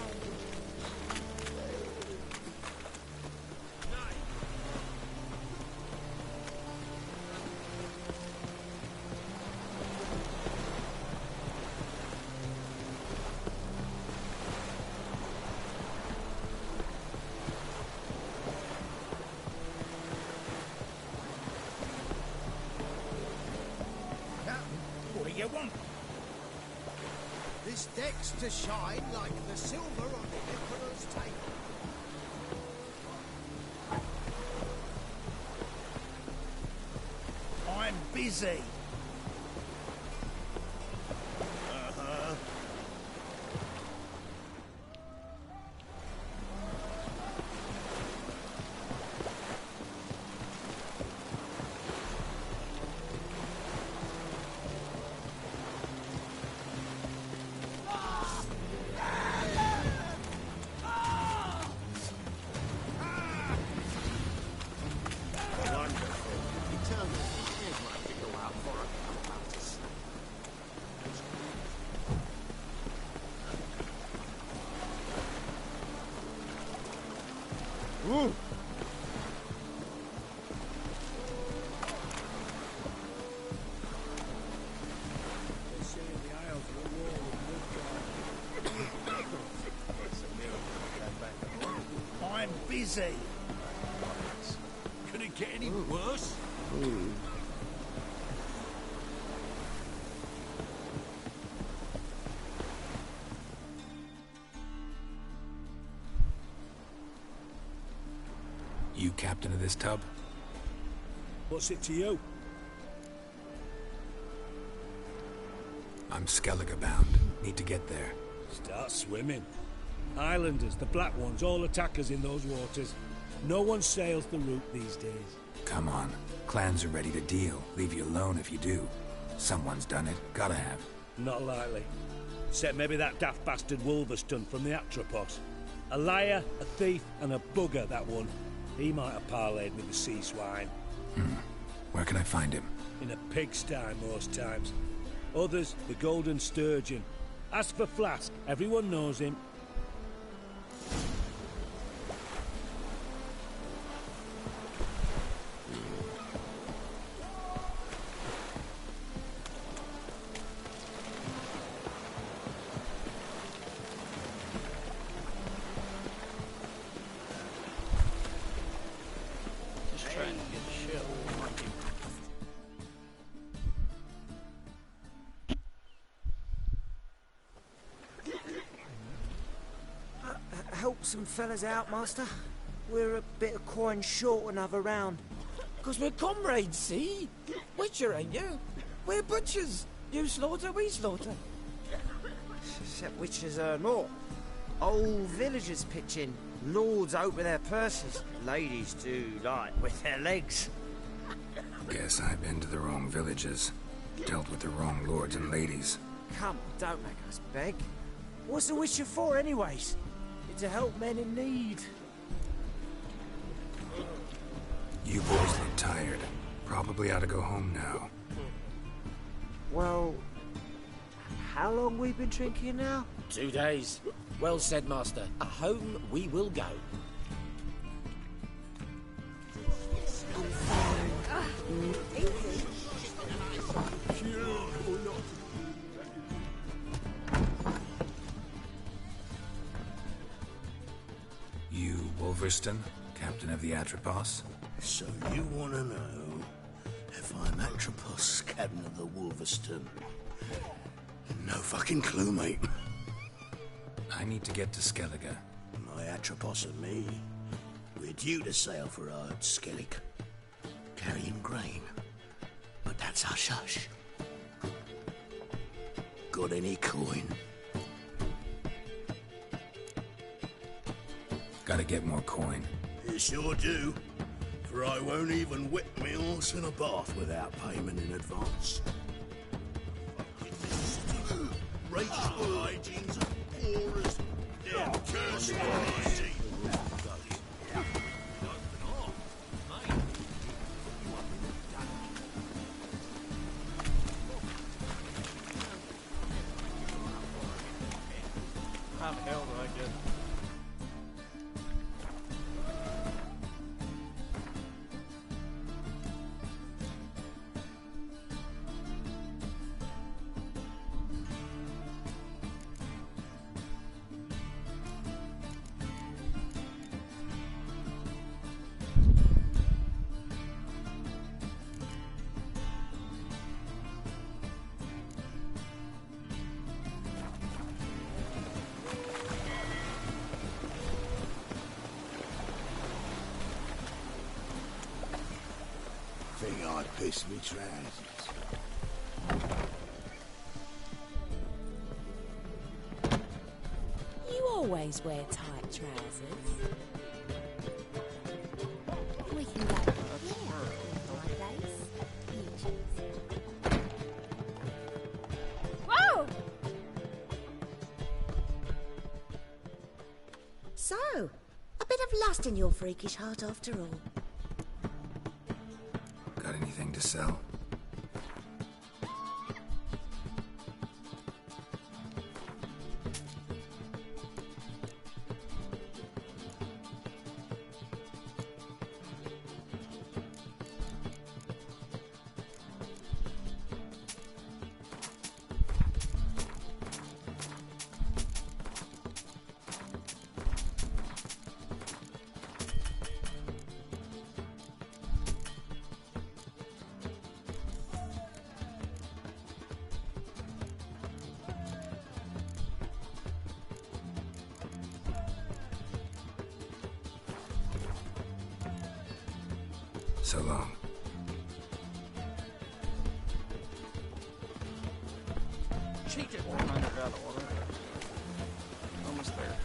Speaker 18: This deck's to shine like the silver on the Emperor's table. I'm busy. I'm busy.
Speaker 3: Could it get any worse?
Speaker 1: You captain of this tub?
Speaker 22: What's it to you?
Speaker 1: I'm Skellige bound. Need to get there.
Speaker 22: Start swimming. Islanders, the Black Ones, all attackers in those waters. No one sails the route these days.
Speaker 1: Come on. Clans are ready to deal. Leave you alone if you do. Someone's done it. Gotta have.
Speaker 22: Not likely. Except maybe that daft bastard Wolverston from the Atropos. A liar, a thief, and a bugger, that one. He might have parlayed with the sea swine.
Speaker 1: Where can I find him?
Speaker 22: In a pigsty most times. Others, the Golden Sturgeon. As for Flask, everyone knows him.
Speaker 10: Just trying to get a shell.
Speaker 21: Help some fellas out, Master. We're a bit of coin short another round.
Speaker 23: 'Cause we're comrades, see? Witcher, ain't you? We're butchers. You slaughter, we slaughter.
Speaker 21: Except witches earn more. Old villagers pitch in. Lords open their purses. Ladies do like with their legs.
Speaker 1: Guess I've been to the wrong villages. Dealt with the wrong lords and ladies.
Speaker 21: Come on, don't make us beg. What's a witcher for, anyways? It's to help men in need.
Speaker 1: You boys look tired. Probably ought to go home now.
Speaker 21: Well, how long we been drinking now?
Speaker 23: 2 days. Well said, Master. Home we will go.
Speaker 1: You Wolverston, captain of the Atropos?
Speaker 24: So you want to know if I'm Atropos, captain of the Wolverston? No fucking clue, mate.
Speaker 1: I need to get to Skellige.
Speaker 24: My Atropos and me, we're due to sail for Ard Skellig, carrying grain. But that's hush-hush. Got any coin?
Speaker 1: Gotta get more coin.
Speaker 24: You sure do. For I won't even whip me horse in a bath without payment in advance. Rachel hygien's poor as damn cursed hygiene.
Speaker 10: How the hell do I get...
Speaker 24: Think I pissed me trousers.
Speaker 2: You always wear tight trousers. We can go there, my place. You choose.
Speaker 6: Whoa!
Speaker 20: So, a bit of lust in your freakish heart after all.
Speaker 1: Got anything to sell? So long.
Speaker 10: Cheated! $100 order. Almost there.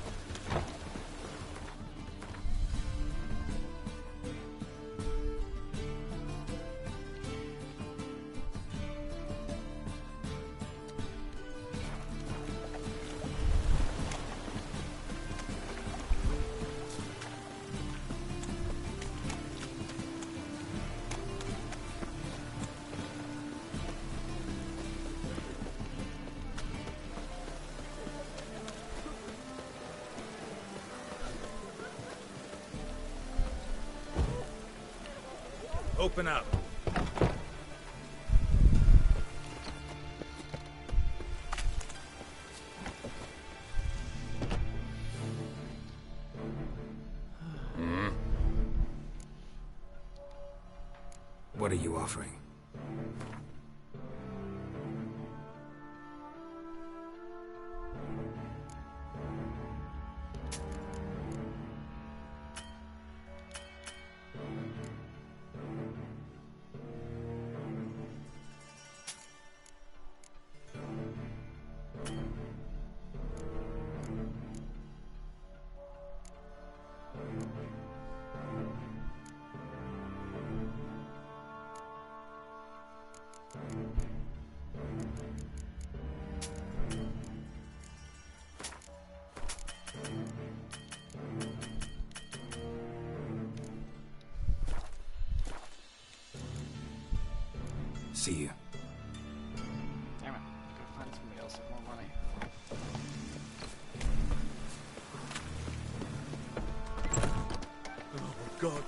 Speaker 8: Open up.
Speaker 1: What are you offering? See you.
Speaker 10: Damn it. Gotta find somebody else with more money.
Speaker 24: Oh, God.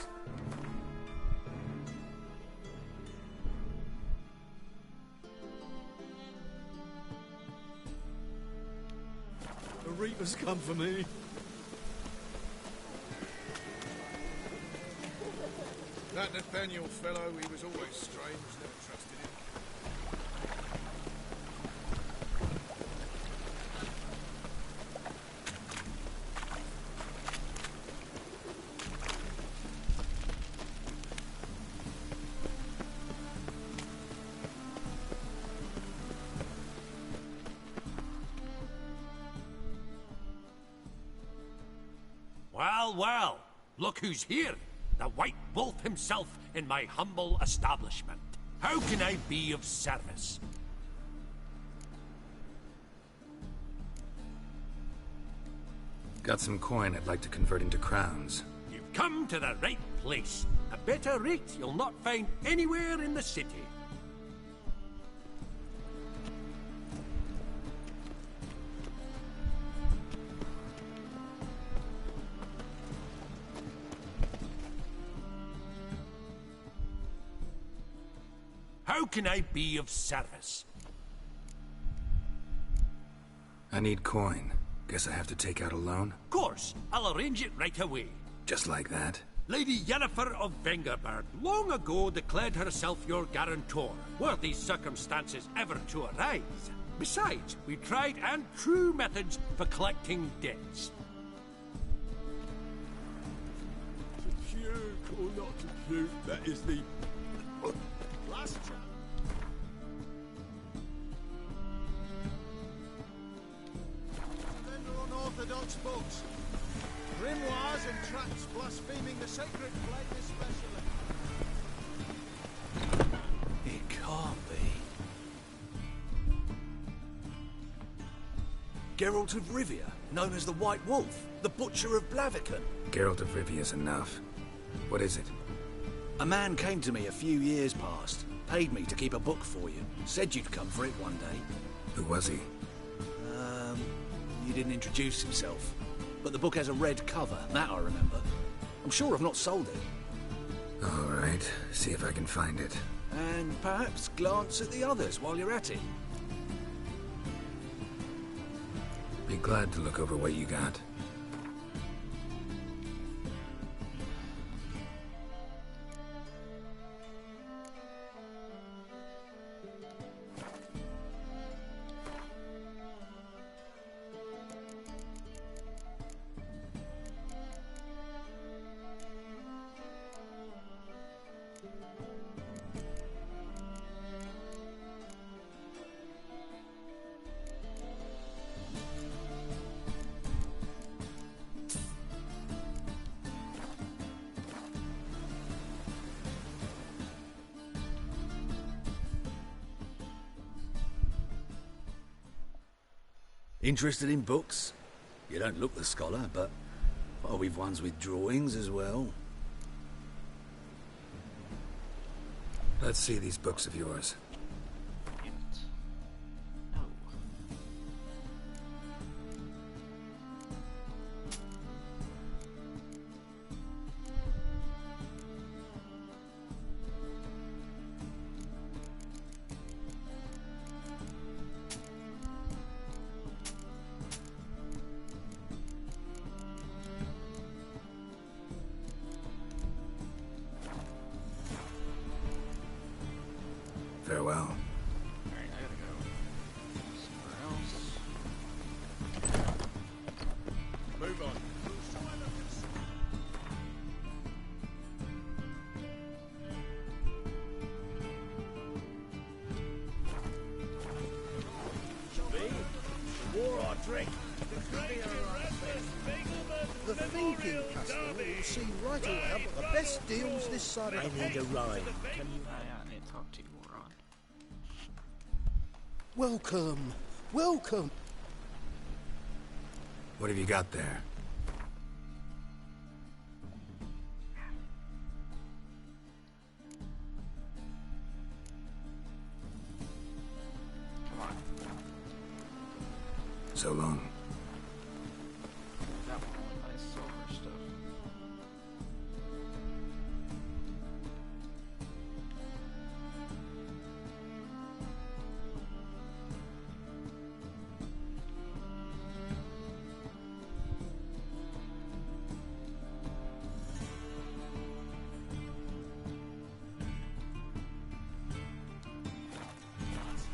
Speaker 24: The Reapers come for me.
Speaker 9: That Nathaniel fellow, he was always strange, never trusted him.
Speaker 8: Well, well, look who's here. The White Wolf himself in my humble establishment. How can I be of service?
Speaker 1: Got some coin I'd like to convert into crowns.
Speaker 8: You've come to the right place. A better rate you'll not find anywhere in the city. How can I be of service?
Speaker 1: I need coin. Guess I have to take out a loan?
Speaker 8: Of course, I'll arrange it right away.
Speaker 1: Just like that?
Speaker 8: Lady Yennefer of Vengerberg long ago declared herself your guarantor, were these circumstances ever to arise. Besides, we tried and true methods for collecting debts.
Speaker 11: To puke or not to puke, that is the last chance.
Speaker 18: Unorthodox books, grimoires and tracts blaspheming the sacred flame especially.
Speaker 11: It can't be. Geralt of Rivia, known as the White Wolf, the Butcher of Blaviken.
Speaker 1: Geralt of Rivia's enough. What is it?
Speaker 11: A man came to me a few years past, paid me to keep a book for you, said you'd come for it one day.
Speaker 1: Who was he?
Speaker 11: He didn't introduce himself, but the book has a red cover, that I remember. I'm sure I've not sold it.
Speaker 1: All right, see if I can find it.
Speaker 11: And perhaps glance at the others while you're at it.
Speaker 1: Be glad to look over what you got.
Speaker 11: Interested in books? You don't look the scholar, but we've ones with drawings as well.
Speaker 1: Let's see these books of yours. Farewell.
Speaker 10: Alright, I gotta go somewhere else.
Speaker 11: Move on.
Speaker 18: War or drink. The thinking customer will see right away I've got the best deals this side of the
Speaker 10: I need a ride.
Speaker 18: Can you?
Speaker 10: I need to talk to you, Moron.
Speaker 4: Welcome. Welcome.
Speaker 1: What have you got there?
Speaker 10: Come on.
Speaker 1: So long.
Speaker 10: That one, nice silver stuff.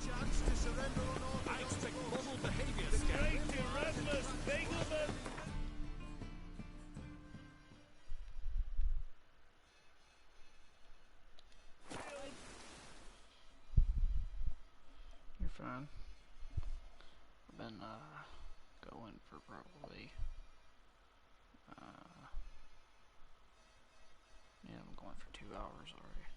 Speaker 18: Chance to surrender unorthodox.
Speaker 8: I expect model behavior, Scan.
Speaker 10: You're fine. I've been, going for probably, for 2 hours already.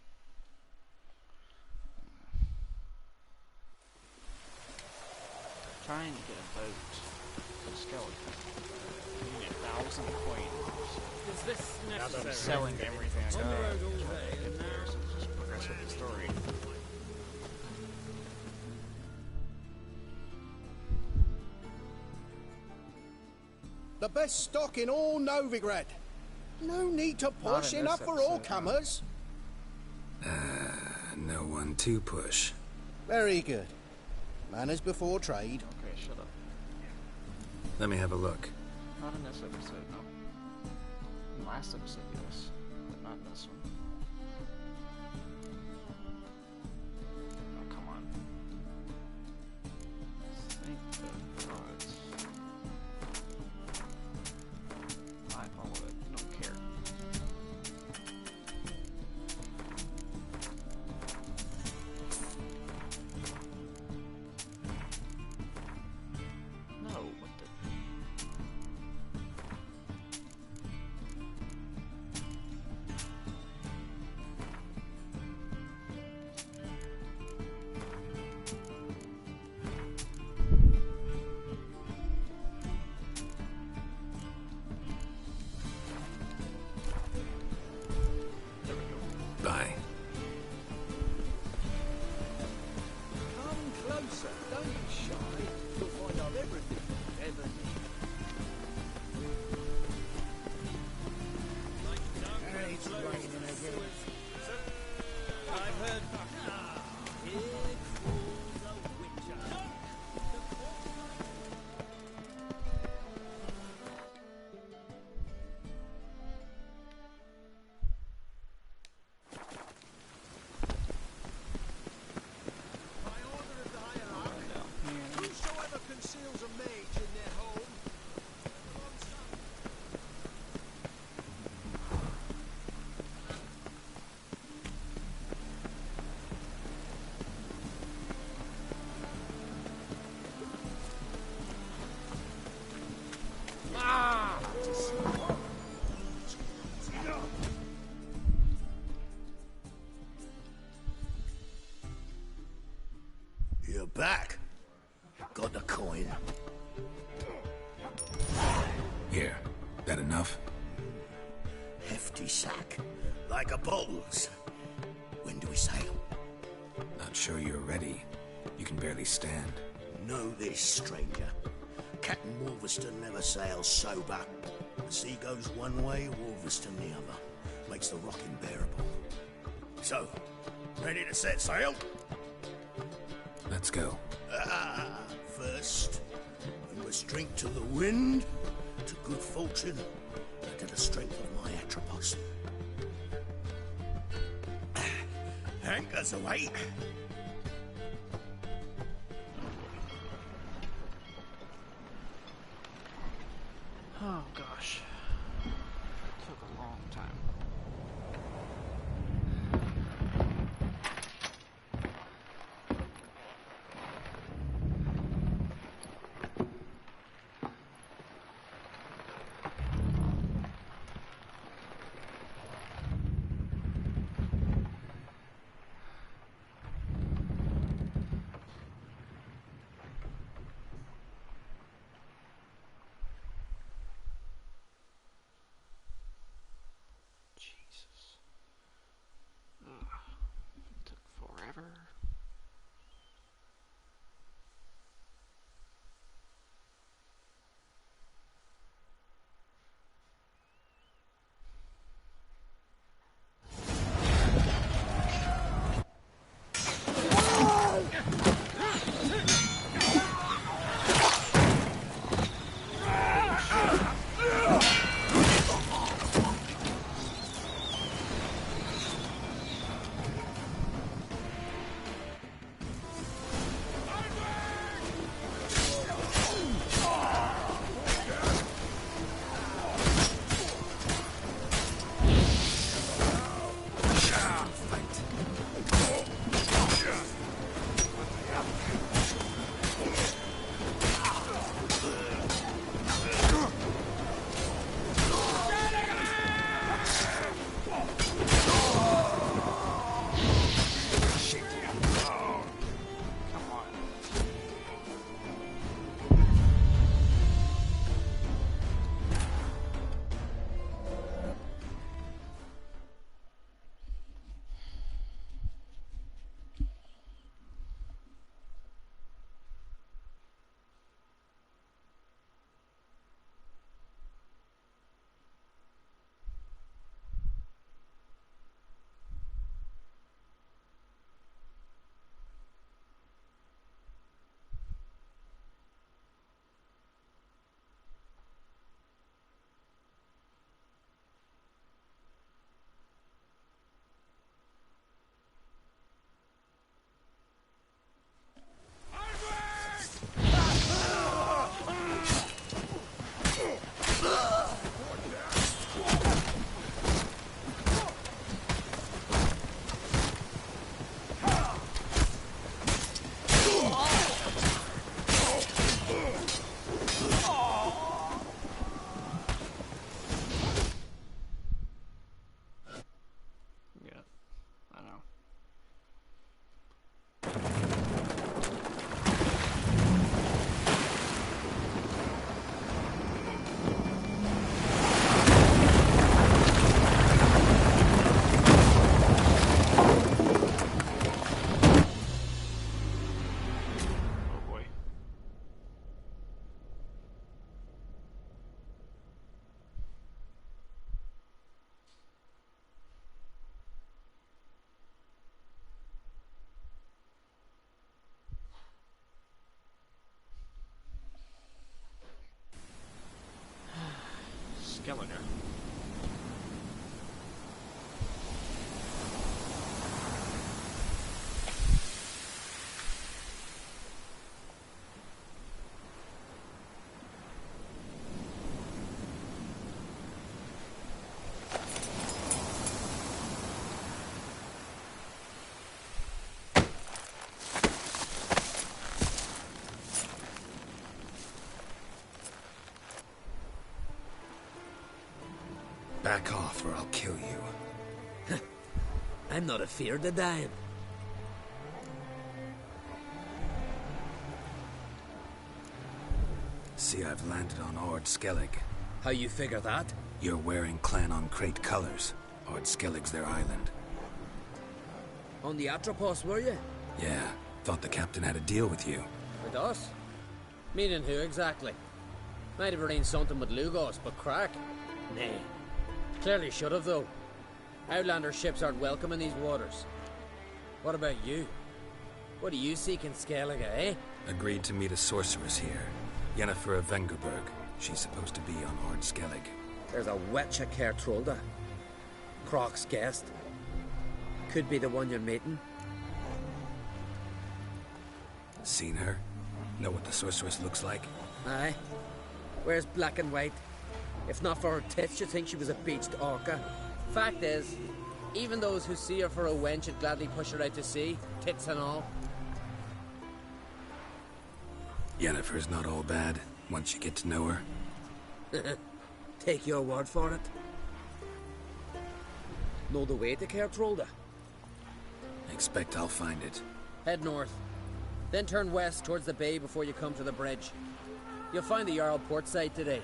Speaker 10: Trying to get a boat for skeleton. You need 1,000 coins.
Speaker 19: Is this necessary?
Speaker 10: Selling everything I got. In there, so just progress with the story.
Speaker 18: The best stock in all Novigrad. No need to push, enough for all comers.
Speaker 1: No one to push.
Speaker 18: Very good. Manners before trade.
Speaker 10: Okay, shut up.
Speaker 1: Let me have a look.
Speaker 10: Not in this episode, no. In the last episode, yes. But not in this one. Oh, come on. Thank the gods. I follow it. Don't care. No, what the...
Speaker 1: Bye.
Speaker 18: Come closer, don't be shy. You'll find out everything you ever need. It's raining again.
Speaker 8: I've heard.
Speaker 18: Whosoever conceals a mage in their home.
Speaker 24: You're back. Got the coin.
Speaker 1: Here. That enough?
Speaker 24: Hefty sack. Like a bottles. When do we sail?
Speaker 1: Not sure you're ready. You can barely stand.
Speaker 24: Know this, stranger. Captain Wolverston never sails sober. The sea goes one way, Wolverston the other. Makes the rocking bearable. So, ready to set sail?
Speaker 1: Let's go.
Speaker 24: First, we must drink to the wind, to good fortune, and to the strength of my Atropos. Anchors away.
Speaker 10: Oh gosh. Took a long time.
Speaker 1: yourself or I'll kill you.
Speaker 7: I'm not afeard of dying.
Speaker 1: See, I've landed on Ord Skellig.
Speaker 7: How you figure that?
Speaker 1: You're wearing Clan on Crate colors. Ord Skellig's their island.
Speaker 7: On the Atropos, were you?
Speaker 1: Yeah, thought the captain had a deal with you.
Speaker 7: With us? Meaning who exactly? Might have arranged something with Lugos, but crack? Nay. Clearly should have, though. Outlander ships aren't welcome in these waters. What about you? What do you seek in Skellige, eh?
Speaker 1: Agreed to meet a sorceress here. Yennefer of Vengerberg. She's supposed to be on Ord Skellig.
Speaker 7: There's a witch at Kertrolda. Croc's guest. Could be the one you're meeting.
Speaker 1: Seen her? Know what the sorceress looks like?
Speaker 7: Aye. Wears black and white. If not for her tits, you'd think she was a beached orca. Fact is, even those who see her for a wench would gladly push her out to sea, tits and all.
Speaker 1: Yennefer's not all bad, once you get to know her.
Speaker 7: Take your word for it. Know the way to Kertrolda?
Speaker 1: Expect I'll find it.
Speaker 7: Head north. Then turn west towards the bay before you come to the bridge. You'll find the Jarl port side today.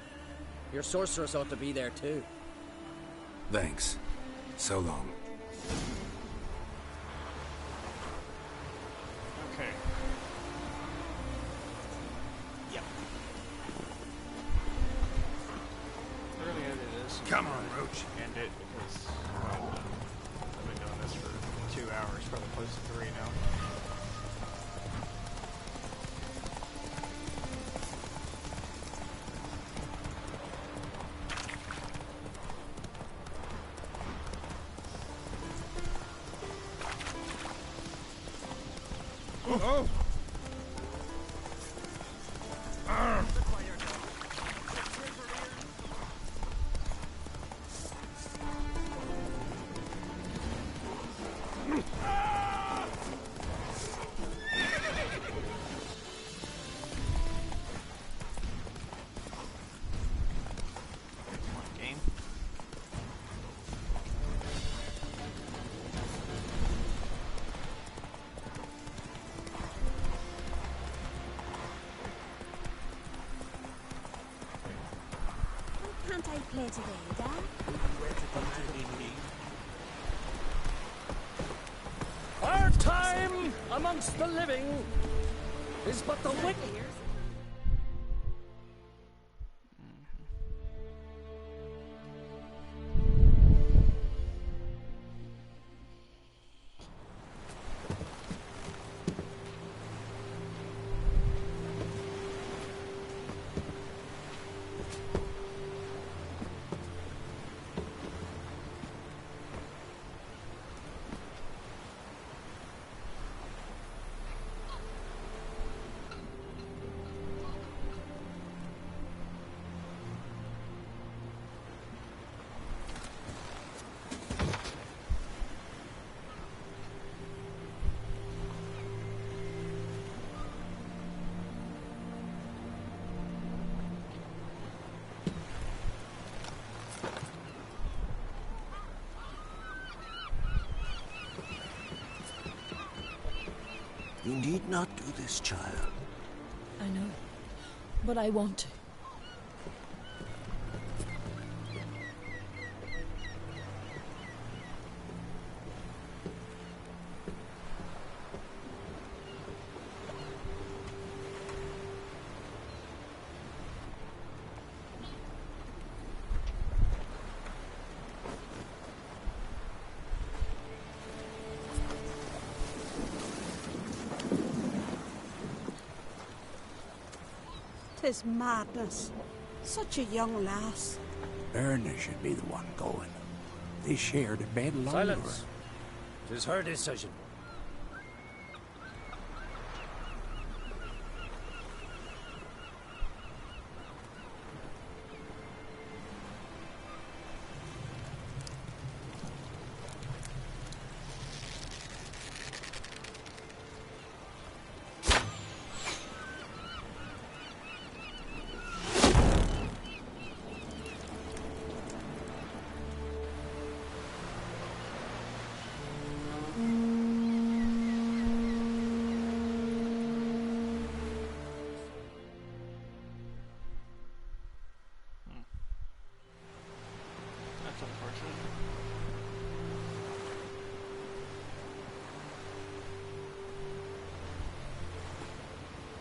Speaker 7: Your sorceress ought to be there too.
Speaker 1: Thanks. So long.
Speaker 10: Okay. Yep. We're gonna end this.
Speaker 1: Come on, Roach.
Speaker 10: End it because I've been doing this for 2 hours, probably close to 3 now.
Speaker 9: Oh!
Speaker 10: Game.
Speaker 2: Can't I play today, Dad?
Speaker 7: Our time amongst the living is but the wicked.
Speaker 24: You need not do this, child.
Speaker 12: I know, but I want to.
Speaker 16: Tis madness. Such a young lass.
Speaker 3: Erna should be the one going. They shared a bed along
Speaker 7: Silence. It is her decision.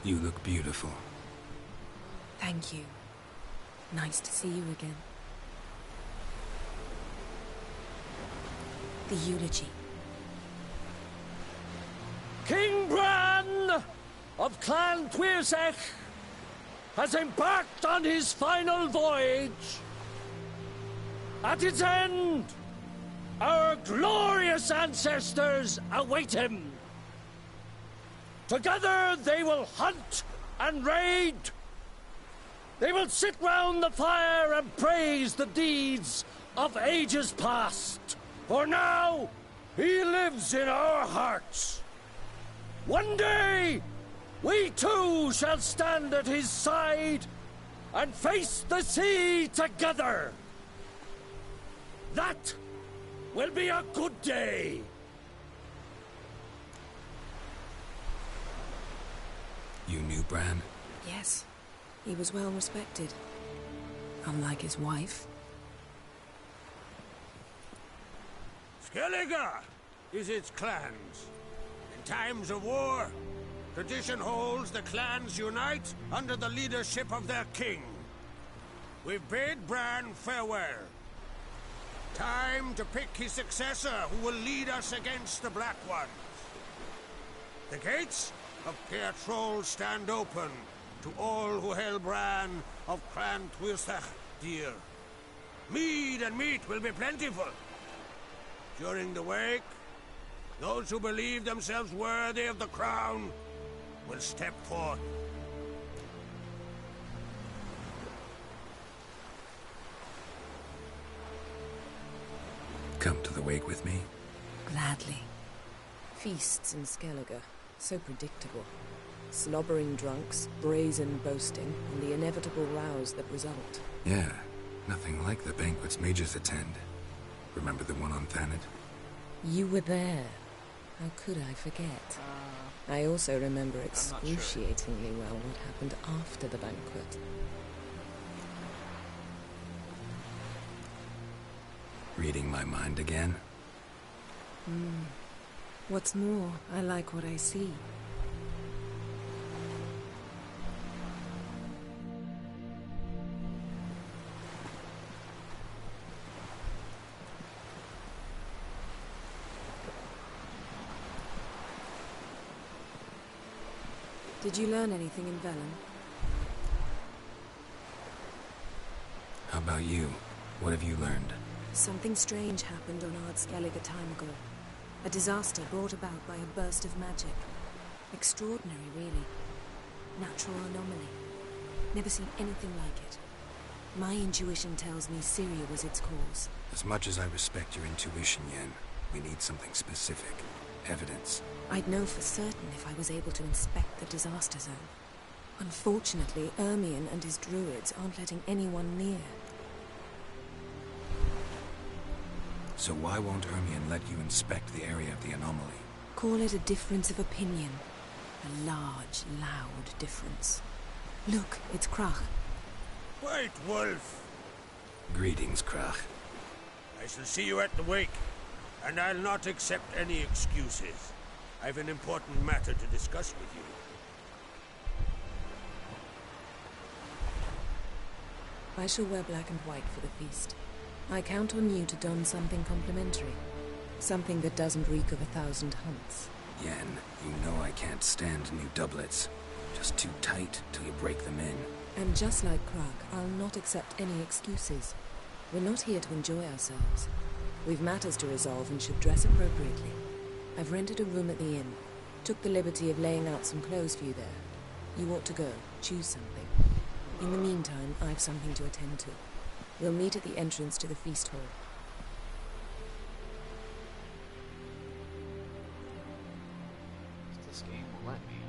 Speaker 1: You look beautiful.
Speaker 5: Thank you. Nice to see you again. The eulogy.
Speaker 8: King Bran of Clan Tuirsech has embarked on his final voyage. At its end, our glorious ancestors await him. Together they will hunt and raid. They will sit round the fire and praise the deeds of ages past. For now, he lives in our hearts. One day, we too shall stand at his side and face the sea together. That will be a good day.
Speaker 1: You knew Bran?
Speaker 5: Yes. He was well respected. Unlike his wife.
Speaker 8: Skellige is its clans. In times of war, tradition holds the clans unite under the leadership of their king. We've bade Bran farewell. Time to pick his successor who will lead us against the Black Ones. The gates of Caer Troll stand open to all who hail Bran of Clan Tuirsech dear. Mead and meat will be plentiful. During the wake, those who believe themselves worthy of the crown will step forth.
Speaker 1: Come to the wake with me?
Speaker 5: Gladly. Feasts in Skellige, so predictable. Slobbering drunks, brazen boasting, and the inevitable rows that result.
Speaker 1: Yeah, nothing like the banquets mages attend. Remember the one on Thanet?
Speaker 5: You were there. How could I forget? I also remember excruciatingly well what happened after the banquet.
Speaker 1: Reading my mind again?
Speaker 5: What's more, I like what I see. Did you learn anything in Velen?
Speaker 1: How about you? What have you learned?
Speaker 5: Something strange happened on Ard Skellige time ago. A disaster brought about by a burst of magic. Extraordinary, really. Natural anomaly. Never seen anything like it. My intuition tells me Syria was its cause.
Speaker 1: As much as I respect your intuition, Yen, we need something specific. Evidence.
Speaker 5: I'd know for certain if I was able to inspect the disaster zone. Unfortunately, Ermion and his druids aren't letting anyone near.
Speaker 1: So why won't Ermion let you inspect the area of the anomaly?
Speaker 5: Call it a difference of opinion. A large, loud difference. Look, it's Crach.
Speaker 8: White Wolf!
Speaker 1: Greetings, Crach.
Speaker 8: I shall see you at the wake, and I'll not accept any excuses. I've an important matter to discuss with you.
Speaker 5: I shall wear black and white for the feast. I count on you to don something complimentary. Something that doesn't reek of 1,000 hunts.
Speaker 1: Yen, you know I can't stand new doublets. Just too tight till you break them in.
Speaker 5: And just like Crach, I'll not accept any excuses. We're not here to enjoy ourselves. We've matters to resolve and should dress appropriately. I've rented a room at the inn. Took the liberty of laying out some clothes for you there. You ought to go. Choose something. In the meantime, I've something to attend to. We'll meet at the entrance to the feast hall.
Speaker 10: This game will let me.